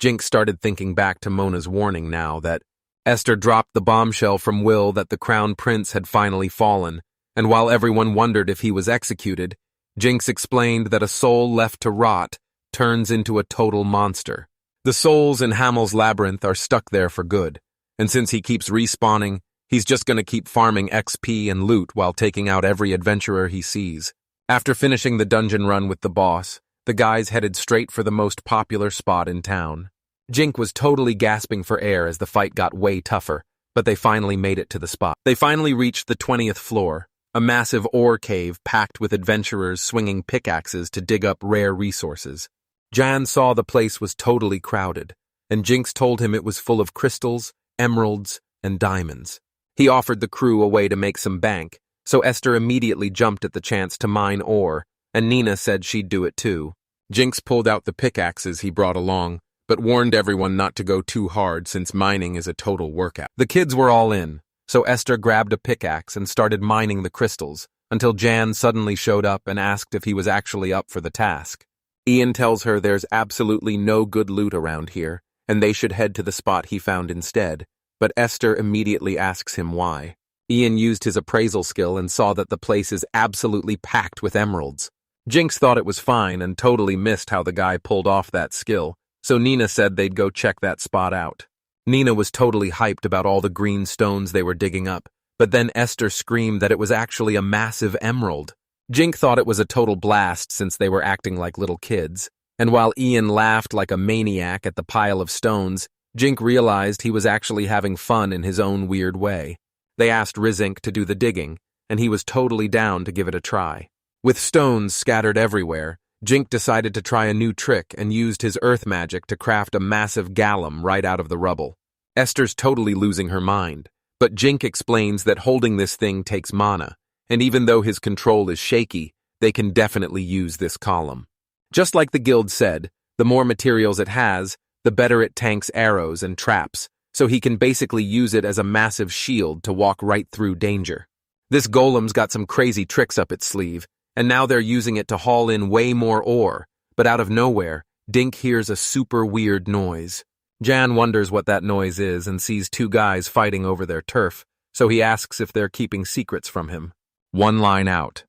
Jink started thinking back to Mona's warning now that Esther dropped the bombshell from Will that the crown prince had finally fallen, and while everyone wondered if he was executed, Jinx explained that a soul left to rot turns into a total monster. The souls in Hamel's labyrinth are stuck there for good, and since he keeps respawning, he's just going to keep farming XP and loot while taking out every adventurer he sees. After finishing the dungeon run with the boss, the guys headed straight for the most popular spot in town. Jink was totally gasping for air as the fight got way tougher, but they finally made it to the spot. They finally reached the 20th floor, a massive ore cave packed with adventurers swinging pickaxes to dig up rare resources. Jan saw the place was totally crowded, and Jinx told him it was full of crystals, emeralds, and diamonds. He offered the crew a way to make some bank, so Esther immediately jumped at the chance to mine ore, and Nina said she'd do it too. Jinx pulled out the pickaxes he brought along, but warned everyone not to go too hard since mining is a total workout. The kids were all in, so Esther grabbed a pickaxe and started mining the crystals, until Jan suddenly showed up and asked if he was actually up for the task. Ian tells her there's absolutely no good loot around here, and they should head to the spot he found instead, but Esther immediately asks him why. Ian used his appraisal skill and saw that the place is absolutely packed with emeralds. Jinx thought it was fine and totally missed how the guy pulled off that skill, so Nina said they'd go check that spot out. Nina was totally hyped about all the green stones they were digging up, but then Esther screamed that it was actually a massive emerald. Jinx thought it was a total blast since they were acting like little kids, and while Ian laughed like a maniac at the pile of stones, Jinx realized he was actually having fun in his own weird way. They asked Rizink to do the digging, and he was totally down to give it a try. With stones scattered everywhere, Jinx decided to try a new trick and used his earth magic to craft a massive golem right out of the rubble. Esther's totally losing her mind, but Jinx explains that holding this thing takes mana, and even though his control is shaky, they can definitely use this column. Just like the guild said, the more materials it has, the better it tanks arrows and traps, so he can basically use it as a massive shield to walk right through danger. This golem's got some crazy tricks up its sleeve, and now they're using it to haul in way more ore, but out of nowhere, Dink hears a super weird noise. Jan wonders what that noise is and sees two guys fighting over their turf, so he asks if they're keeping secrets from him. One line out.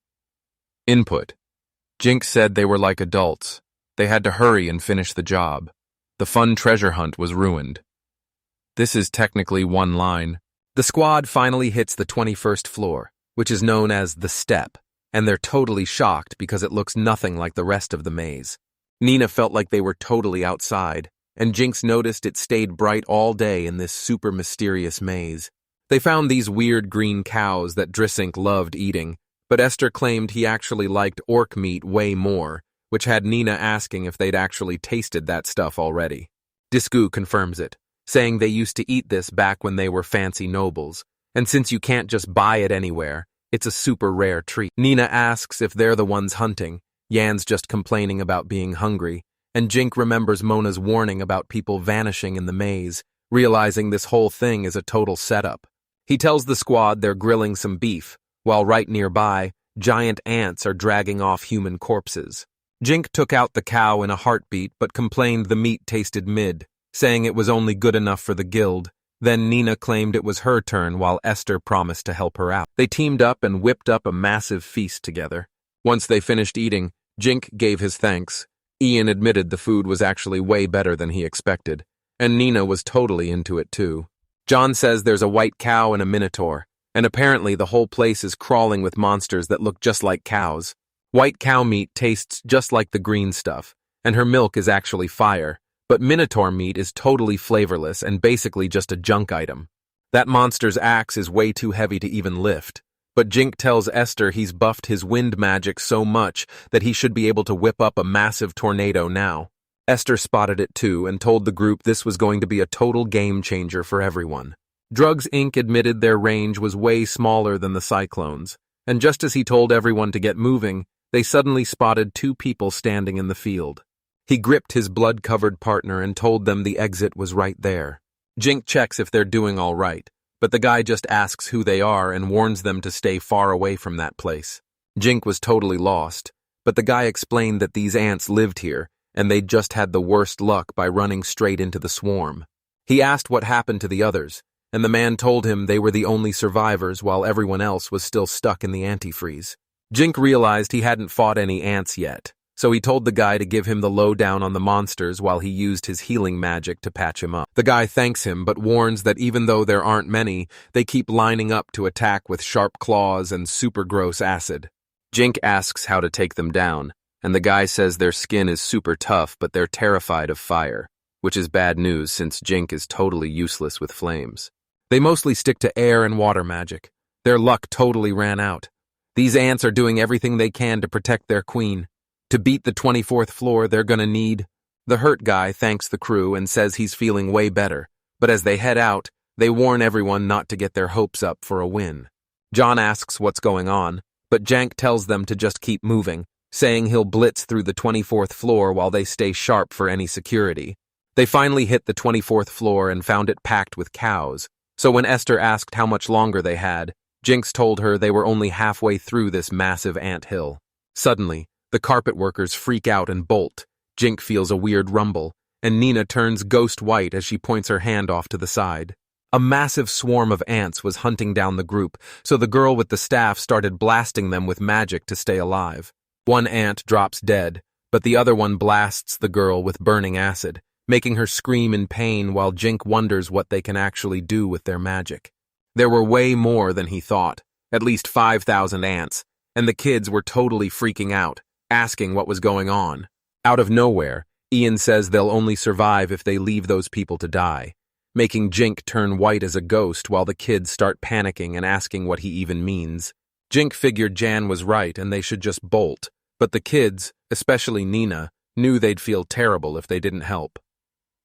Input. Jinx said they were like adults. They had to hurry and finish the job. The fun treasure hunt was ruined. This is technically one line. The squad finally hits the 21st floor, which is known as the step, and they're totally shocked because it looks nothing like the rest of the maze. Nina felt like they were totally outside, and Jinx noticed it stayed bright all day in this super mysterious maze. They found these weird green cows that Drisink loved eating, but Esther claimed he actually liked orc meat way more, which had Nina asking if they'd actually tasted that stuff already. Disku confirms it, saying they used to eat this back when they were fancy nobles, and since you can't just buy it anywhere, it's a super rare treat. Nina asks if they're the ones hunting, Jan's just complaining about being hungry, and Jinx remembers Mona's warning about people vanishing in the maze, realizing this whole thing is a total setup. He tells the squad they're grilling some beef, while right nearby, giant ants are dragging off human corpses. Jinx took out the cow in a heartbeat but complained the meat tasted mid, saying it was only good enough for the guild. Then Nina claimed it was her turn while Esther promised to help her out. They teamed up and whipped up a massive feast together. Once they finished eating, Jinx gave his thanks. Ian admitted the food was actually way better than he expected, and Nina was totally into it too. John says there's a white cow and a minotaur, and apparently the whole place is crawling with monsters that look just like cows. White cow meat tastes just like the green stuff, and her milk is actually fire. But minotaur meat is totally flavorless and basically just a junk item. That monster's axe is way too heavy to even lift, but Jinx tells Esther he's buffed his wind magic so much that he should be able to whip up a massive tornado now. Esther spotted it too and told the group this was going to be a total game changer for everyone. Drugs Inc. admitted their range was way smaller than the cyclones, and just as he told everyone to get moving, they suddenly spotted two people standing in the field. He gripped his blood-covered partner and told them the exit was right there. Jinx checks if they're doing all right, but the guy just asks who they are and warns them to stay far away from that place. Jinx was totally lost, but the guy explained that these ants lived here, and they'd just had the worst luck by running straight into the swarm. He asked what happened to the others, and the man told him they were the only survivors while everyone else was still stuck in the antifreeze. Jinx realized he hadn't fought any ants yet, so he told the guy to give him the lowdown on the monsters while he used his healing magic to patch him up. The guy thanks him but warns that even though there aren't many, they keep lining up to attack with sharp claws and super gross acid. Jinx asks how to take them down, and the guy says their skin is super tough but they're terrified of fire, which is bad news since Jinx is totally useless with flames. They mostly stick to air and water magic. Their luck totally ran out. These ants are doing everything they can to protect their queen. To beat the 24th floor, they're gonna need... The hurt guy thanks the crew and says he's feeling way better, but as they head out, they warn everyone not to get their hopes up for a win. John asks what's going on, but Jank tells them to just keep moving, saying he'll blitz through the 24th floor while they stay sharp for any security. They finally hit the 24th floor and found it packed with cows, so when Esther asked how much longer they had, Jinx told her they were only halfway through this massive ant hill. Suddenly, the carpet workers freak out and bolt. Jinx feels a weird rumble, and Nina turns ghost white as she points her hand off to the side. A massive swarm of ants was hunting down the group, so the girl with the staff started blasting them with magic to stay alive. One ant drops dead, but the other one blasts the girl with burning acid, making her scream in pain while Jinx wonders what they can actually do with their magic. There were way more than he thought, at least 5,000 ants, and the kids were totally freaking out, asking what was going on. Out of nowhere, Ian says they'll only survive if they leave those people to die, making Jinx turn white as a ghost while the kids start panicking and asking what he even means. Jinx figured Jan was right and they should just bolt, but the kids, especially Nina, knew they'd feel terrible if they didn't help.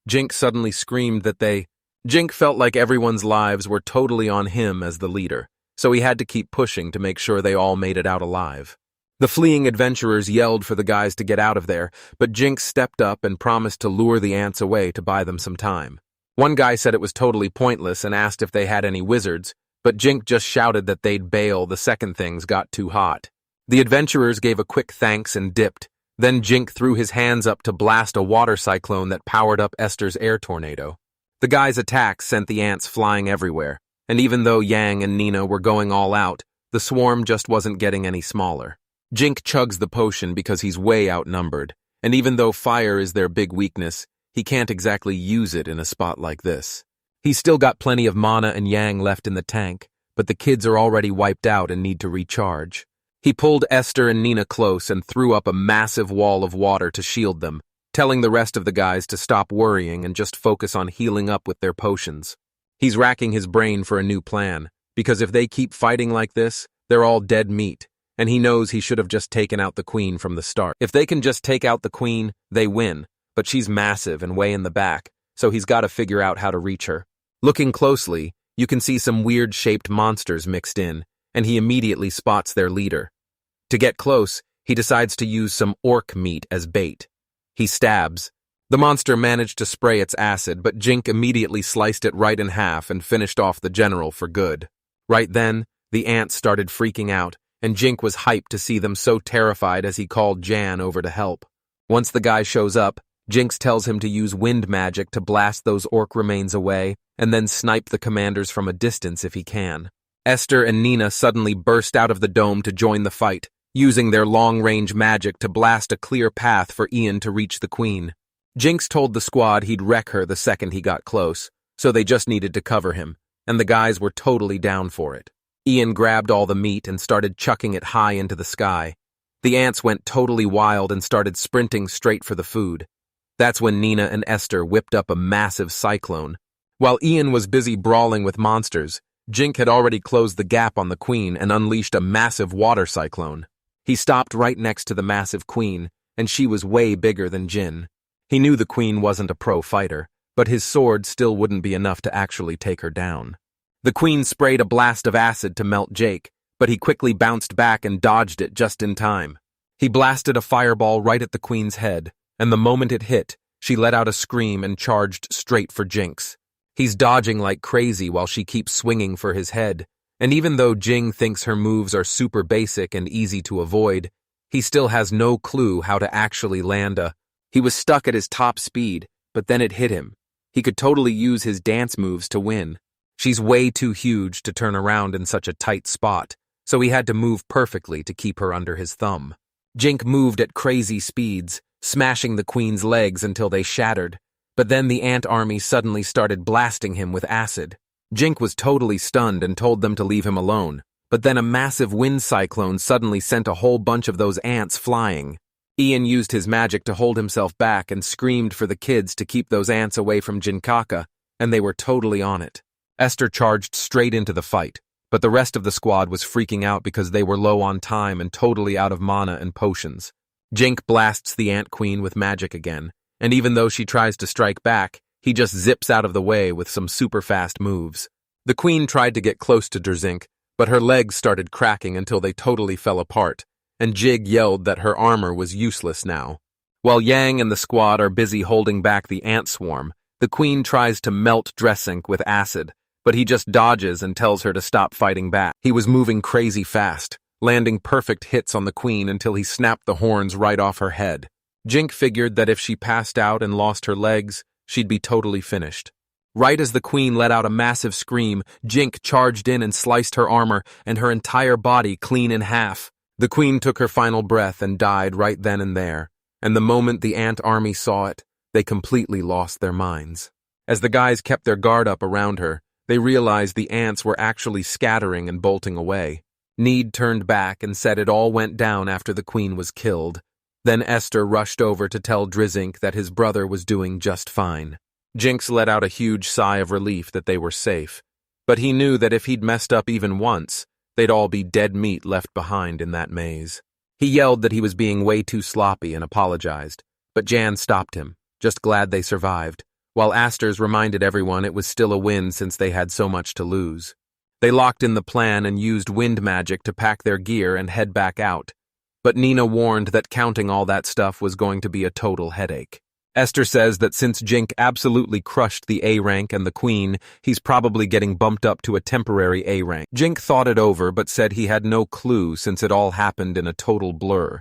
Jinx suddenly screamed that Jinx felt like everyone's lives were totally on him as the leader, so he had to keep pushing to make sure they all made it out alive. The fleeing adventurers yelled for the guys to get out of there, but Jinx stepped up and promised to lure the ants away to buy them some time. One guy said it was totally pointless and asked if they had any wizards, but Jinx just shouted that they'd bail the second things got too hot. The adventurers gave a quick thanks and dipped. Then Jinx threw his hands up to blast a water cyclone that powered up Esther's air tornado. The guy's attack sent the ants flying everywhere, and even though Yang and Nina were going all out, the swarm just wasn't getting any smaller. Jinx chugs the potion because he's way outnumbered, and even though fire is their big weakness, he can't exactly use it in a spot like this. He's still got plenty of mana and Yang left in the tank, but the kids are already wiped out and need to recharge. He pulled Esther and Nina close and threw up a massive wall of water to shield them, telling the rest of the guys to stop worrying and just focus on healing up with their potions. He's racking his brain for a new plan, because if they keep fighting like this, they're all dead meat, and he knows he should have just taken out the queen from the start. If they can just take out the queen, they win, but she's massive and way in the back, so he's got to figure out how to reach her. Looking closely, you can see some weird-shaped monsters mixed in, and he immediately spots their leader. To get close, he decides to use some orc meat as bait. He stabs. The monster managed to spray its acid, but Jinx immediately sliced it right in half and finished off the general for good. Right then, the ants started freaking out, and Jinx was hyped to see them so terrified as he called Jan over to help. Once the guy shows up, Jinx tells him to use wind magic to blast those orc remains away, and then snipe the commanders from a distance if he can. Esther and Nina suddenly burst out of the dome to join the fight, using their long-range magic to blast a clear path for Ian to reach the queen. Jinx told the squad he'd wreck her the second he got close, so they just needed to cover him, and the guys were totally down for it. Ian grabbed all the meat and started chucking it high into the sky. The ants went totally wild and started sprinting straight for the food. That's when Nina and Esther whipped up a massive cyclone. While Ian was busy brawling with monsters, Jinx had already closed the gap on the queen and unleashed a massive water cyclone. He stopped right next to the massive queen, and she was way bigger than Jin. He knew the queen wasn't a pro fighter, but his sword still wouldn't be enough to actually take her down. The queen sprayed a blast of acid to melt Jake, but he quickly bounced back and dodged it just in time. He blasted a fireball right at the queen's head, and the moment it hit, she let out a scream and charged straight for Jinx. He's dodging like crazy while she keeps swinging for his head, and even though Jing thinks her moves are super basic and easy to avoid, he still has no clue how to actually land a... He was stuck at his top speed, but then it hit him. He could totally use his dance moves to win. She's way too huge to turn around in such a tight spot, so he had to move perfectly to keep her under his thumb. Jink moved at crazy speeds, smashing the queen's legs until they shattered, but then the ant army suddenly started blasting him with acid. Jink was totally stunned and told them to leave him alone, but then a massive wind cyclone suddenly sent a whole bunch of those ants flying. Ian used his magic to hold himself back and screamed for the kids to keep those ants away from Jinkaka, and they were totally on it. Esther charged straight into the fight, but the rest of the squad was freaking out because they were low on time and totally out of mana and potions. Jink blasts the ant queen with magic again, and even though she tries to strike back, he just zips out of the way with some super fast moves. The queen tried to get close to Derzink, but her legs started cracking until they totally fell apart, and Jig yelled that her armor was useless now. While Yang and the squad are busy holding back the ant swarm, the queen tries to melt Derzink with acid, but he just dodges and tells her to stop fighting back. He was moving crazy fast, landing perfect hits on the queen until he snapped the horns right off her head. Jink figured that if she passed out and lost her legs, she'd be totally finished. Right as the queen let out a massive scream, Jink charged in and sliced her armor and her entire body clean in half. The queen took her final breath and died right then and there, and the moment the ant army saw it, they completely lost their minds. As the guys kept their guard up around her, they realized the ants were actually scattering and bolting away. Need turned back and said it all went down after the queen was killed. Then Esther rushed over to tell Drizink that his brother was doing just fine. Jinx let out a huge sigh of relief that they were safe, but he knew that if he'd messed up even once, they'd all be dead meat left behind in that maze. He yelled that he was being way too sloppy and apologized, but Jan stopped him, just glad they survived, while Asters reminded everyone it was still a win since they had so much to lose. They locked in the plan and used wind magic to pack their gear and head back out, but Nina warned that counting all that stuff was going to be a total headache. Esther says that since Jink absolutely crushed the A rank and the queen, he's probably getting bumped up to a temporary A rank. Jink thought it over but said he had no clue since it all happened in a total blur.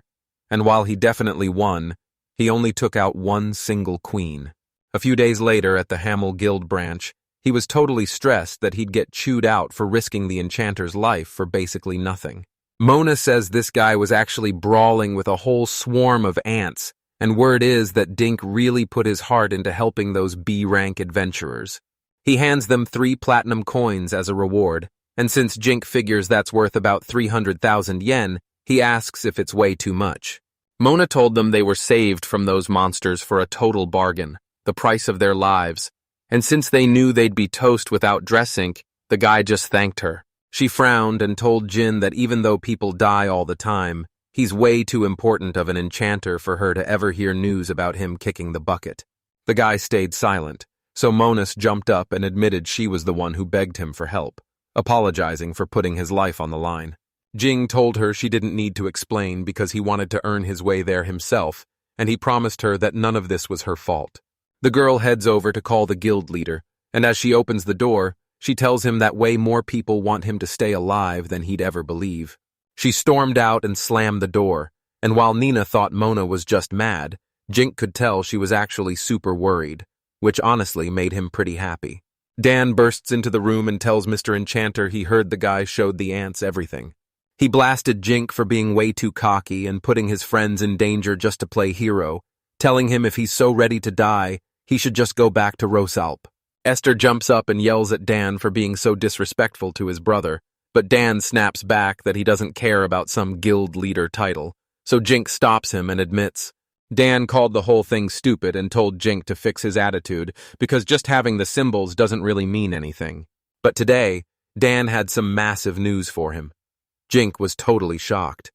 And while he definitely won, he only took out one single queen. A few days later at the Hamel Guild branch, he was totally stressed that he'd get chewed out for risking the enchanter's life for basically nothing. Mona says this guy was actually brawling with a whole swarm of ants, and word is that Dink really put his heart into helping those B-rank adventurers. He hands them 3 platinum coins as a reward, and since Jink figures that's worth about 300,000 yen, he asks if it's way too much. Mona told them they were saved from those monsters for a total bargain, the price of their lives, and since they knew they'd be toast without Dressink, the guy just thanked her. She frowned and told Jin that even though people die all the time, he's way too important of an enchanter for her to ever hear news about him kicking the bucket. The guy stayed silent, so Monas jumped up and admitted she was the one who begged him for help, apologizing for putting his life on the line. Jing told her she didn't need to explain because he wanted to earn his way there himself, and he promised her that none of this was her fault. The girl heads over to call the guild leader, and as she opens the door, she tells him that way more people want him to stay alive than he'd ever believe. She stormed out and slammed the door, and while Nina thought Mona was just mad, Jink could tell she was actually super worried, which honestly made him pretty happy. Dan bursts into the room and tells Mr. Enchanter he heard the guy showed the ants everything. He blasted Jink for being way too cocky and putting his friends in danger just to play hero, telling him if he's so ready to die, he should just go back to Rosalp. Esther jumps up and yells at Dan for being so disrespectful to his brother, but Dan snaps back that he doesn't care about some guild leader title, so Jink stops him and admits. Dan called the whole thing stupid and told Jink to fix his attitude because just having the symbols doesn't really mean anything. But today, Dan had some massive news for him. Jink was totally shocked.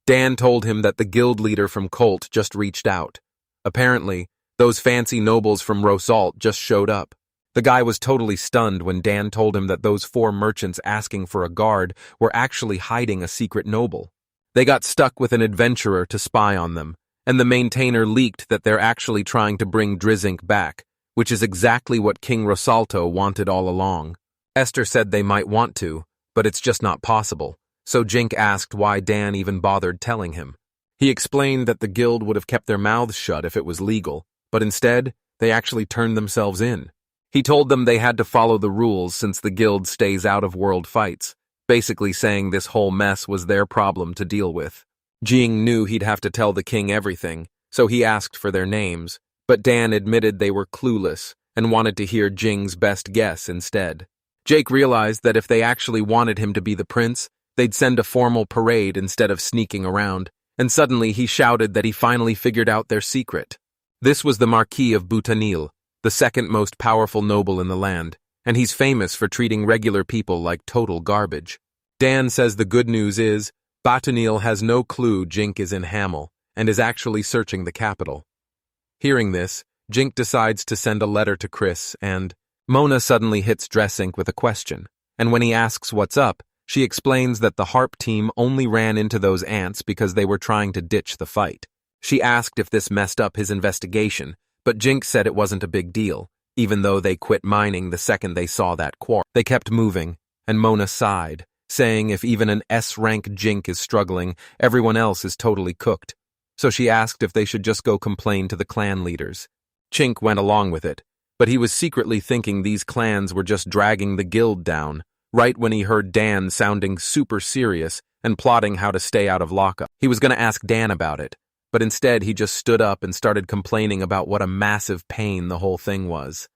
Dan told him that the guild leader from Colt just reached out. Apparently, those fancy nobles from Rosalp just showed up. The guy was totally stunned when Dan told him that those 4 merchants asking for a guard were actually hiding a secret noble. They got stuck with an adventurer to spy on them, and the maintainer leaked that they're actually trying to bring Drizink back, which is exactly what King Rosalto wanted all along. Esther said they might want to, but it's just not possible, so Jink asked why Dan even bothered telling him. He explained that the guild would have kept their mouths shut if it was legal, but instead, they actually turned themselves in. He told them they had to follow the rules since the guild stays out of world fights, basically saying this whole mess was their problem to deal with. Jing knew he'd have to tell the king everything, so he asked for their names, but Dan admitted they were clueless and wanted to hear Jing's best guess instead. Jake realized that if they actually wanted him to be the prince, they'd send a formal parade instead of sneaking around, and suddenly he shouted that he finally figured out their secret. This was the Marquis of Boutanil, the second most powerful noble in the land, and he's famous for treating regular people like total garbage. Dan says the good news is, Boutanil has no clue Jink is in Hamel, and is actually searching the capital. Hearing this, Jink decides to send a letter to Chris, and Mona suddenly hits Dressink with a question, and when he asks what's up, she explains that the harp team only ran into those ants because they were trying to ditch the fight. She asked if this messed up his investigation, but Jink said it wasn't a big deal, even though they quit mining the second they saw that quarry. They kept moving, and Mona sighed, saying if even an S-rank Jink is struggling, everyone else is totally cooked. So she asked if they should just go complain to the clan leaders. Chink went along with it, but he was secretly thinking these clans were just dragging the guild down, right when he heard Dan sounding super serious and plotting how to stay out of lockup. He was going to ask Dan about it, but instead he just stood up and started complaining about what a massive pain the whole thing was.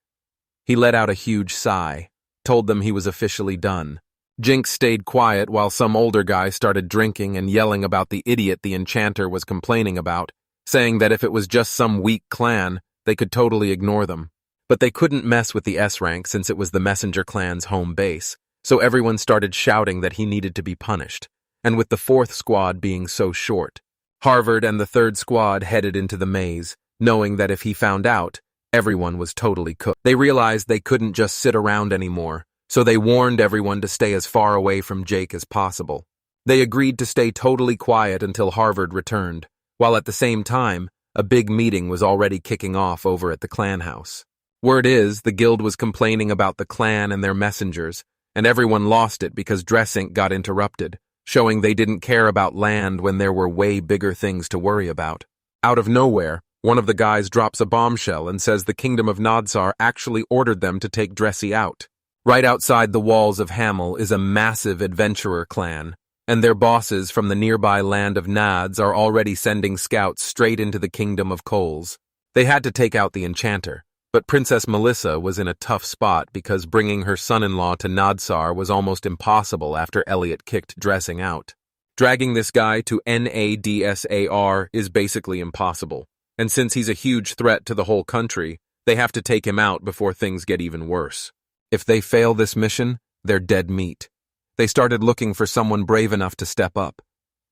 He let out a huge sigh, told them he was officially done. Jinx stayed quiet while some older guy started drinking and yelling about the idiot the enchanter was complaining about, saying that if it was just some weak clan, they could totally ignore them. But they couldn't mess with the S-rank since it was the messenger clan's home base, so everyone started shouting that he needed to be punished, and with the fourth squad being so short, Harvard and the third squad headed into the maze, knowing that if he found out, everyone was totally cooked. They realized they couldn't just sit around anymore, so they warned everyone to stay as far away from Jake as possible. They agreed to stay totally quiet until Harvard returned, while at the same time, a big meeting was already kicking off over at the clan house. Word is, the guild was complaining about the clan and their messengers, and everyone lost it because Dressink got interrupted, showing they didn't care about land when there were way bigger things to worry about. Out of nowhere, one of the guys drops a bombshell and says the kingdom of Nadsar actually ordered them to take Dressy out. Right outside the walls of Hamel is a massive adventurer clan, and their bosses from the nearby land of Nads are already sending scouts straight into the kingdom of Coles. They had to take out the enchanter, but Princess Melissa was in a tough spot because bringing her son-in-law to Nadsar was almost impossible after Elliot kicked Dressing out. Dragging this guy to Nadsar is basically impossible, and since he's a huge threat to the whole country, they have to take him out before things get even worse. If they fail this mission, they're dead meat. They started looking for someone brave enough to step up.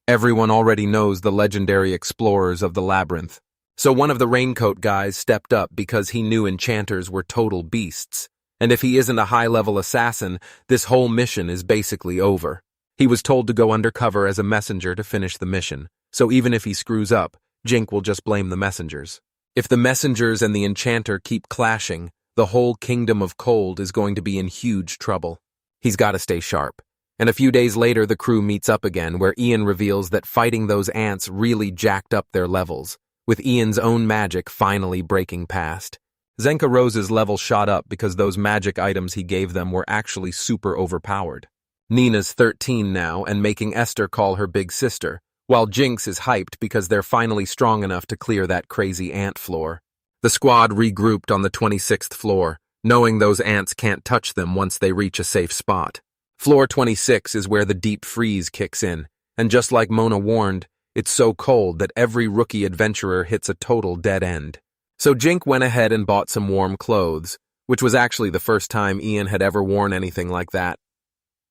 Everyone already knows the legendary explorers of the labyrinth, so one of the raincoat guys stepped up because he knew enchanters were total beasts, and if he isn't a high-level assassin, this whole mission is basically over. He was told to go undercover as a messenger to finish the mission, so even if he screws up, Jink will just blame the messengers. If the messengers and the enchanter keep clashing, the whole kingdom of Cold is going to be in huge trouble. He's got to stay sharp. And a few days later, the crew meets up again, where Ian reveals that fighting those ants really jacked up their levels, with Ian's own magic finally breaking past. Zenka Rose's level shot up because those magic items he gave them were actually super overpowered. Nina's 13 now and making Esther call her big sister, while Jinx is hyped because they're finally strong enough to clear that crazy ant floor. The squad regrouped on the 26th floor, knowing those ants can't touch them once they reach a safe spot. Floor 26 is where the deep freeze kicks in, and just like Mona warned, it's so cold that every rookie adventurer hits a total dead end. So Jink went ahead and bought some warm clothes, which was actually the first time Ian had ever worn anything like that.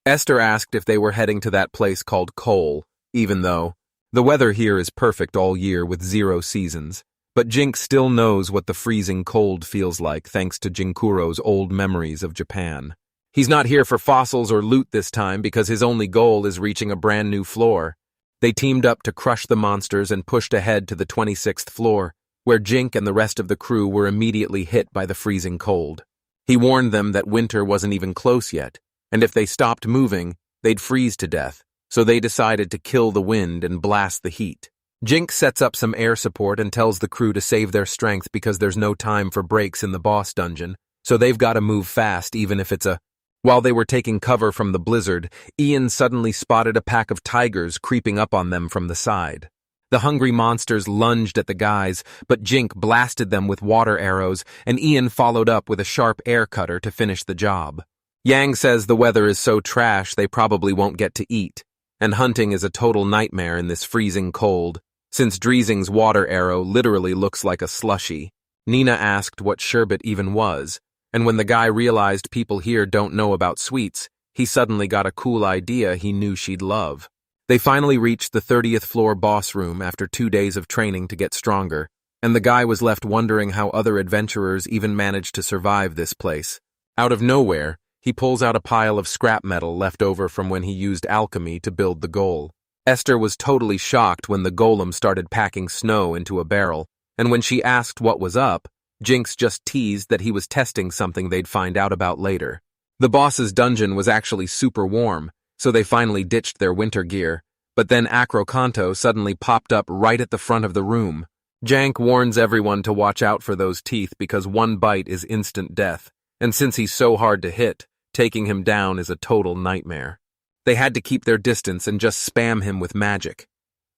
Esther asked if they were heading to that place called Cole, even though the weather here is perfect all year with 0 seasons. But Jink still knows what the freezing cold feels like thanks to Jinkuro's old memories of Japan. He's not here for fossils or loot this time because his only goal is reaching a brand new floor. They teamed up to crush the monsters and pushed ahead to the 26th floor, where Jink and the rest of the crew were immediately hit by the freezing cold. He warned them that winter wasn't even close yet, and if they stopped moving, they'd freeze to death, so they decided to kill the wind and blast the heat. Jink sets up some air support and tells the crew to save their strength because there's no time for breaks in the boss dungeon, so they've got to move fast even if it's a... While they were taking cover from the blizzard, Ian suddenly spotted a pack of tigers creeping up on them from the side. The hungry monsters lunged at the guys, but Jink blasted them with water arrows, and Ian followed up with a sharp air cutter to finish the job. Yang says the weather is so trash they probably won't get to eat, and hunting is a total nightmare in this freezing cold, since Dreezing's water arrow literally looks like a slushie. Nina asked what sherbet even was, and when the guy realized people here don't know about sweets, he suddenly got a cool idea he knew she'd love. They finally reached the 30th floor boss room after 2 days of training to get stronger, and the guy was left wondering how other adventurers even managed to survive this place. Out of nowhere, he pulls out a pile of scrap metal left over from when he used alchemy to build the goal. Esther was totally shocked when the golem started packing snow into a barrel, and when she asked what was up, Jinx just teased that he was testing something they'd find out about later. The boss's dungeon was actually super warm, so they finally ditched their winter gear, but then Acrocanto suddenly popped up right at the front of the room. Jank warns everyone to watch out for those teeth because one bite is instant death, and since he's so hard to hit, taking him down is a total nightmare. They had to keep their distance and just spam him with magic.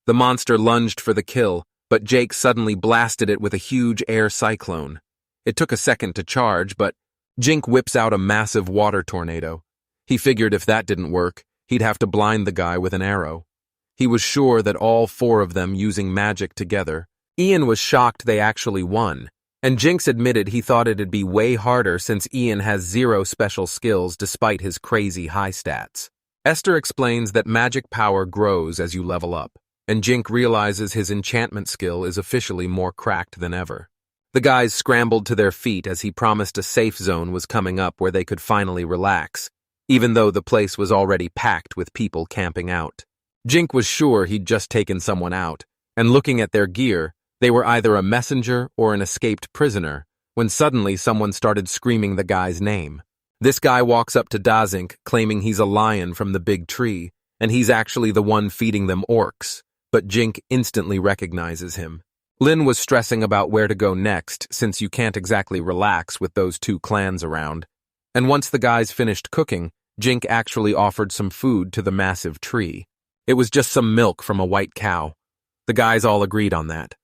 The monster lunged for the kill, but Jake suddenly blasted it with a huge air cyclone. It took a second to charge, but Jink whips out a massive water tornado. He figured if that didn't work, he'd have to blind the guy with an arrow. He was sure that all four of them using magic together. Ian was shocked they actually won, and Jinx admitted he thought it'd be way harder since Ian has 0 special skills despite his crazy high stats. Esther explains that magic power grows as you level up, and Jink realizes his enchantment skill is officially more cracked than ever. The guys scrambled to their feet as he promised a safe zone was coming up where they could finally relax, even though the place was already packed with people camping out. Jink was sure he'd just taken someone out, and looking at their gear, they were either a messenger or an escaped prisoner, when suddenly someone started screaming the guy's name. This guy walks up to Dazink, claiming he's a lion from the big tree, and he's actually the one feeding them orcs, but Jink instantly recognizes him. Lin was stressing about where to go next, since you can't exactly relax with those 2 clans around. And once the guys finished cooking, Jink actually offered some food to the massive tree. It was just some milk from a white cow. The guys all agreed on that.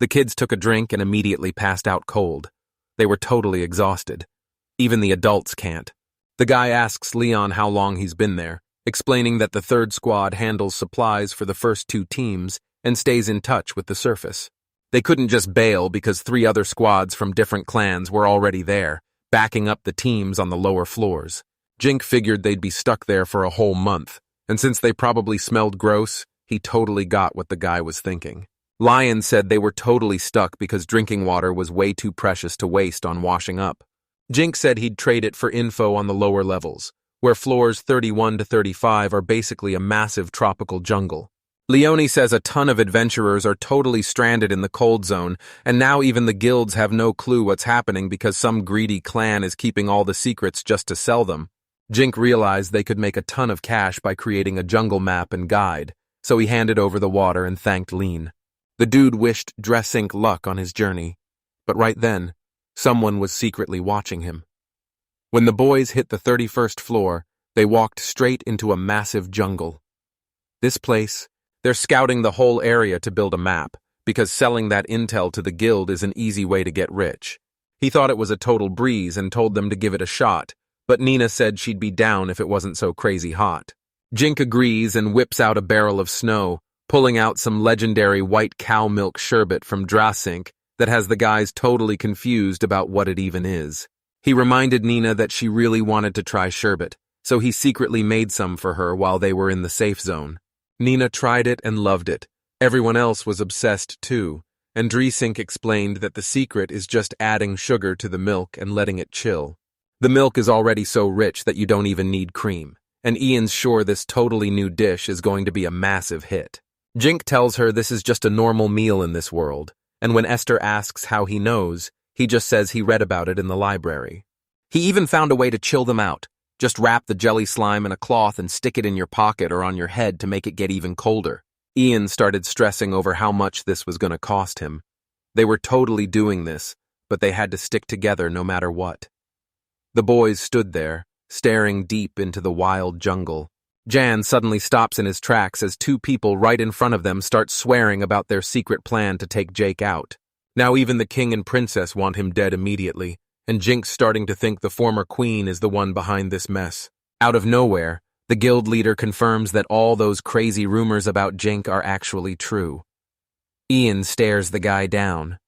The kids took a drink and immediately passed out cold. They were totally exhausted. Even the adults can't. The guy asks Leon how long he's been there, explaining that the 3rd squad handles supplies for the first 2 teams and stays in touch with the surface. They couldn't just bail because 3 other squads from different clans were already there, backing up the teams on the lower floors. Jink figured they'd be stuck there for a whole month, and since they probably smelled gross, he totally got what the guy was thinking. Lion said they were totally stuck because drinking water was way too precious to waste on washing up. Jink said he'd trade it for info on the lower levels, where floors 31 to 35 are basically a massive tropical jungle. Leone says a ton of adventurers are totally stranded in the cold zone, and now even the guilds have no clue what's happening because some greedy clan is keeping all the secrets just to sell them. Jink realized they could make a ton of cash by creating a jungle map and guide, so he handed over the water and thanked Lean. The dude wished Dressink luck on his journey, but right then, someone was secretly watching him. When the boys hit the 31st floor, they walked straight into a massive jungle. This place, they're scouting the whole area to build a map, because selling that intel to the guild is an easy way to get rich. He thought it was a total breeze and told them to give it a shot, but Nina said she'd be down if it wasn't so crazy hot. Jink agrees and whips out a barrel of snow, pulling out some legendary white cow milk sherbet from Drasink that has the guys totally confused about what it even is. He reminded Nina that she really wanted to try sherbet, so he secretly made some for her while they were in the safe zone. Nina tried it and loved it. Everyone else was obsessed too, and Drasink explained that the secret is just adding sugar to the milk and letting it chill. The milk is already so rich that you don't even need cream, and Ian's sure this totally new dish is going to be a massive hit. Jink tells her this is just a normal meal in this world, and when Esther asks how he knows, he just says he read about it in the library. He even found a way to chill them out. Just wrap the jelly slime in a cloth and stick it in your pocket or on your head to make it get even colder. Ian started stressing over how much this was going to cost him. They were totally doing this, but they had to stick together no matter what. The boys stood there, staring deep into the wild jungle. Jan suddenly stops in his tracks as 2 people right in front of them start swearing about their secret plan to take Jake out. Now even the king and princess want him dead immediately, and Jink's starting to think the former queen is the one behind this mess. Out of nowhere, the guild leader confirms that all those crazy rumors about Jink are actually true. Ian stares the guy down.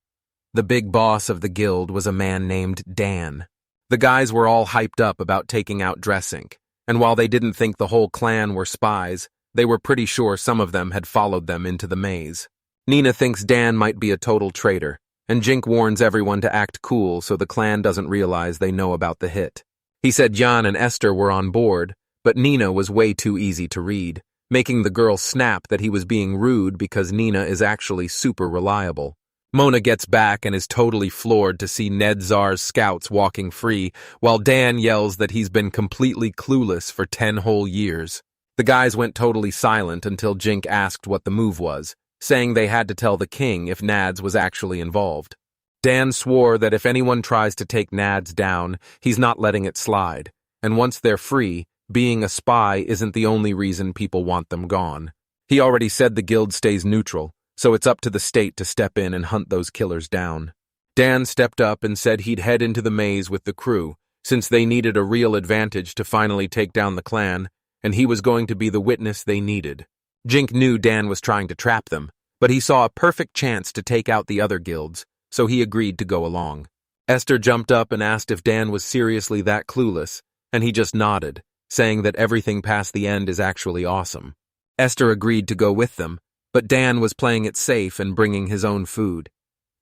The big boss of the guild was a man named Dan. The guys were all hyped up about taking out Dressink, and while they didn't think the whole clan were spies, they were pretty sure some of them had followed them into the maze. Nina thinks Dan might be a total traitor, and Jink warns everyone to act cool so the clan doesn't realize they know about the hit. He said Jan and Esther were on board, but Nina was way too easy to read, making the girl snap that he was being rude because Nina is actually super reliable. Mona gets back and is totally floored to see Ned Zar's scouts walking free, while Dan yells that he's been completely clueless for 10 whole years. The guys went totally silent until Jink asked what the move was, saying they had to tell the king if Nads was actually involved. Dan swore that if anyone tries to take Nads down, he's not letting it slide, and once they're free, being a spy isn't the only reason people want them gone. He already said the guild stays neutral, so it's up to the state to step in and hunt those killers down. Dan stepped up and said he'd head into the maze with the crew, since they needed a real advantage to finally take down the clan, and he was going to be the witness they needed. Jink knew Dan was trying to trap them, but he saw a perfect chance to take out the other guilds, so he agreed to go along. Esther jumped up and asked if Dan was seriously that clueless, and he just nodded, saying that everything past the end is actually awesome. Esther agreed to go with them, but Dan was playing it safe and bringing his own food.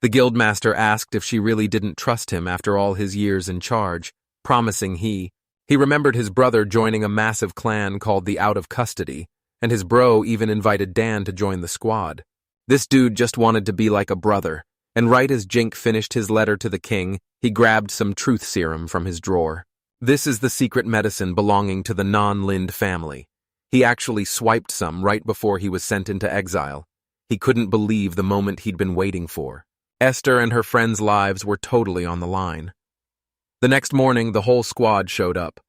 The guildmaster asked if she really didn't trust him after all his years in charge, promising he remembered his brother joining a massive clan called the Out of Custody, and his bro even invited Dan to join the squad. This dude just wanted to be like a brother, and right as Jink finished his letter to the king, he grabbed some truth serum from his drawer. This is the secret medicine belonging to the non-Lind family. He actually swiped some right before he was sent into exile. He couldn't believe the moment he'd been waiting for. Esther and her friends' lives were totally on the line. The next morning, the whole squad showed up.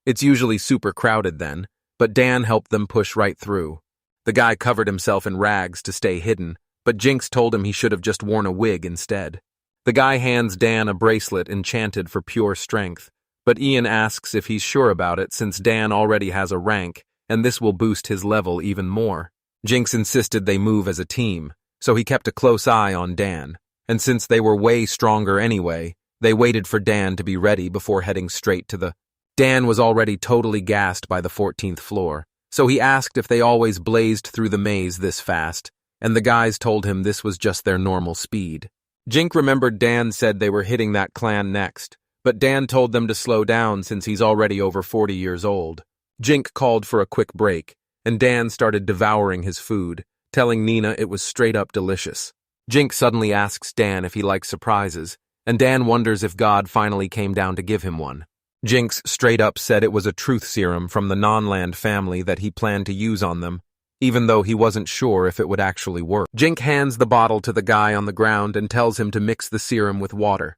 It's usually super crowded then, but Dan helped them push right through. The guy covered himself in rags to stay hidden, but Jinx told him he should have just worn a wig instead. The guy hands Dan a bracelet enchanted for pure strength, but Ian asks if he's sure about it since Dan already has a rank, and this will boost his level even more. Jinx insisted they move as a team, so he kept a close eye on Dan, and since they were way stronger anyway, they waited for Dan to be ready before heading straight to the... Dan was already totally gassed by the 14th floor, so he asked if they always blazed through the maze this fast, and the guys told him this was just their normal speed. Jink remembered Dan said they were hitting that clan next, but Dan told them to slow down since he's already over 40 years old. Jink called for a quick break, and Dan started devouring his food, telling Nina it was straight up delicious. Jink suddenly asks Dan if he likes surprises, and Dan wonders if God finally came down to give him one. Jinx straight up said it was a truth serum from the non-land family that he planned to use on them, even though he wasn't sure if it would actually work. Jink hands the bottle to the guy on the ground and tells him to mix the serum with water.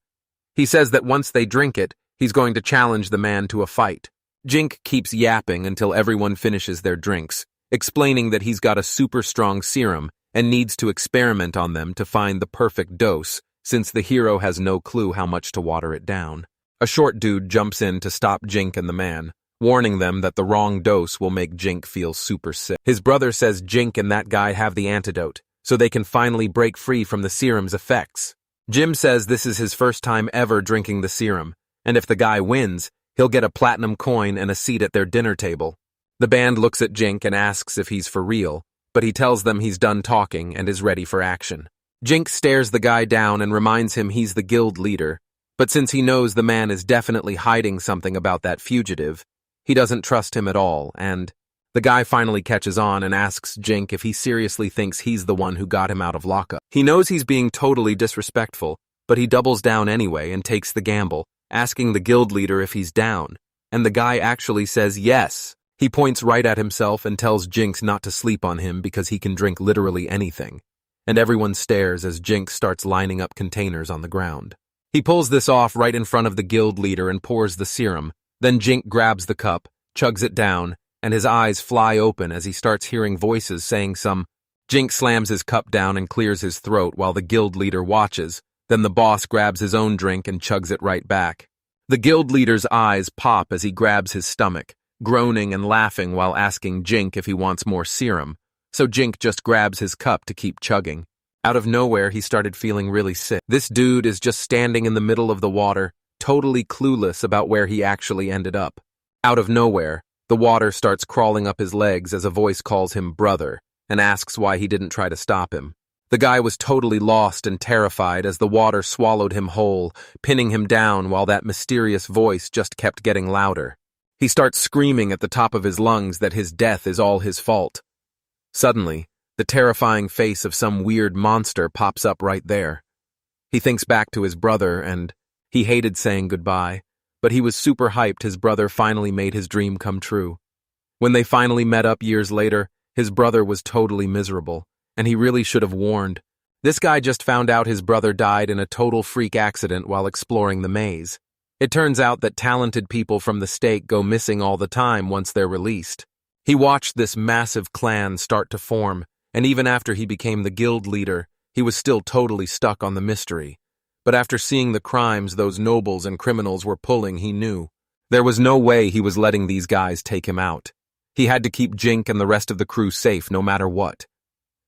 He says that once they drink it, he's going to challenge the man to a fight. Jink keeps yapping until everyone finishes their drinks, explaining that he's got a super strong serum and needs to experiment on them to find the perfect dose, since the hero has no clue how much to water it down. A short dude jumps in to stop Jink and the man, warning them that the wrong dose will make Jink feel super sick. His brother says Jink and that guy have the antidote, so they can finally break free from the serum's effects. Jim says this is his first time ever drinking the serum, and if the guy wins, he'll get a platinum coin and a seat at their dinner table. The band looks at Jink and asks if he's for real, but he tells them he's done talking and is ready for action. Jink stares the guy down and reminds him he's the guild leader, but since he knows the man is definitely hiding something about that fugitive, he doesn't trust him at all, and the guy finally catches on and asks Jink if he seriously thinks he's the one who got him out of lockup. He knows he's being totally disrespectful, but he doubles down anyway and takes the gamble, asking the guild leader if he's down, and the guy actually says yes. He points right at himself and tells Jinx not to sleep on him because he can drink literally anything, and everyone stares as Jinx starts lining up containers on the ground. He pulls this off right in front of the guild leader and pours the serum, then Jink grabs the cup, chugs it down, and his eyes fly open as he starts hearing voices saying some. Jink slams his cup down and clears his throat while the guild leader watches. Then the boss grabs his own drink and chugs it right back. The guild leader's eyes pop as he grabs his stomach, groaning and laughing while asking Jink if he wants more serum, so Jink just grabs his cup to keep chugging. Out of nowhere, he started feeling really sick. This dude is just standing in the middle of the water, totally clueless about where he actually ended up. Out of nowhere, the water starts crawling up his legs as a voice calls him brother and asks why he didn't try to stop him. The guy was totally lost and terrified as the water swallowed him whole, pinning him down while that mysterious voice just kept getting louder. He starts screaming at the top of his lungs that his death is all his fault. Suddenly, the terrifying face of some weird monster pops up right there. He thinks back to his brother, and he hated saying goodbye, but he was super hyped his brother finally made his dream come true. When they finally met up years later, his brother was totally miserable, and he really should have warned. This guy just found out his brother died in a total freak accident while exploring the maze. It turns out that talented people from the stake go missing all the time once they're released. He watched this massive clan start to form, and even after he became the guild leader, he was still totally stuck on the mystery. But after seeing the crimes those nobles and criminals were pulling, he knew. There was no way he was letting these guys take him out. He had to keep Jink and the rest of the crew safe no matter what.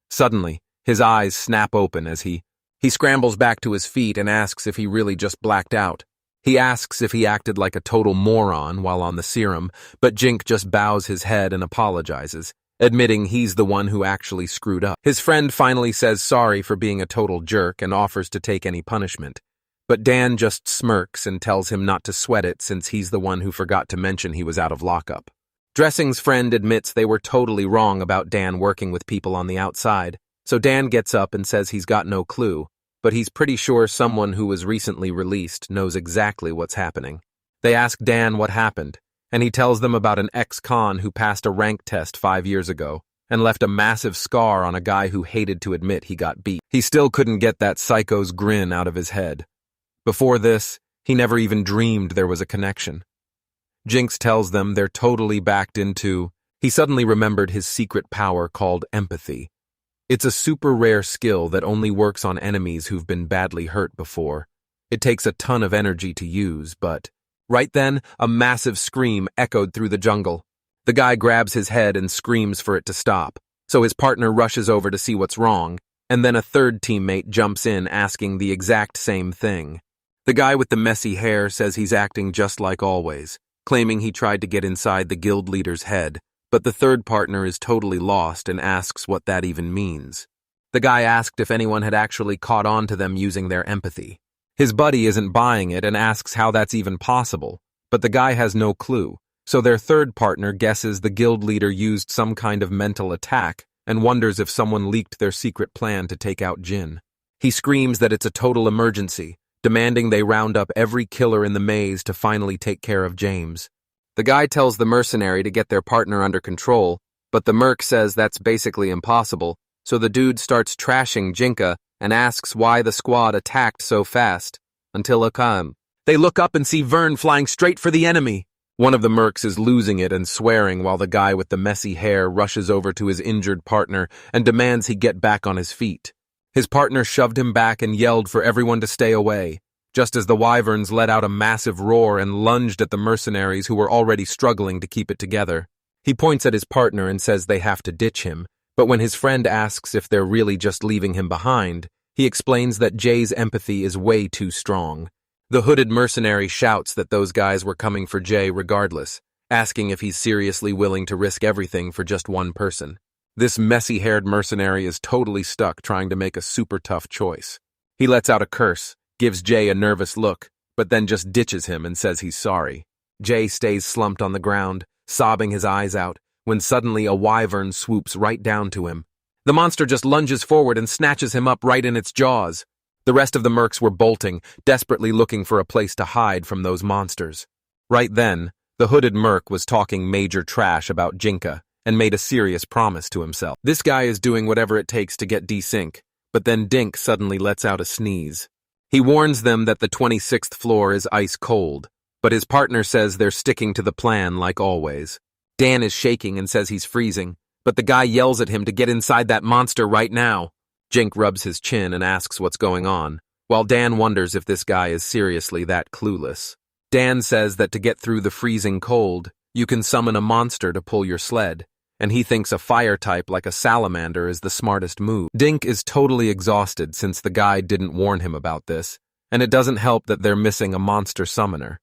Suddenly, his eyes snap open as he scrambles back to his feet and asks if he really just blacked out. He asks if he acted like a total moron while on the serum, but Jink just bows his head and apologizes, admitting he's the one who actually screwed up. His friend finally says sorry for being a total jerk and offers to take any punishment, but Dan just smirks and tells him not to sweat it since he's the one who forgot to mention he was out of lockup. Dressing's friend admits they were totally wrong about Dan working with people on the outside, so Dan gets up and says he's got no clue, but he's pretty sure someone who was recently released knows exactly what's happening. They ask Dan what happened, and he tells them about an ex-con who passed a rank test 5 years ago and left a massive scar on a guy who hated to admit he got beat. He still couldn't get that psycho's grin out of his head. Before this, he never even dreamed there was a connection. Jinx tells them they're totally backed into. He suddenly remembered his secret power called empathy. It's a super rare skill that only works on enemies who've been badly hurt before. It takes a ton of energy to use, but right then, a massive scream echoed through the jungle. The guy grabs his head and screams for it to stop, so his partner rushes over to see what's wrong, and then a third teammate jumps in asking the exact same thing. The guy with the messy hair says he's acting just like always, claiming he tried to get inside the guild leader's head, but the third partner is totally lost and asks what that even means. The guy asked if anyone had actually caught on to them using their empathy. His buddy isn't buying it and asks how that's even possible, but the guy has no clue, so their third partner guesses the guild leader used some kind of mental attack and wonders if someone leaked their secret plan to take out Jin. He screams that it's a total emergency, demanding they round up every killer in the maze to finally take care of James. The guy tells the mercenary to get their partner under control, but the merc says that's basically impossible, so the dude starts trashing Jinka and asks why the squad attacked so fast, until they look up and see Vern flying straight for the enemy. One of the mercs is losing it and swearing while the guy with the messy hair rushes over to his injured partner and demands he get back on his feet. His partner shoved him back and yelled for everyone to stay away, just as the wyverns let out a massive roar and lunged at the mercenaries who were already struggling to keep it together. He points at his partner and says they have to ditch him, but when his friend asks if they're really just leaving him behind, he explains that Jay's empathy is way too strong. The hooded mercenary shouts that those guys were coming for Jay regardless, asking if he's seriously willing to risk everything for just one person. This messy-haired mercenary is totally stuck trying to make a super tough choice. He lets out a curse, gives Jay a nervous look, but then just ditches him and says he's sorry. Jay stays slumped on the ground, sobbing his eyes out, when suddenly a wyvern swoops right down to him. The monster just lunges forward and snatches him up right in its jaws. The rest of the mercs were bolting, desperately looking for a place to hide from those monsters. Right then, the hooded merc was talking major trash about Jinka and made a serious promise to himself. This guy is doing whatever it takes to get desync, but then Dink suddenly lets out a sneeze. He warns them that the 26th floor is ice cold, but his partner says they're sticking to the plan like always. Dan is shaking and says he's freezing, but the guy yells at him to get inside that monster right now. Jink rubs his chin and asks what's going on, while Dan wonders if this guy is seriously that clueless. Dan says that to get through the freezing cold, you can summon a monster to pull your sled, and he thinks a fire type like a salamander is the smartest move. Dink is totally exhausted since the guy didn't warn him about this, and it doesn't help that they're missing a monster summoner.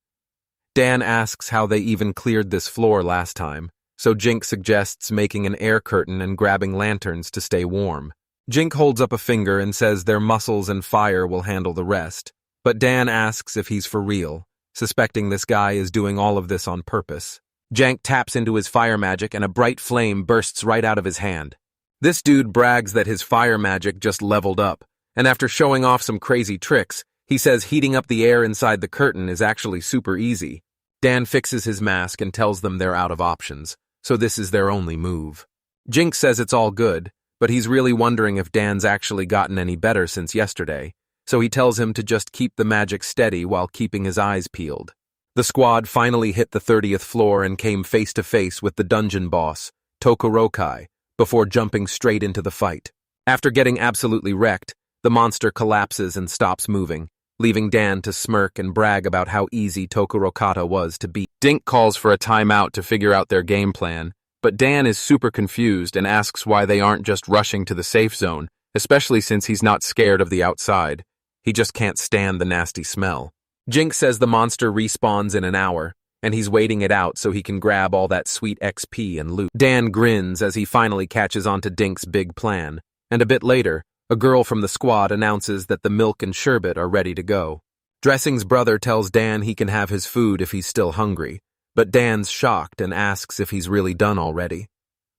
Dan asks how they even cleared this floor last time, so Jink suggests making an air curtain and grabbing lanterns to stay warm. Jink holds up a finger and says their muscles and fire will handle the rest, but Dan asks if he's for real, suspecting this guy is doing all of this on purpose. Jank taps into his fire magic and a bright flame bursts right out of his hand. This dude brags that his fire magic just leveled up, and after showing off some crazy tricks, he says heating up the air inside the curtain is actually super easy. Dan fixes his mask and tells them they're out of options, so this is their only move. Jinx says it's all good, but he's really wondering if Dan's actually gotten any better since yesterday, so he tells him to just keep the magic steady while keeping his eyes peeled. The squad finally hit the 30th floor and came face to face with the dungeon boss, Tokorokai, before jumping straight into the fight. After getting absolutely wrecked, the monster collapses and stops moving, leaving Dan to smirk and brag about how easy Tokorokata was to beat. Dink calls for a timeout to figure out their game plan, but Dan is super confused and asks why they aren't just rushing to the safe zone, especially since he's not scared of the outside. He just can't stand the nasty smell. Jinx says the monster respawns in an hour, and he's waiting it out so he can grab all that sweet XP and loot. Dan grins as he finally catches on to Dink's big plan, and a bit later, a girl from the squad announces that the milk and sherbet are ready to go. Dressing's brother tells Dan he can have his food if he's still hungry, but Dan's shocked and asks if he's really done already.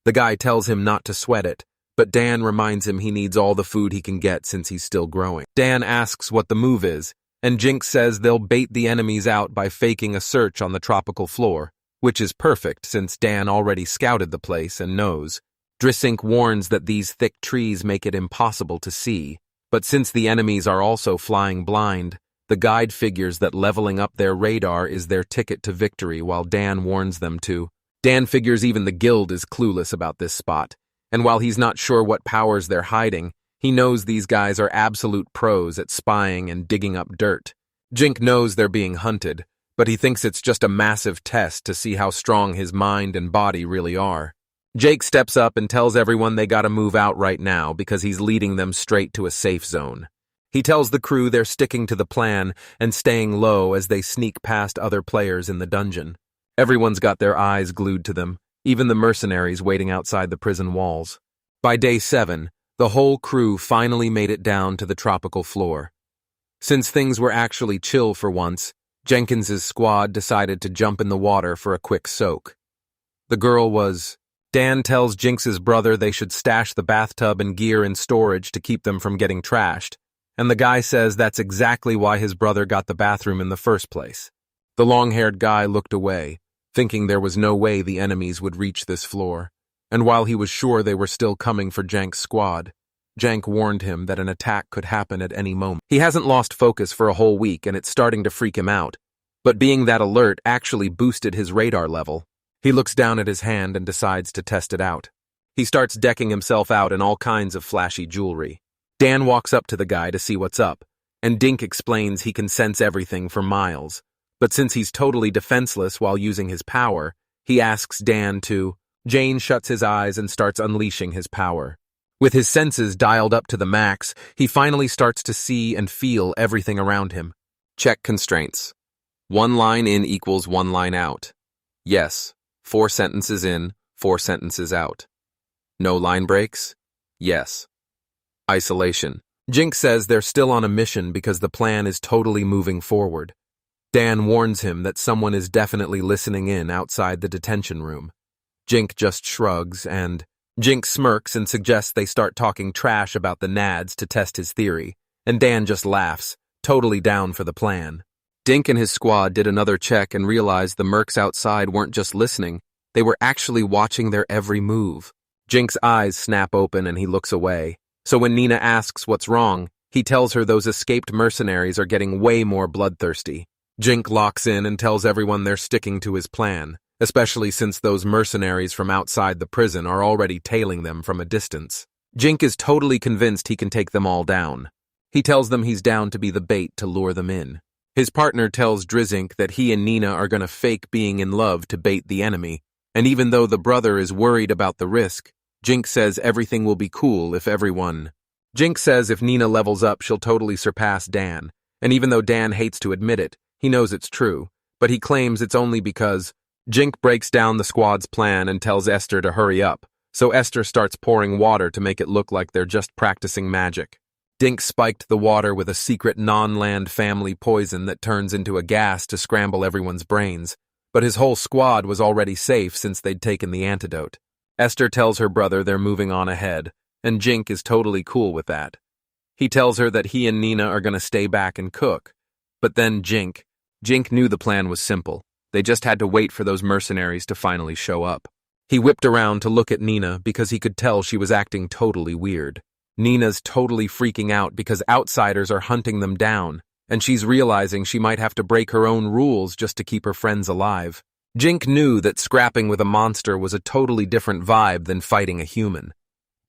The guy tells him not to sweat it, but Dan reminds him he needs all the food he can get since he's still growing. Dan asks what the move is, and Jinx says they'll bait the enemies out by faking a search on the tropical floor, which is perfect since Dan already scouted the place and knows. Drisink warns that these thick trees make it impossible to see, but since the enemies are also flying blind, the guide figures that leveling up their radar is their ticket to victory while Dan warns them to. Dan figures even the guild is clueless about this spot, and while he's not sure what powers they're hiding, he knows these guys are absolute pros at spying and digging up dirt. Jink knows they're being hunted, but he thinks it's just a massive test to see how strong his mind and body really are. Jake steps up and tells everyone they gotta move out right now because he's leading them straight to a safe zone. He tells the crew they're sticking to the plan and staying low as they sneak past other players in the dungeon. Everyone's got their eyes glued to them, even the mercenaries waiting outside the prison walls. By day 7, the whole crew finally made it down to the tropical floor. Since things were actually chill for once, Jenkins's squad decided to jump in the water for a quick soak. The girl was... Dan tells Jinx's brother they should stash the bathtub and gear in storage to keep them from getting trashed, and the guy says that's exactly why his brother got the bathroom in the first place. The long-haired guy looked away, thinking there was no way the enemies would reach this floor, and while he was sure they were still coming for Jank's squad, Jank warned him that an attack could happen at any moment. He hasn't lost focus for a whole week and it's starting to freak him out, but being that alert actually boosted his radar level. He looks down at his hand and decides to test it out. He starts decking himself out in all kinds of flashy jewelry. Dan walks up to the guy to see what's up, and Dink explains he can sense everything for miles, but since he's totally defenseless while using his power, he asks Dan to... Jane shuts his eyes and starts unleashing his power. With his senses dialed up to the max, he finally starts to see and feel everything around him. Check constraints. 1 line in equals 1 line out. Yes. 4 sentences in, 4 sentences out. No line breaks? Yes. Isolation. Jinx says they're still on a mission because the plan is totally moving forward. Dan warns him that someone is definitely listening in outside the detention room. Jink just shrugs and... Jinx smirks and suggests they start talking trash about the Nads to test his theory, and Dan just laughs, totally down for the plan. Dink and his squad did another check and realized the mercs outside weren't just listening, they were actually watching their every move. Jink's eyes snap open and he looks away, so when Nina asks what's wrong, he tells her those escaped mercenaries are getting way more bloodthirsty. Jink locks in and tells everyone they're sticking to his plan, especially since those mercenaries from outside the prison are already tailing them from a distance. Jink is totally convinced he can take them all down. He tells them he's down to be the bait to lure them in. His partner tells Drizink that he and Nina are gonna fake being in love to bait the enemy, and even though the brother is worried about the risk, Jink says everything will be cool if everyone... Jink says if Nina levels up, she'll totally surpass Dan, and even though Dan hates to admit it, he knows it's true, but he claims it's only because... Jink breaks down the squad's plan and tells Esther to hurry up, so Esther starts pouring water to make it look like they're just practicing magic. Dink spiked the water with a secret non-land family poison that turns into a gas to scramble everyone's brains, but his whole squad was already safe since they'd taken the antidote. Esther tells her brother they're moving on ahead, and Jink is totally cool with that. He tells her that he and Nina are going to stay back and cook. But then Jink knew the plan was simple. They just had to wait for those mercenaries to finally show up. He whipped around to look at Nina because he could tell she was acting totally weird. Nina's totally freaking out because outsiders are hunting them down, and she's realizing she might have to break her own rules just to keep her friends alive. Jink knew that scrapping with a monster was a totally different vibe than fighting a human.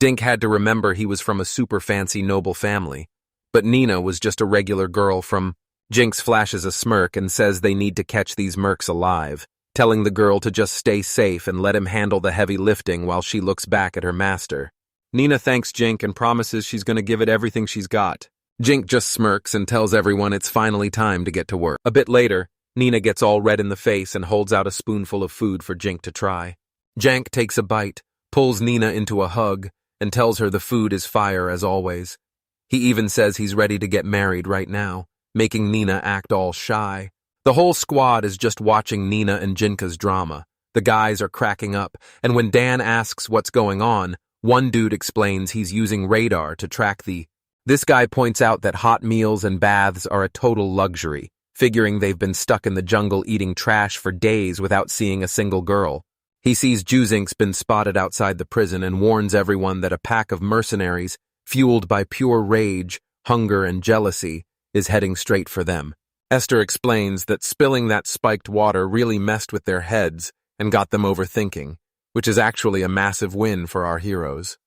Dink had to remember he was from a super fancy noble family, but Nina was just a regular girl from... Jinx flashes a smirk and says they need to catch these mercs alive, telling the girl to just stay safe and let him handle the heavy lifting while she looks back at her master. Nina thanks Jink and promises she's going to give it everything she's got. Jink just smirks and tells everyone it's finally time to get to work. A bit later, Nina gets all red in the face and holds out a spoonful of food for Jink to try. Jink takes a bite, pulls Nina into a hug, and tells her the food is fire as always. He even says he's ready to get married right now, making Nina act all shy. The whole squad is just watching Nina and Jinka's drama. The guys are cracking up, and when Dan asks what's going on, one dude explains he's using radar to track This guy points out that hot meals and baths are a total luxury, figuring they've been stuck in the jungle eating trash for days without seeing a single girl. He sees Juzink's been spotted outside the prison and warns everyone that a pack of mercenaries, fueled by pure rage, hunger, and jealousy, is heading straight for them. Esther explains that spilling that spiked water really messed with their heads and got them overthinking, which is actually a massive win for our heroes.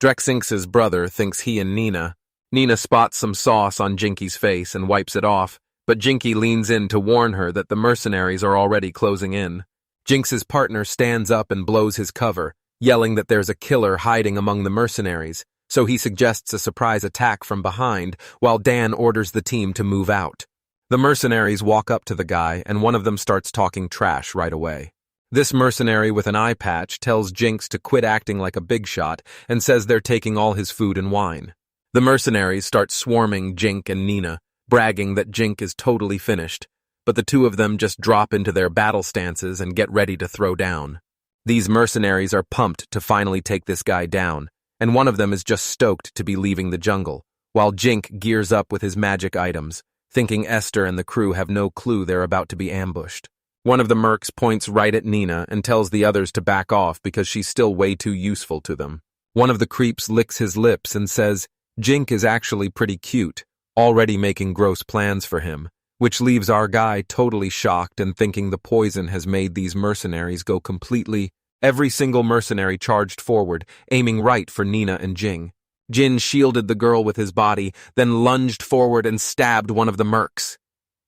Drexinx's brother thinks he and Nina spots some sauce on Jinky's face and wipes it off, but Jinky leans in to warn her that the mercenaries are already closing in. Jinx's partner stands up and blows his cover, yelling that there's a killer hiding among the mercenaries, so he suggests a surprise attack from behind while Dan orders the team to move out. The mercenaries walk up to the guy and one of them starts talking trash right away. This mercenary with an eye patch tells Jinx to quit acting like a big shot and says they're taking all his food and wine. The mercenaries start swarming Jink and Nina, bragging that Jink is totally finished, but the two of them just drop into their battle stances and get ready to throw down. These mercenaries are pumped to finally take this guy down, and one of them is just stoked to be leaving the jungle, while Jink gears up with his magic items, thinking Esther and the crew have no clue they're about to be ambushed. One of the mercs points right at Nina and tells the others to back off because she's still way too useful to them. One of the creeps licks his lips and says Jink is actually pretty cute, already making gross plans for him, which leaves our guy totally shocked and thinking the poison has made these mercenaries go completely. Every single mercenary charged forward, aiming right for Nina and Jing. Jin shielded the girl with his body, then lunged forward and stabbed one of the mercs.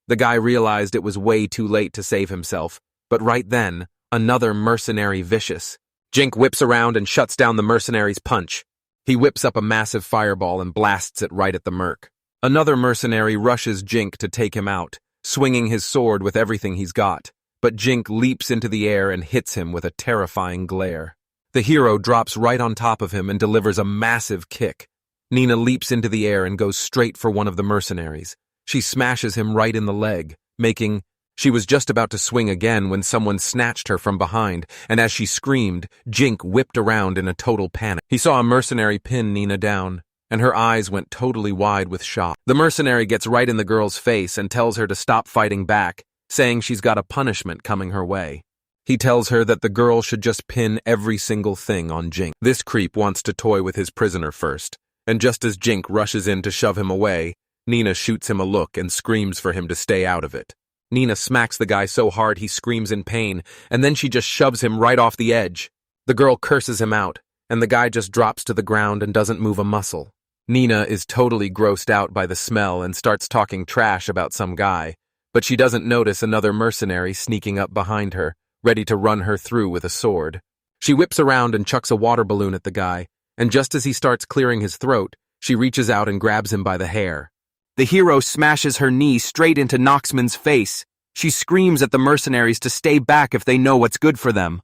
The guy realized it was way too late to save himself, but right then, another mercenary vicious. Jink whips around and shuts down the mercenary's punch. He whips up a massive fireball and blasts it right at the merc. Another mercenary rushes Jink to take him out, swinging his sword with everything he's got, but Jink leaps into the air and hits him with a terrifying glare. The hero drops right on top of him and delivers a massive kick. Nina leaps into the air and goes straight for one of the mercenaries. She smashes him right in the leg, making... She was just about to swing again when someone snatched her from behind, and as she screamed, Jink whipped around in a total panic. He saw a mercenary pin Nina down, and her eyes went totally wide with shock. The mercenary gets right in the girl's face and tells her to stop fighting back, saying she's got a punishment coming her way. He tells her that the girl should just pin every single thing on Jink. This creep wants to toy with his prisoner first, and just as Jink rushes in to shove him away, Nina shoots him a look and screams for him to stay out of it. Nina smacks the guy so hard he screams in pain, and then she just shoves him right off the edge. The girl curses him out, and the guy just drops to the ground and doesn't move a muscle. Nina is totally grossed out by the smell and starts talking trash about some guy, but she doesn't notice another mercenary sneaking up behind her, ready to run her through with a sword. She whips around and chucks a water balloon at the guy, and just as he starts clearing his throat, she reaches out and grabs him by the hair. The hero smashes her knee straight into Noxman's face. She screams at the mercenaries to stay back if they know what's good for them.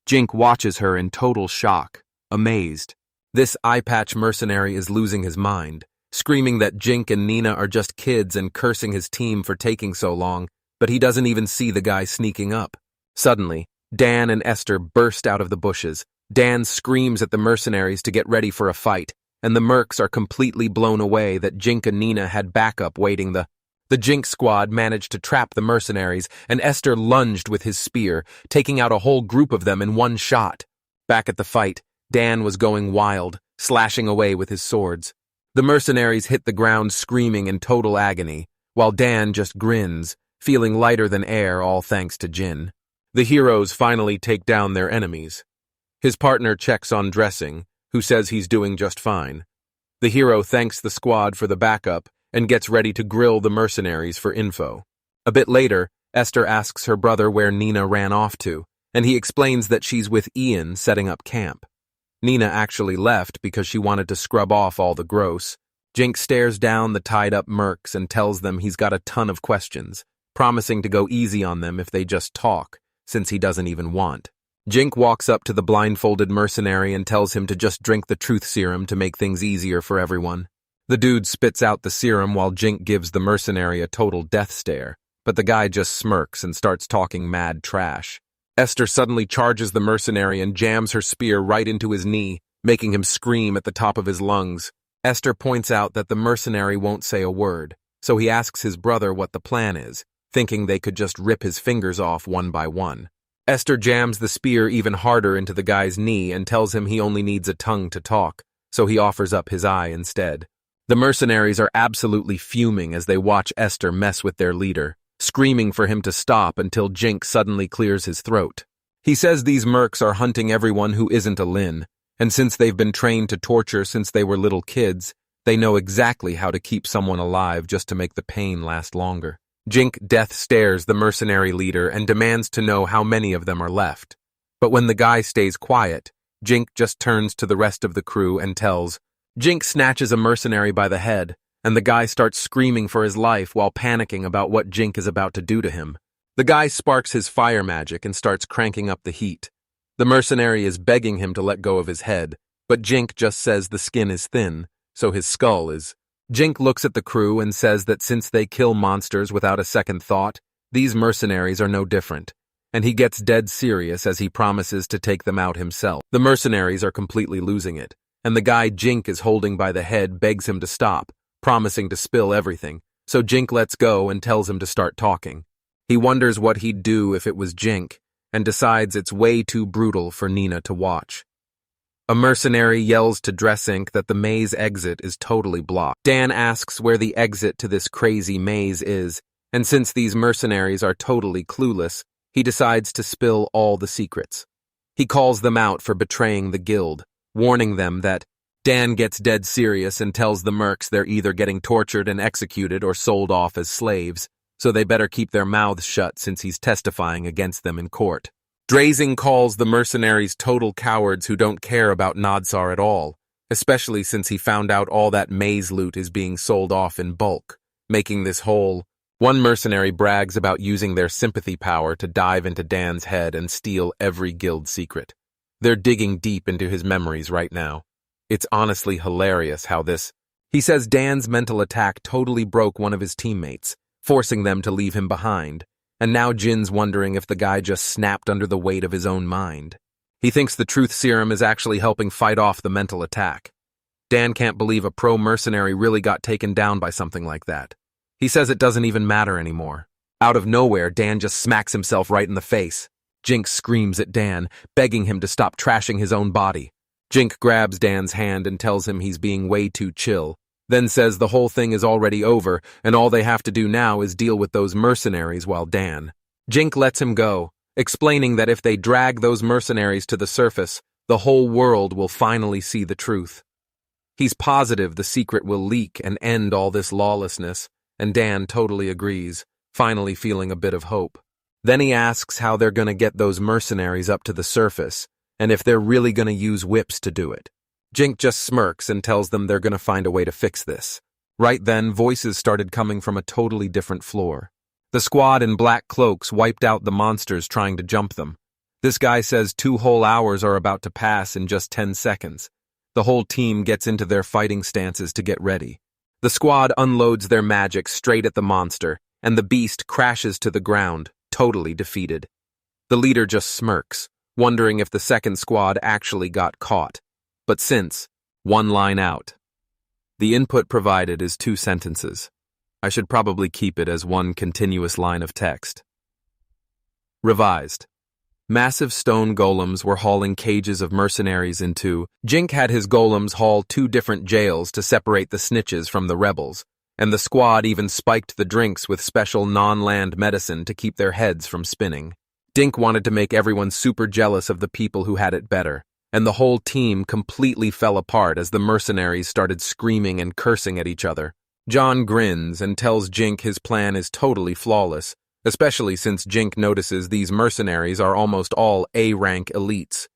Jink watches her in total shock, amazed. This eye-patch mercenary is losing his mind, screaming that Jink and Nina are just kids and cursing his team for taking so long, but he doesn't even see the guy sneaking up. Suddenly, Dan and Esther burst out of the bushes. Dan screams at the mercenaries to get ready for a fight. and the mercs are completely blown away that Jink and Nina had backup waiting. The Jink squad managed to trap the mercenaries, and Esther lunged with his spear, taking out a whole group of them in one shot. Back at the fight, Dan was going wild, slashing away with his swords. The mercenaries hit the ground screaming in total agony, while Dan just grins, feeling lighter than air all thanks to Jin. The heroes finally take down their enemies. His partner checks on Dressing, who says he's doing just fine. The hero thanks the squad for the backup and gets ready to grill the mercenaries for info. A bit later, Esther asks her brother where Nina ran off to, and he explains that she's with Ian setting up camp. Nina actually left because she wanted to scrub off all the gross. Jink stares down the tied-up mercs and tells them he's got a ton of questions, promising to go easy on them if they just talk, since he doesn't even want. Jink walks up to the blindfolded mercenary and tells him to just drink the truth serum to make things easier for everyone. The dude spits out the serum while Jink gives the mercenary a total death stare, but the guy just smirks and starts talking mad trash. Esther suddenly charges the mercenary and jams her spear right into his knee, making him scream at the top of his lungs. Esther points out that the mercenary won't say a word, so he asks his brother what the plan is, thinking they could just rip his fingers off one by one. Esther jams the spear even harder into the guy's knee and tells him he only needs a tongue to talk, so he offers up his eye instead. The mercenaries are absolutely fuming as they watch Esther mess with their leader, screaming for him to stop until Jink suddenly clears his throat. He says these mercs are hunting everyone who isn't a Lin, and since they've been trained to torture since they were little kids, they know exactly how to keep someone alive just to make the pain last longer. Jink death stares the mercenary leader and demands to know how many of them are left. But when the guy stays quiet, Jink just turns to the rest of the crew and tells. Jink snatches a mercenary by the head, and the guy starts screaming for his life while panicking about what Jink is about to do to him. The guy sparks his fire magic and starts cranking up the heat. The mercenary is begging him to let go of his head, but Jink just says the skin is thin, so his skull is. Jink looks at the crew and says that since they kill monsters without a second thought, these mercenaries are no different, and he gets dead serious as he promises to take them out himself. The mercenaries are completely losing it, and the guy Jink is holding by the head begs him to stop, promising to spill everything, so Jink lets go and tells him to start talking. He wonders what he'd do if it was Jink, and decides it's way too brutal for Nina to watch. A mercenary yells to Dressing that the maze exit is totally blocked. Dan asks where the exit to this crazy maze is, and since these mercenaries are totally clueless, he decides to spill all the secrets. He calls them out for betraying the guild, warning them that Dan gets dead serious and tells the mercs they're either getting tortured and executed or sold off as slaves, so they better keep their mouths shut since he's testifying against them in court. Dressing calls the mercenaries total cowards who don't care about Nadsar at all, especially since he found out all that maze loot is being sold off in bulk, making this whole. One mercenary brags about using their sympathy power to dive into Dan's head and steal every guild secret. They're digging deep into his memories right now. It's honestly hilarious how this. He says Dan's mental attack totally broke one of his teammates, forcing them to leave him behind. And now Jin's wondering if the guy just snapped under the weight of his own mind. He thinks the truth serum is actually helping fight off the mental attack. Dan can't believe a pro-mercenary really got taken down by something like that. He says it doesn't even matter anymore. Out of nowhere, Dan just smacks himself right in the face. Jink screams at Dan, begging him to stop trashing his own body. Jink grabs Dan's hand and tells him he's being way too chill, then says the whole thing is already over, and all they have to do now is deal with those mercenaries while Dan. Jink lets him go, explaining that if they drag those mercenaries to the surface, the whole world will finally see the truth. He's positive the secret will leak and end all this lawlessness, and Dan totally agrees, finally feeling a bit of hope. Then he asks how they're going to get those mercenaries up to the surface, and if they're really going to use whips to do it. Jink just smirks and tells them they're going to find a way to fix this. Right then, voices started coming from a totally different floor. The squad in black cloaks wiped out the monsters trying to jump them. This guy says 2 whole hours are about to pass in just 10 seconds. The whole team gets into their fighting stances to get ready. The squad unloads their magic straight at the monster, and the beast crashes to the ground, totally defeated. The leader just smirks, wondering if the second squad actually got caught. But since One line out. The input provided is 2 sentences. I should probably keep it as one continuous line of text. Revised. Massive stone golems were hauling cages of mercenaries into. Jink had his golems haul 2 different jails to separate the snitches from the rebels, and the squad even spiked the drinks with special non-land medicine to keep their heads from spinning. Dink wanted to make everyone super jealous of the people who had it better, and the whole team completely fell apart as the mercenaries started screaming and cursing at each other. John grins and tells Jink his plan is totally flawless, especially since Jink notices these mercenaries are almost all A-rank elites.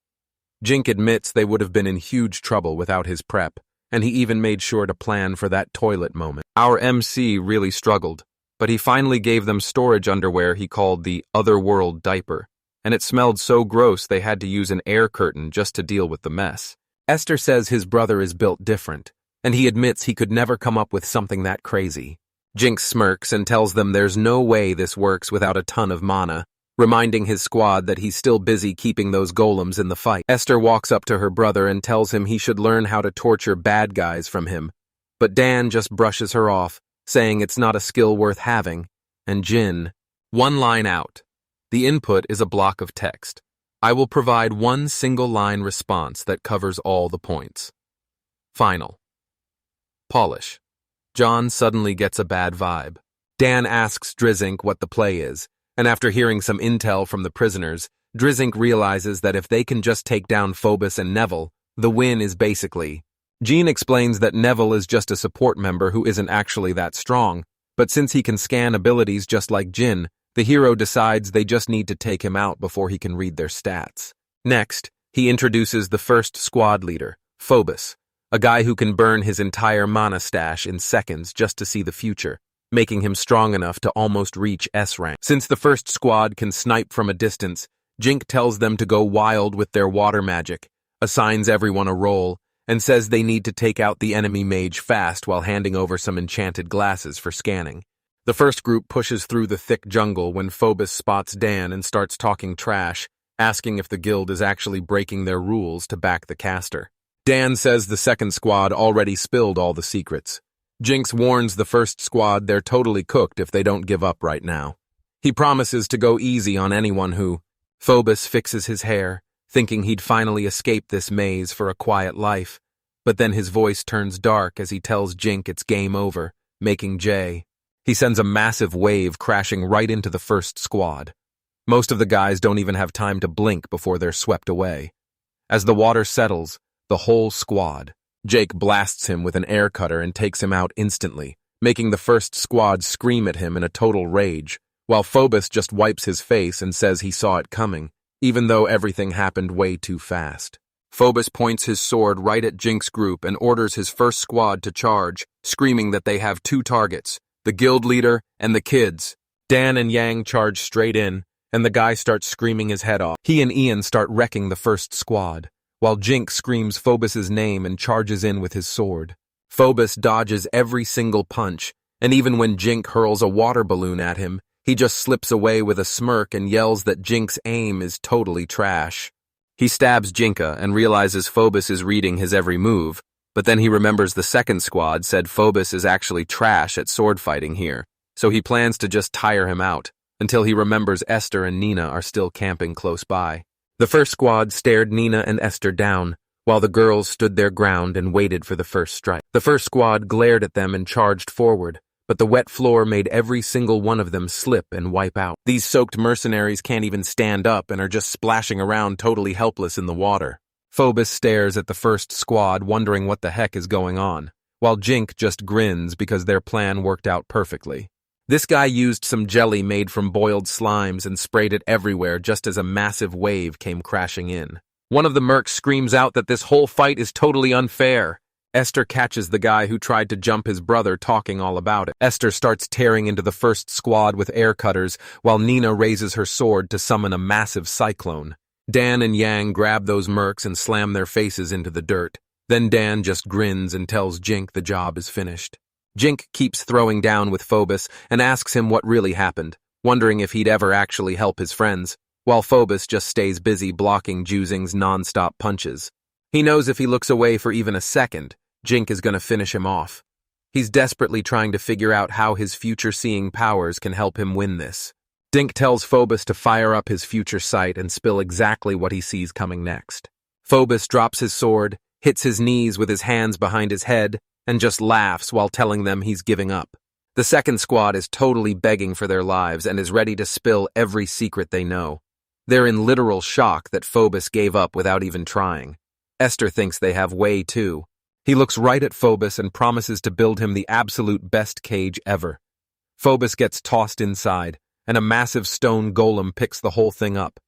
Jink admits they would have been in huge trouble without his prep, and he even made sure to plan for that toilet moment. Our MC really struggled, but he finally gave them storage underwear he called the otherworld diaper, and it smelled so gross they had to use an air curtain just to deal with the mess. Esther says his brother is built different, and he admits he could never come up with something that crazy. Jink smirks and tells them there's no way this works without a ton of mana, reminding his squad that he's still busy keeping those golems in the fight. Esther walks up to her brother and tells him he should learn how to torture bad guys from him, but Dan just brushes her off, saying it's not a skill worth having, and Jin. One line out. The input is a block of text. I will provide one single-line response that covers all the points. Final. Polish. John suddenly gets a bad vibe. Dan asks Drizink what the play is, and after hearing some intel from the prisoners, Drizink realizes that if they can just take down Phobos and Neville, the win is basically. Jean explains that Neville is just a support member who isn't actually that strong, but since he can scan abilities just like Jin, the hero decides they just need to take him out before he can read their stats. Next, he introduces the first squad leader, Phobos, a guy who can burn his entire mana stash in seconds just to see the future, making him strong enough to almost reach S rank. Since the first squad can snipe from a distance, Jink tells them to go wild with their water magic, assigns everyone a role, and says they need to take out the enemy mage fast while handing over some enchanted glasses for scanning. The first group pushes through the thick jungle when Phobos spots Dan and starts talking trash, asking if the guild is actually breaking their rules to back the caster. Dan says the second squad already spilled all the secrets. Jinx warns the first squad they're totally cooked if they don't give up right now. He promises to go easy on anyone who. Phobos fixes his hair, thinking he'd finally escape this maze for a quiet life, but then his voice turns dark as he tells Jink it's game over, making J. He sends a massive wave crashing right into the first squad. Most of the guys don't even have time to blink before they're swept away. As the water settles, the whole squad. Jake blasts him with an air cutter and takes him out instantly, making the first squad scream at him in a total rage, while Phobos just wipes his face and says he saw it coming, even though everything happened way too fast. Phobos points his sword right at Jink's group and orders his first squad to charge, screaming that they have 2 targets, the guild leader and the kids. Dan and Yang charge straight in, and the guy starts screaming his head off. He and Ian start wrecking the first squad, while Jink screams Phobos' name and charges in with his sword. Phobos dodges every single punch, and even when Jink hurls a water balloon at him, he just slips away with a smirk and yells that Jink's aim is totally trash. He stabs Jinka and realizes Phobos is reading his every move, but then he remembers the second squad said Phobos is actually trash at sword fighting here, so he plans to just tire him out, until he remembers Esther and Nina are still camping close by. The first squad stared Nina and Esther down, while the girls stood their ground and waited for the first strike. The first squad glared at them and charged forward, but the wet floor made every single one of them slip and wipe out. These soaked mercenaries can't even stand up and are just splashing around totally helpless in the water. Phobos stares at the first squad, wondering what the heck is going on, while Jink just grins because their plan worked out perfectly. This guy used some jelly made from boiled slimes and sprayed it everywhere just as a massive wave came crashing in. One of the mercs screams out that this whole fight is totally unfair. Esther catches the guy who tried to jump his brother talking all about it. Esther starts tearing into the first squad with air cutters, while Nina raises her sword to summon a massive cyclone. Dan and Yang grab those mercs and slam their faces into the dirt. Then Dan just grins and tells Jink the job is finished. Jink keeps throwing down with Phobos and asks him what really happened, wondering if he'd ever actually help his friends, while Phobos just stays busy blocking Juzing's non-stop punches. He knows if he looks away for even a second, Jink is going to finish him off. He's desperately trying to figure out how his future-seeing powers can help him win this. Dink tells Phobos to fire up his future sight and spill exactly what he sees coming next. Phobos drops his sword, hits his knees with his hands behind his head, and just laughs while telling them he's giving up. The second squad is totally begging for their lives and is ready to spill every secret they know. They're in literal shock that Phobos gave up without even trying. Esther thinks they have way too. He looks right at Phobos and promises to build him the absolute best cage ever. Phobos gets tossed inside, and a massive stone golem picks the whole thing up.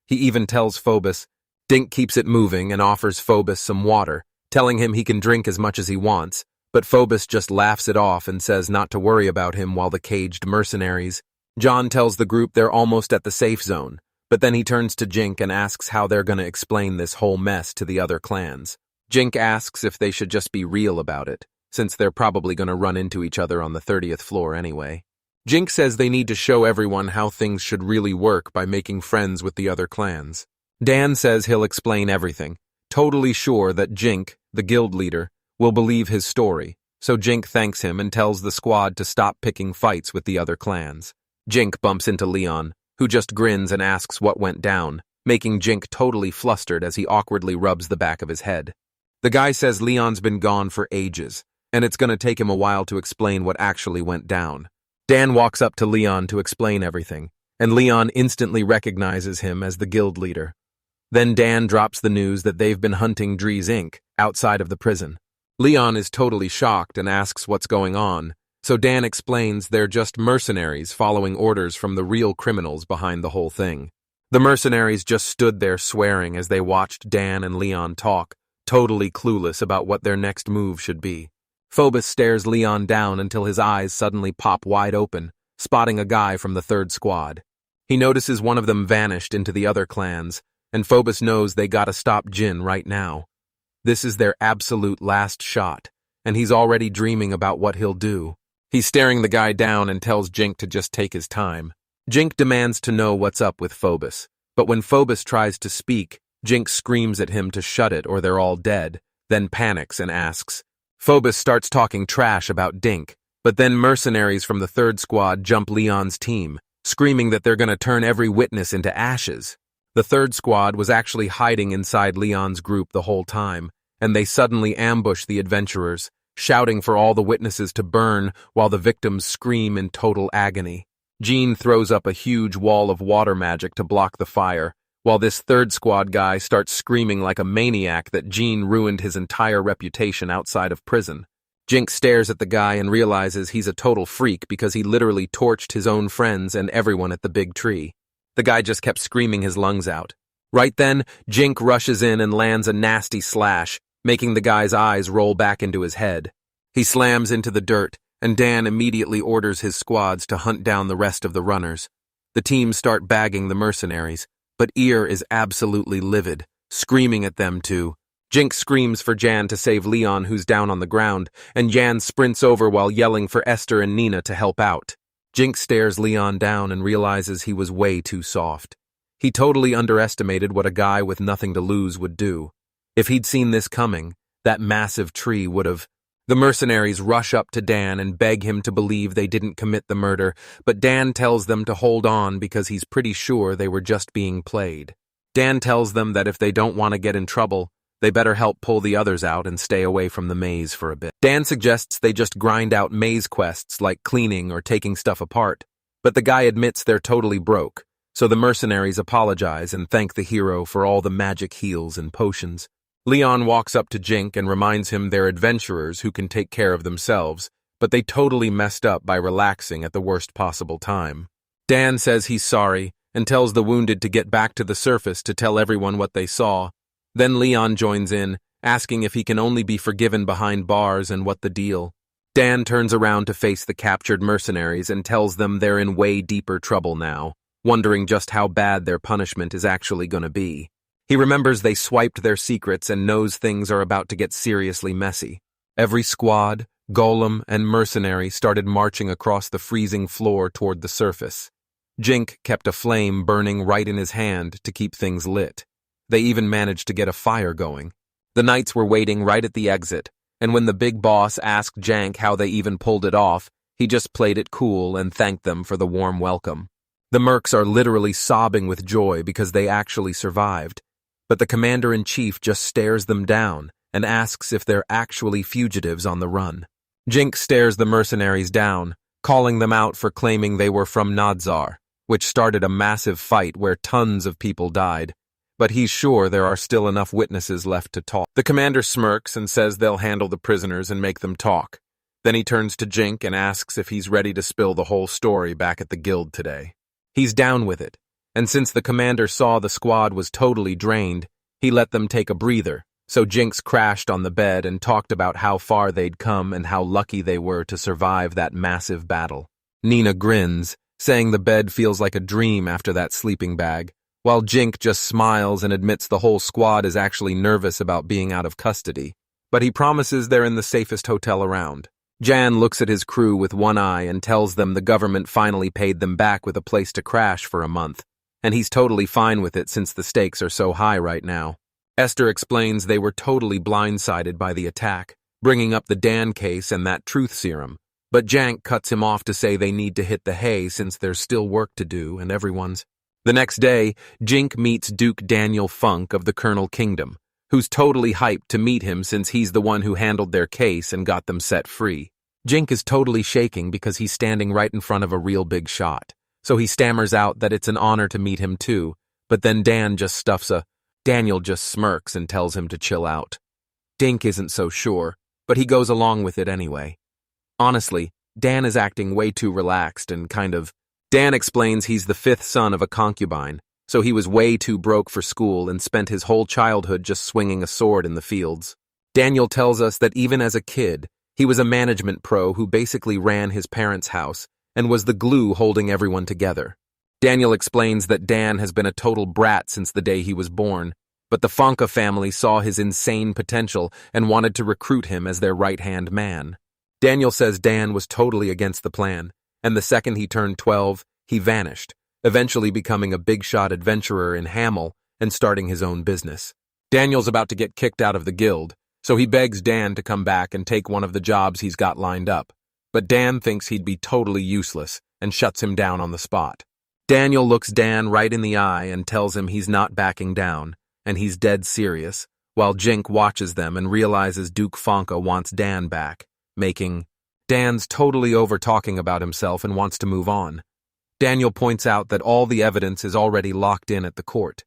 He even tells Phobos. Dink keeps it moving and offers Phobos some water, telling him he can drink as much as he wants, but Phobos just laughs it off and says not to worry about him while the caged mercenaries. John tells the group they're almost at the safe zone, but then he turns to Jink and asks how they're going to explain this whole mess to the other clans. Jink asks if they should just be real about it, since they're probably going to run into each other on the 30th floor anyway. Jink says they need to show everyone how things should really work by making friends with the other clans. Dan says he'll explain everything, totally sure that Jink, the guild leader, will believe his story, so Jink thanks him and tells the squad to stop picking fights with the other clans. Jink bumps into Leon, who just grins and asks what went down, making Jink totally flustered as he awkwardly rubs the back of his head. The guy says Leon's been gone for ages, and it's going to take him a while to explain what actually went down. Dan walks up to Leon to explain everything, and Leon instantly recognizes him as the guild leader. Then Dan drops the news that they've been hunting Drees Inc. outside of the prison. Leon is totally shocked and asks what's going on, so Dan explains they're just mercenaries following orders from the real criminals behind the whole thing. The mercenaries just stood there swearing as they watched Dan and Leon talk, totally clueless about what their next move should be. Phobos stares Leon down until his eyes suddenly pop wide open, spotting a guy from the third squad. He notices one of them vanished into the other clans, and Phobos knows they gotta stop Jin right now. This is their absolute last shot, and he's already dreaming about what he'll do. He's staring the guy down and tells Jink to just take his time. Jink demands to know what's up with Phobos, but when Phobos tries to speak, Jink screams at him to shut it or they're all dead, then panics and asks. Phobos starts talking trash about Dink, but then mercenaries from the third squad jump Leon's team, screaming that they're gonna turn every witness into ashes. The third squad was actually hiding inside Leon's group the whole time, and they suddenly ambush the adventurers, shouting for all the witnesses to burn while the victims scream in total agony. Jean throws up a huge wall of water magic to block the fire, while this third squad guy starts screaming like a maniac that Jean ruined his entire reputation outside of prison. Jink stares at the guy and realizes he's a total freak because he literally torched his own friends and everyone at the big tree. The guy just kept screaming his lungs out. Right then, Jink rushes in and lands a nasty slash, making the guy's eyes roll back into his head. He slams into the dirt, and Dan immediately orders his squads to hunt down the rest of the runners. The teams start bagging the mercenaries, but Ear is absolutely livid, screaming at them to. Jink screams for Jan to save Leon, who's down on the ground, and Jan sprints over while yelling for Esther and Nina to help out. Jink stares Leon down and realizes he was way too soft. He totally underestimated what a guy with nothing to lose would do. If he'd seen this coming, that massive tree would have. The mercenaries rush up to Dan and beg him to believe they didn't commit the murder, but Dan tells them to hold on because he's pretty sure they were just being played. Dan tells them that if they don't want to get in trouble, they better help pull the others out and stay away from the maze for a bit. Dan suggests they just grind out maze quests like cleaning or taking stuff apart, but the guy admits they're totally broke, so the mercenaries apologize and thank the hero for all the magic heals and potions. Leon walks up to Jink and reminds him they're adventurers who can take care of themselves, but they totally messed up by relaxing at the worst possible time. Dan says he's sorry and tells the wounded to get back to the surface to tell everyone what they saw. Then Leon joins in, asking if he can only be forgiven behind bars and what the deal. Dan turns around to face the captured mercenaries and tells them they're in way deeper trouble now, wondering just how bad their punishment is actually going to be. He remembers they swiped their secrets and knows things are about to get seriously messy. Every squad, golem, and mercenary started marching across the freezing floor toward the surface. Jink kept a flame burning right in his hand to keep things lit. They even managed to get a fire going. The knights were waiting right at the exit, and when the big boss asked Jank how they even pulled it off, he just played it cool and thanked them for the warm welcome. The mercs are literally sobbing with joy because they actually survived, but the commander-in-chief just stares them down and asks if they're actually fugitives on the run. Jink stares the mercenaries down, calling them out for claiming they were from Nadzar, which started a massive fight where tons of people died, but he's sure there are still enough witnesses left to talk. The commander smirks and says they'll handle the prisoners and make them talk. Then he turns to Jink and asks if he's ready to spill the whole story back at the guild today. He's down with it, and since the commander saw the squad was totally drained, he let them take a breather, so Jinx crashed on the bed and talked about how far they'd come and how lucky they were to survive that massive battle. Nina grins, saying the bed feels like a dream after that sleeping bag, while Jink just smiles and admits the whole squad is actually nervous about being out of custody, but he promises they're in the safest hotel around. Jan looks at his crew with one eye and tells them the government finally paid them back with a place to crash for a month, and he's totally fine with it since the stakes are so high right now. Esther explains they were totally blindsided by the attack, bringing up the Dan case and that truth serum, but Jank cuts him off to say they need to hit the hay since there's still work to do and everyone's. The next day, Jink meets Duke Daniel Funk of the Colonel Kingdom, who's totally hyped to meet him since he's the one who handled their case and got them set free. Jink is totally shaking because he's standing right in front of a real big shot, so he stammers out that it's an honor to meet him too, but then Daniel just smirks and tells him to chill out. Dink isn't so sure, but he goes along with it anyway. Honestly, Dan is acting way too relaxed and Dan explains he's the fifth son of a concubine, so he was way too broke for school and spent his whole childhood just swinging a sword in the fields. Daniel tells us that even as a kid, he was a management pro who basically ran his parents' house and was the glue holding everyone together. Daniel explains that Dan has been a total brat since the day he was born, but the Fonka family saw his insane potential and wanted to recruit him as their right-hand man. Daniel says Dan was totally against the plan, and the second he turned 12, he vanished, eventually becoming a big-shot adventurer in Hamel and starting his own business. Daniel's about to get kicked out of the guild, so he begs Dan to come back and take one of the jobs he's got lined up, but Dan thinks he'd be totally useless and shuts him down on the spot. Daniel looks Dan right in the eye and tells him he's not backing down, and he's dead serious, while Jink watches them and realizes Duke Fonka wants Dan back, making Dan's totally over-talking about himself and wants to move on. Daniel points out that all the evidence is already locked in at the court.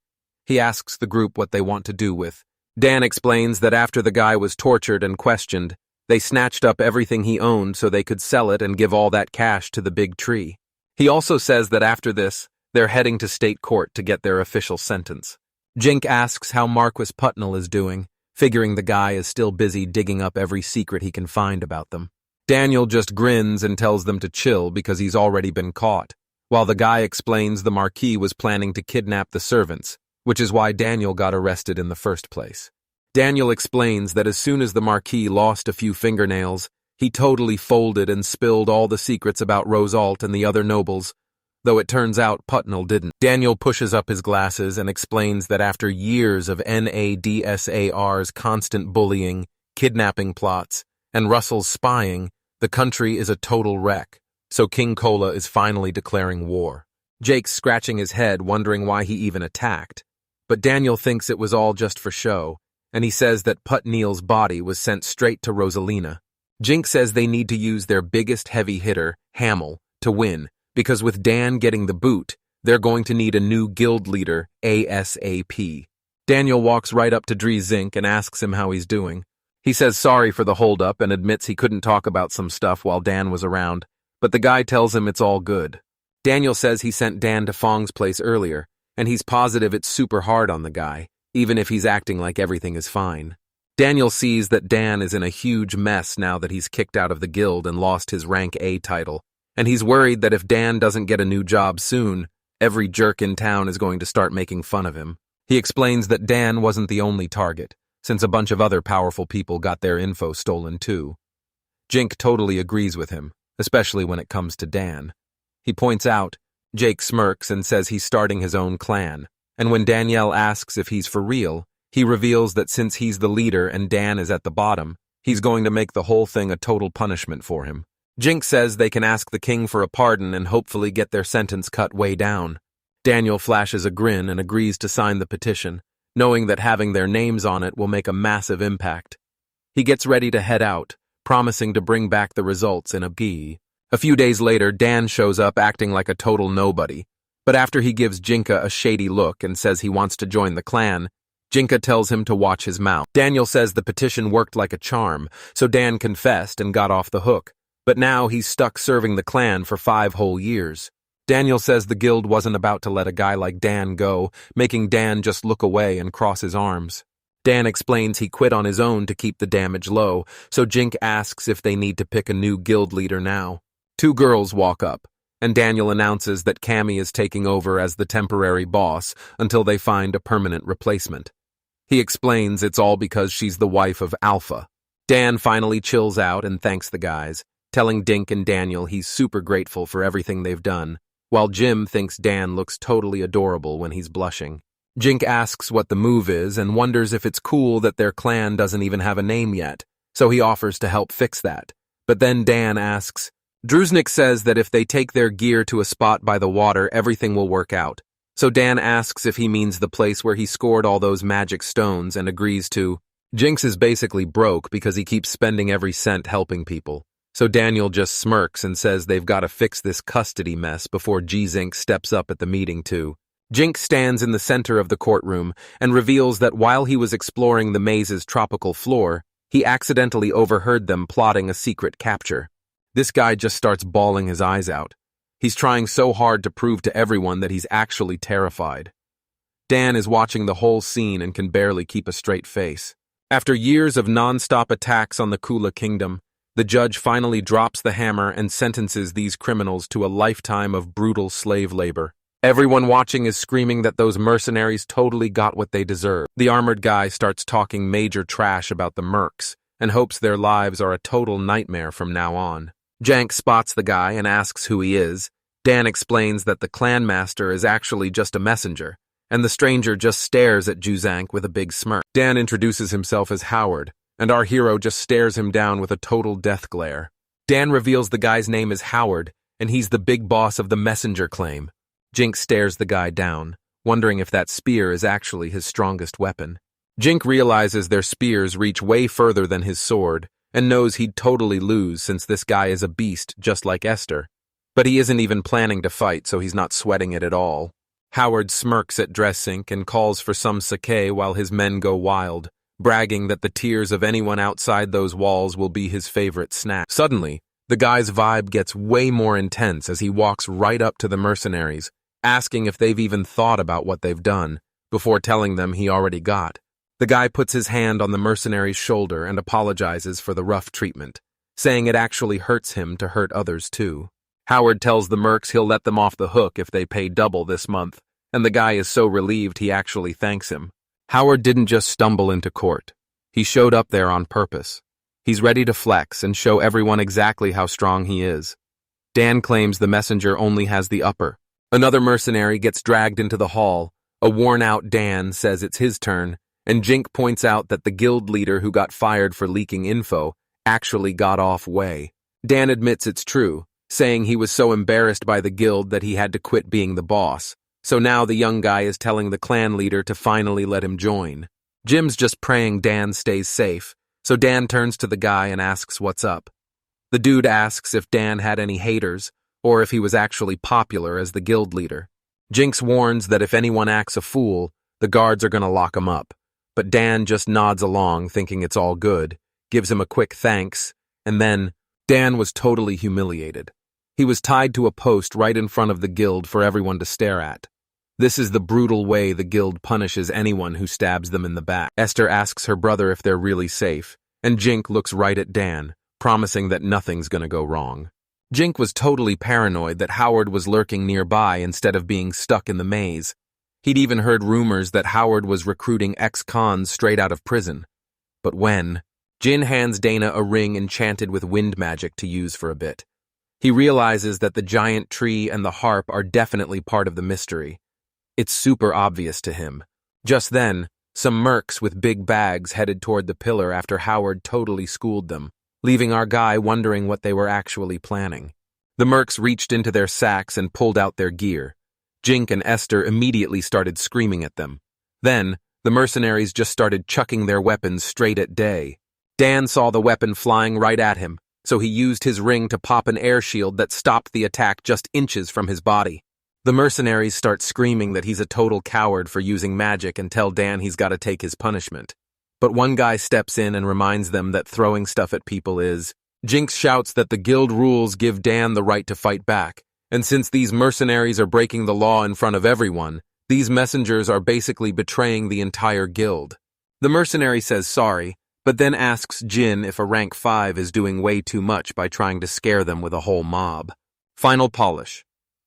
He asks the group what they want to do with. Dan explains that after the guy was tortured and questioned, they snatched up everything he owned so they could sell it and give all that cash to the big tree. He also says that after this, they're heading to state court to get their official sentence. Jink asks how Marquis Putnell is doing, figuring the guy is still busy digging up every secret he can find about them. Daniel just grins and tells them to chill because he's already been caught, while the guy explains the Marquis was planning to kidnap the servants, which is why Daniel got arrested in the first place. Daniel explains that as soon as the Marquis lost a few fingernails, he totally folded and spilled all the secrets about Rosalt and the other nobles, though it turns out Putnell didn't. Daniel pushes up his glasses and explains that after years of NADSAR's constant bullying, kidnapping plots, and Russell's spying, the country is a total wreck, so King Cola is finally declaring war. Jake's scratching his head, wondering why he even attacked, but Daniel thinks it was all just for show, and he says that Putneel's body was sent straight to Rosalina. Jink says they need to use their biggest heavy hitter, Hamel, to win, because with Dan getting the boot, they're going to need a new guild leader, ASAP. Daniel walks right up to Dree Zink and asks him how he's doing. He says sorry for the holdup and admits he couldn't talk about some stuff while Dan was around, but the guy tells him it's all good. Daniel says he sent Dan to Fong's place earlier, and he's positive it's super hard on the guy, even if he's acting like everything is fine. Daniel sees that Dan is in a huge mess now that he's kicked out of the guild and lost his rank A title, and he's worried that if Dan doesn't get a new job soon, every jerk in town is going to start making fun of him. He explains that Dan wasn't the only target, since a bunch of other powerful people got their info stolen too. Jink totally agrees with him, especially when it comes to Dan. He points out, Jake smirks and says he's starting his own clan, and when Danielle asks if he's for real, He reveals that since he's the leader and Dan is at the bottom, he's going to make the whole thing a total punishment for him. Jink says they can ask the king for a pardon and hopefully get their sentence cut way down. Daniel flashes a grin and agrees to sign the petition, knowing that having their names on it will make a massive impact. He gets ready to head out, promising to bring back the results in a gi. A few days later, Dan shows up acting like a total nobody, but after he gives Jinka a shady look and says he wants to join the clan, Jinka tells him to watch his mouth. Daniel says the petition worked like a charm, so Dan confessed and got off the hook, but now he's stuck serving the clan for 5 whole years. Daniel says the guild wasn't about to let a guy like Dan go, making Dan just look away and cross his arms. Dan explains he quit on his own to keep the damage low, so Jink asks if they need to pick a new guild leader now. 2 girls walk up, and Daniel announces that Cammy is taking over as the temporary boss until they find a permanent replacement. He explains it's all because she's the wife of Alpha. Dan finally chills out and thanks the guys, telling Dink and Daniel he's super grateful for everything they've done, while Jim thinks Dan looks totally adorable when he's blushing. Jink asks what the move is and wonders if it's cool that their clan doesn't even have a name yet, so he offers to help fix that. But then Dan asks, Druznik says that if they take their gear to a spot by the water, everything will work out. So Dan asks if he means the place where he scored all those magic stones and agrees to. Jinx is basically broke because he keeps spending every cent helping people. So Daniel just smirks and says they've got to fix this custody mess before G-Zink steps up at the meeting too. Jink stands in the center of the courtroom and reveals that while he was exploring the maze's tropical floor, he accidentally overheard them plotting a secret capture. This guy just starts bawling his eyes out. He's trying so hard to prove to everyone that he's actually terrified. Dan is watching the whole scene and can barely keep a straight face. After years of non-stop attacks on the Kula Kingdom, the judge finally drops the hammer and sentences these criminals to a lifetime of brutal slave labor. Everyone watching is screaming that those mercenaries totally got what they deserve. The armored guy starts talking major trash about the mercs and hopes their lives are a total nightmare from now on. Jank spots the guy and asks who he is. Dan explains that the clan master is actually just a messenger, and the stranger just stares at Juzank with a big smirk. Dan introduces himself as Howard, and our hero just stares him down with a total death glare. Dan reveals the guy's name is Howard, and he's the big boss of the messenger claim. Jink stares the guy down, wondering if that spear is actually his strongest weapon. Jink realizes their spears reach way further than his sword, and knows he'd totally lose since this guy is a beast just like Esther. But he isn't even planning to fight, so he's not sweating it at all. Howard smirks at Dressink and calls for some sake while his men go wild, bragging that the tears of anyone outside those walls will be his favorite snack. Suddenly, the guy's vibe gets way more intense as he walks right up to the mercenaries, asking if they've even thought about what they've done, before telling them he already got. The guy puts his hand on the mercenary's shoulder and apologizes for the rough treatment, saying it actually hurts him to hurt others too. Howard tells the mercs he'll let them off the hook if they pay double this month, and the guy is so relieved he actually thanks him. Howard didn't just stumble into court. He showed up there on purpose. He's ready to flex and show everyone exactly how strong he is. Dan claims the messenger only has the upper. Another mercenary gets dragged into the hall. A worn-out Dan says it's his turn, and Jink points out that the guild leader who got fired for leaking info actually got off way. Dan admits it's true, saying he was so embarrassed by the guild that he had to quit being the boss. So now the young guy is telling the clan leader to finally let him join. Jim's just praying Dan stays safe, so Dan turns to the guy and asks what's up. The dude asks if Dan had any haters, or if he was actually popular as the guild leader. Jinx warns that if anyone acts a fool, the guards are gonna lock him up. But Dan just nods along, thinking it's all good, gives him a quick thanks, and then Dan was totally humiliated. He was tied to a post right in front of the guild for everyone to stare at. This is the brutal way the guild punishes anyone who stabs them in the back. Esther asks her brother if they're really safe, and Jink looks right at Dan, promising that nothing's gonna go wrong. Jink was totally paranoid that Howard was lurking nearby instead of being stuck in the maze. He'd even heard rumors that Howard was recruiting ex-cons straight out of prison. But when? Jin hands Dana a ring enchanted with wind magic to use for a bit. He realizes that the giant tree and the harp are definitely part of the mystery. It's super obvious to him. Just then, Some mercs with big bags headed toward the pillar after Howard totally schooled them, leaving our guy wondering what they were actually planning. The mercs reached into their sacks and pulled out their gear. Jink and Esther immediately started screaming at them. Then, the mercenaries just started chucking their weapons straight at Day. Dan saw the weapon flying right at him, so he used his ring to pop an air shield that stopped the attack just inches from his body. The mercenaries start screaming that he's a total coward for using magic and tell Dan he's got to take his punishment. But one guy steps in and reminds them that throwing stuff at people is. Jinx shouts that the guild rules give Dan the right to fight back, and since these mercenaries are breaking the law in front of everyone, these messengers are basically betraying the entire guild. The mercenary says sorry, but then asks Jin if a rank 5 is doing way too much by trying to scare them with a whole mob. Final polish.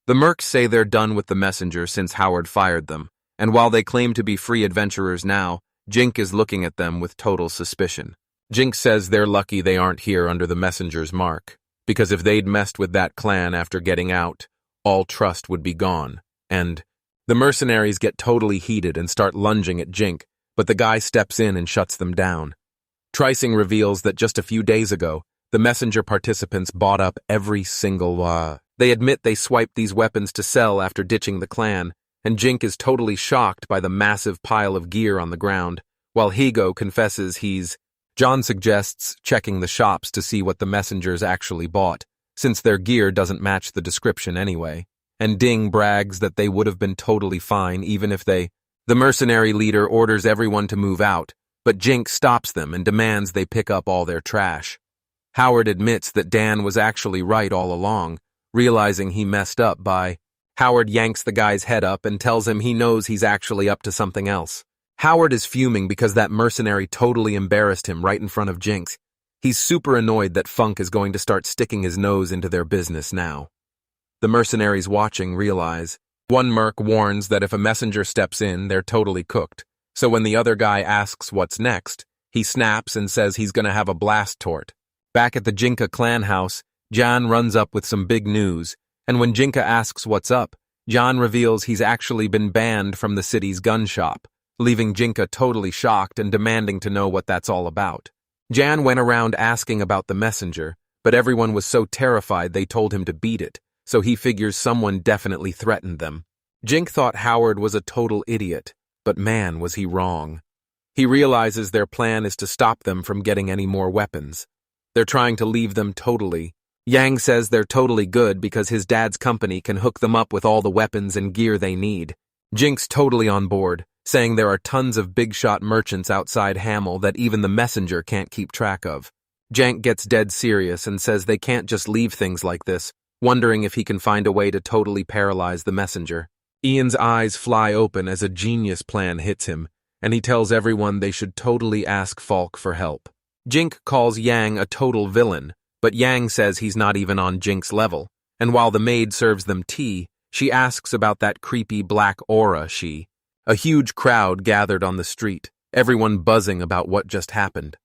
The mercs say they're done with the messenger since Howard fired them, and while they claim to be free adventurers now, Jink is looking at them with total suspicion. Jink says they're lucky they aren't here under the messenger's mark, because if they'd messed with that clan after getting out, all trust would be gone, and the mercenaries get totally heated and start lunging at Jink, but the guy steps in and shuts them down. Tricing reveals that just a few days ago, the messenger participants bought up every single They admit they swiped these weapons to sell after ditching the clan, and Jink is totally shocked by the massive pile of gear on the ground, while Higo confesses John suggests checking the shops to see what the messengers actually bought, since their gear doesn't match the description anyway, and Ding brags that they would have been totally fine even if they. The mercenary leader orders everyone to move out, but Jink stops them and demands they pick up all their trash. Howard admits that Dan was actually right all along, realizing he messed up by. Howard yanks the guy's head up and tells him he knows he's actually up to something else. Howard is fuming because that mercenary totally embarrassed him right in front of Jinx. He's super annoyed that Funk is going to start sticking his nose into their business now. The mercenaries watching realize. One merc warns that if a messenger steps in, they're totally cooked. So when the other guy asks what's next, he snaps and says he's gonna have a blast tort. Back at the Jinka clan house, Jan runs up with some big news, and when Jinka asks what's up, Jan reveals he's actually been banned from the city's gun shop, leaving Jinka totally shocked and demanding to know what that's all about. Jan went around asking about the messenger, but everyone was so terrified they told him to beat it, so he figures someone definitely threatened them. Jink thought Howard was a total idiot, but man was he wrong. He realizes their plan is to stop them from getting any more weapons. They're trying to leave them totally. Yang says they're totally good because his dad's company can hook them up with all the weapons and gear they need. Jink's totally on board, saying there are tons of big-shot merchants outside Hamel that even the messenger can't keep track of. Jank gets dead serious and says they can't just leave things like this, wondering if he can find a way to totally paralyze the messenger. Ian's eyes fly open as a genius plan hits him, and he tells everyone they should totally ask Falk for help. Jink calls Yang a total villain, but Yang says he's not even on Jink's level, and while the maid serves them tea, she asks about that creepy black aura A huge crowd gathered on the street, everyone buzzing about what just happened.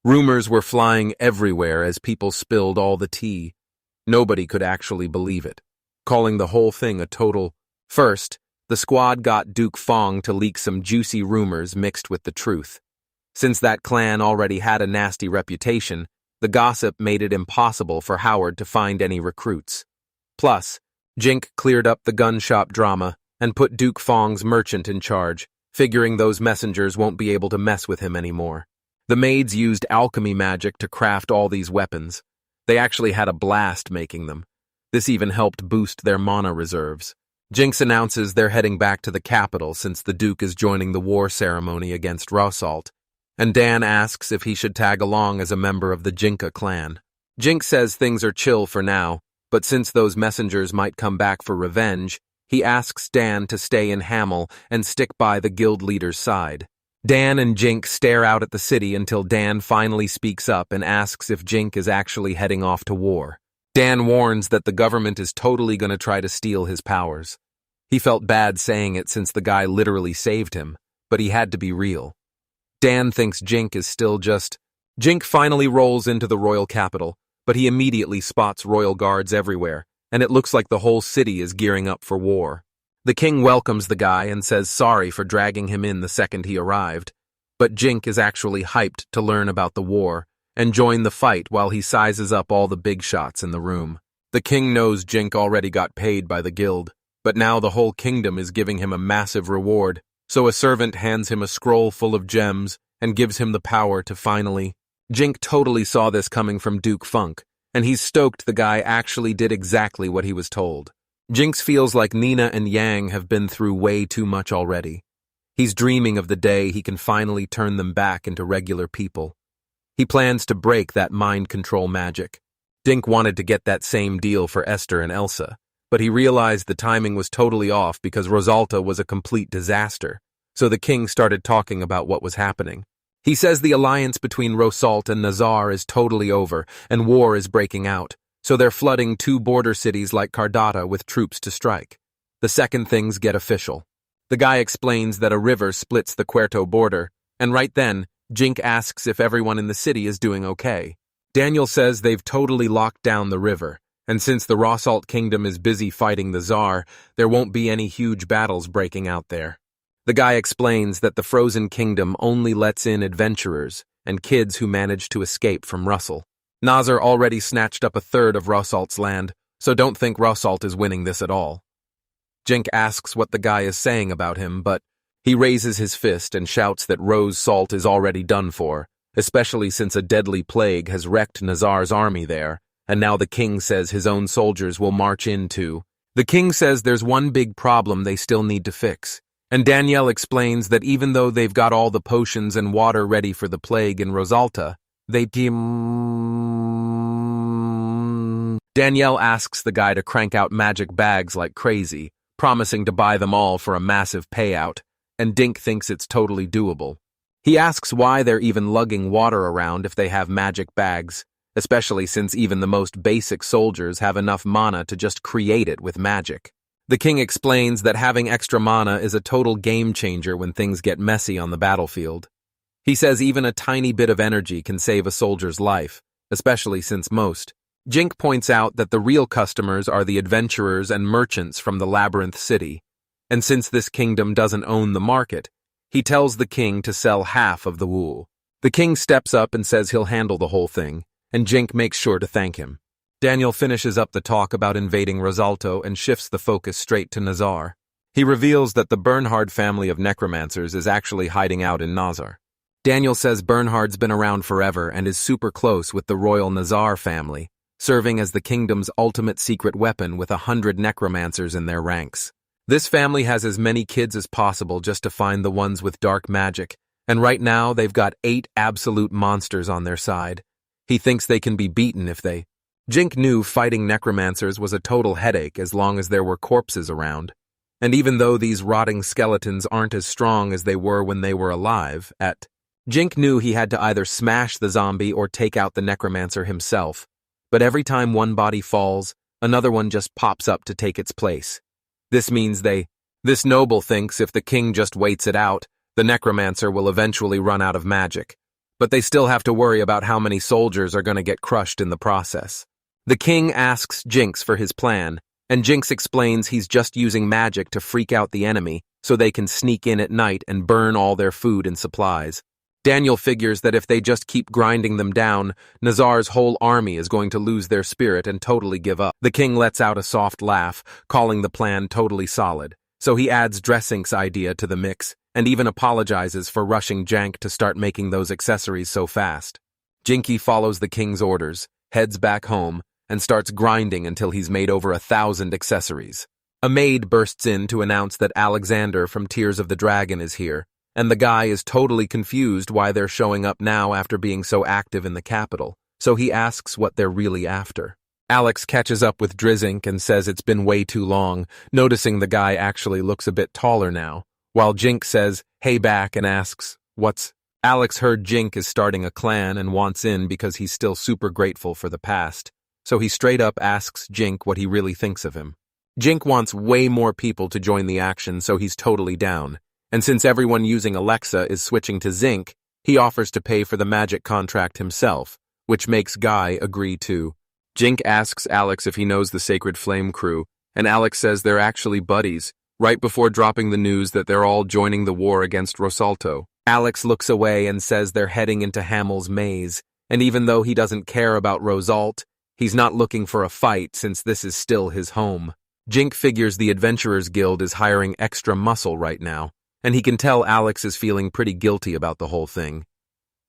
Rumors were flying everywhere as people spilled all the tea. Nobody could actually believe it, calling the whole thing a total. First, the squad got Duke Fong to leak some juicy rumors mixed with the truth. Since that clan already had a nasty reputation, the gossip made it impossible for Howard to find any recruits. Plus, Jink cleared up the gun shop drama and put Duke Fong's merchant in charge, figuring those messengers won't be able to mess with him anymore. The maids used alchemy magic to craft all these weapons. They actually had a blast making them. This even helped boost their mana reserves. Jinx announces they're heading back to the capital since the Duke is joining the war ceremony against Rossalt, and Dan asks if he should tag along as a member of the Jinka clan. Jinx says things are chill for now, but since those messengers might come back for revenge, he asks Dan to stay in Hamel and stick by the guild leader's side. Dan and Jink stare out at the city until Dan finally speaks up and asks if Jink is actually heading off to war. Dan warns that the government is totally going to try to steal his powers. He felt bad saying it since the guy literally saved him, but he had to be real. Dan thinks Jink is still just. Jink finally rolls into the royal capital, but he immediately spots royal guards everywhere, and it looks like the whole city is gearing up for war. The king welcomes the guy and says sorry for dragging him in the second he arrived, but Jink is actually hyped to learn about the war and join the fight while he sizes up all the big shots in the room. The king knows Jink already got paid by the guild, but now the whole kingdom is giving him a massive reward, so a servant hands him a scroll full of gems and gives him the power to finally... Jink totally saw this coming from Duke Funk, and he's stoked the guy actually did exactly what he was told. Jinx feels like Nina and Yang have been through way too much already. He's dreaming of the day he can finally turn them back into regular people. He plans to break that mind control magic. Dink wanted to get that same deal for Esther and Elsa, but he realized the timing was totally off because Rosalta was a complete disaster, so the king started talking about what was happening. He says the alliance between Rosalt and Nazar is totally over and war is breaking out, so they're flooding 2 border cities like Cardata with troops to strike. The second things get official. The guy explains that a river splits the Puerto border, and right then, Jink asks if everyone in the city is doing okay. Daniel says they've totally locked down the river, and since the Rosalt kingdom is busy fighting the Tsar, there won't be any huge battles breaking out there. The guy explains that the Frozen Kingdom only lets in adventurers and kids who manage to escape from Russell. Nazar already snatched up a third of Rosalt's land, so don't think Rosalt is winning this at all. Jink asks what the guy is saying about him, but he raises his fist and shouts that Rose Salt is already done for, especially since a deadly plague has wrecked Nazar's army there, and now the king says his own soldiers will march in too. The king says there's one big problem they still need to fix, and Danielle explains that even though they've got all the potions and water ready for the plague in Rosalta, Danielle asks the guy to crank out magic bags like crazy, promising to buy them all for a massive payout, and Dink thinks it's totally doable. He asks why they're even lugging water around if they have magic bags, especially since even the most basic soldiers have enough mana to just create it with magic. The king explains that having extra mana is a total game changer when things get messy on the battlefield. He says even a tiny bit of energy can save a soldier's life, especially since most. Jink points out that the real customers are the adventurers and merchants from the Labyrinth City, and since this kingdom doesn't own the market, he tells the king to sell half of the wool. The king steps up and says he'll handle the whole thing, and Jink makes sure to thank him. Daniel finishes up the talk about invading Rosalto and shifts the focus straight to Nazar. He reveals that the Bernhard family of necromancers is actually hiding out in Nazar. Daniel says Bernhard's been around forever and is super close with the royal Nazar family, serving as the kingdom's ultimate secret weapon with 100 necromancers in their ranks. This family has as many kids as possible just to find the ones with dark magic, and right now they've got 8 absolute monsters on their side. He thinks they can be beaten if they... Jink knew fighting necromancers was a total headache as long as there were corpses around. And even though these rotting skeletons aren't as strong as they were when they were alive, Jink knew he had to either smash the zombie or take out the necromancer himself. But every time one body falls, another one just pops up to take its place. This means this noble thinks if the king just waits it out, the necromancer will eventually run out of magic. But they still have to worry about how many soldiers are going to get crushed in the process. The king asks Jinx for his plan, and Jinx explains he's just using magic to freak out the enemy so they can sneak in at night and burn all their food and supplies. Daniel figures that if they just keep grinding them down, Nazar's whole army is going to lose their spirit and totally give up. The king lets out a soft laugh, calling the plan totally solid, so he adds Dressink's idea to the mix and even apologizes for rushing Jank to start making those accessories so fast. Jinky follows the king's orders, heads back home, and starts grinding until he's made over 1,000 accessories. A maid bursts in to announce that Alexander from Tears of the Dragon is here, and the guy is totally confused why they're showing up now after being so active in the capital, so he asks what they're really after. Alex catches up with Drizink and says it's been way too long, noticing the guy actually looks a bit taller now, while Jink says, hey back, and asks, what's... Alex heard Jink is starting a clan and wants in because he's still super grateful for the past, so he straight up asks Jink what he really thinks of him. Jink wants way more people to join the action, so he's totally down. And since everyone using Alexa is switching to Zinc, he offers to pay for the magic contract himself, which makes Guy agree too. Jink asks Alex if he knows the Sacred Flame crew, and Alex says they're actually buddies, right before dropping the news that they're all joining the war against Rosalto. Alex looks away and says they're heading into Hamel's maze, and even though he doesn't care about Rosalt, he's not looking for a fight since this is still his home. Jink figures the Adventurers Guild is hiring extra muscle right now, and he can tell Alex is feeling pretty guilty about the whole thing.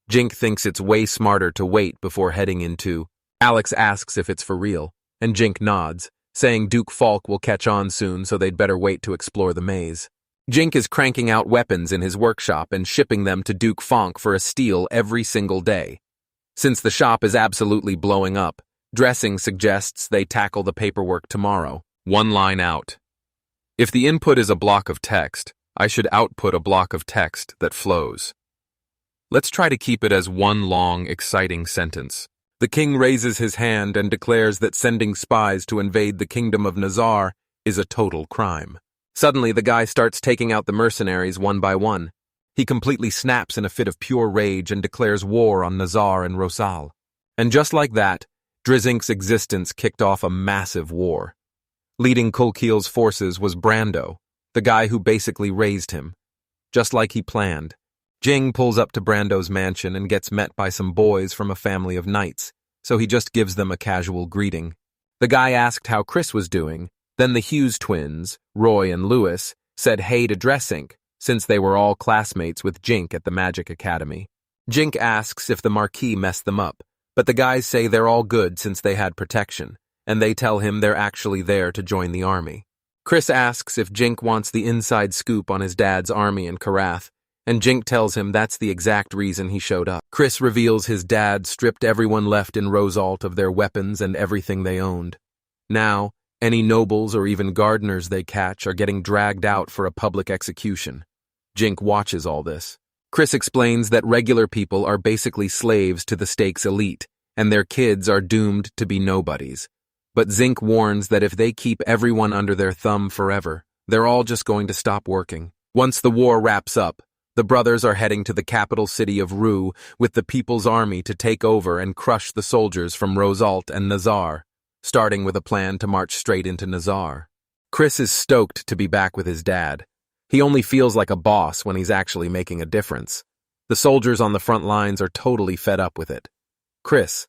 Jink thinks it's way smarter to wait before heading into. Alex asks if it's for real, and Jink nods, saying Duke Falk will catch on soon so they'd better wait to explore the maze. Jink is cranking out weapons in his workshop and shipping them to Duke Falk for a steal every single day. Since the shop is absolutely blowing up, Dressing suggests they tackle the paperwork tomorrow. One line out. If the input is a block of text, I should output a block of text that flows. Let's try to keep it as one long, exciting sentence. The king raises his hand and declares that sending spies to invade the kingdom of Nazar is a total crime. Suddenly, the guy starts taking out the mercenaries one by one. He completely snaps in a fit of pure rage and declares war on Nazar and Rosal. And just like that, Drizink's existence kicked off a massive war. Leading Kulkil's forces was Brando, the guy who basically raised him. Just like he planned, Jing pulls up to Brando's mansion and gets met by some boys from a family of knights, so he just gives them a casual greeting. The guy asked how Chris was doing, then the Hughes twins, Roy and Lewis, said hey to Dressink, since they were all classmates with Jink at the Magic Academy. Jink asks if the Marquis messed them up, but the guys say they're all good since they had protection, and they tell him they're actually there to join the army. Chris asks if Jink wants the inside scoop on his dad's army in Karath, and Jink tells him that's the exact reason he showed up. Chris reveals his dad stripped everyone left in Rosalt of their weapons and everything they owned. Now, any nobles or even gardeners they catch are getting dragged out for a public execution. Jink watches all this. Chris explains that regular people are basically slaves to the stake's elite, and their kids are doomed to be nobodies. But Zink warns that if they keep everyone under their thumb forever, they're all just going to stop working. Once the war wraps up, the brothers are heading to the capital city of Ru with the People's Army to take over and crush the soldiers from Rosalt and Nazar, starting with a plan to march straight into Nazar. Chris is stoked to be back with his dad. He only feels like a boss when he's actually making a difference. The soldiers on the front lines are totally fed up with it. Chris,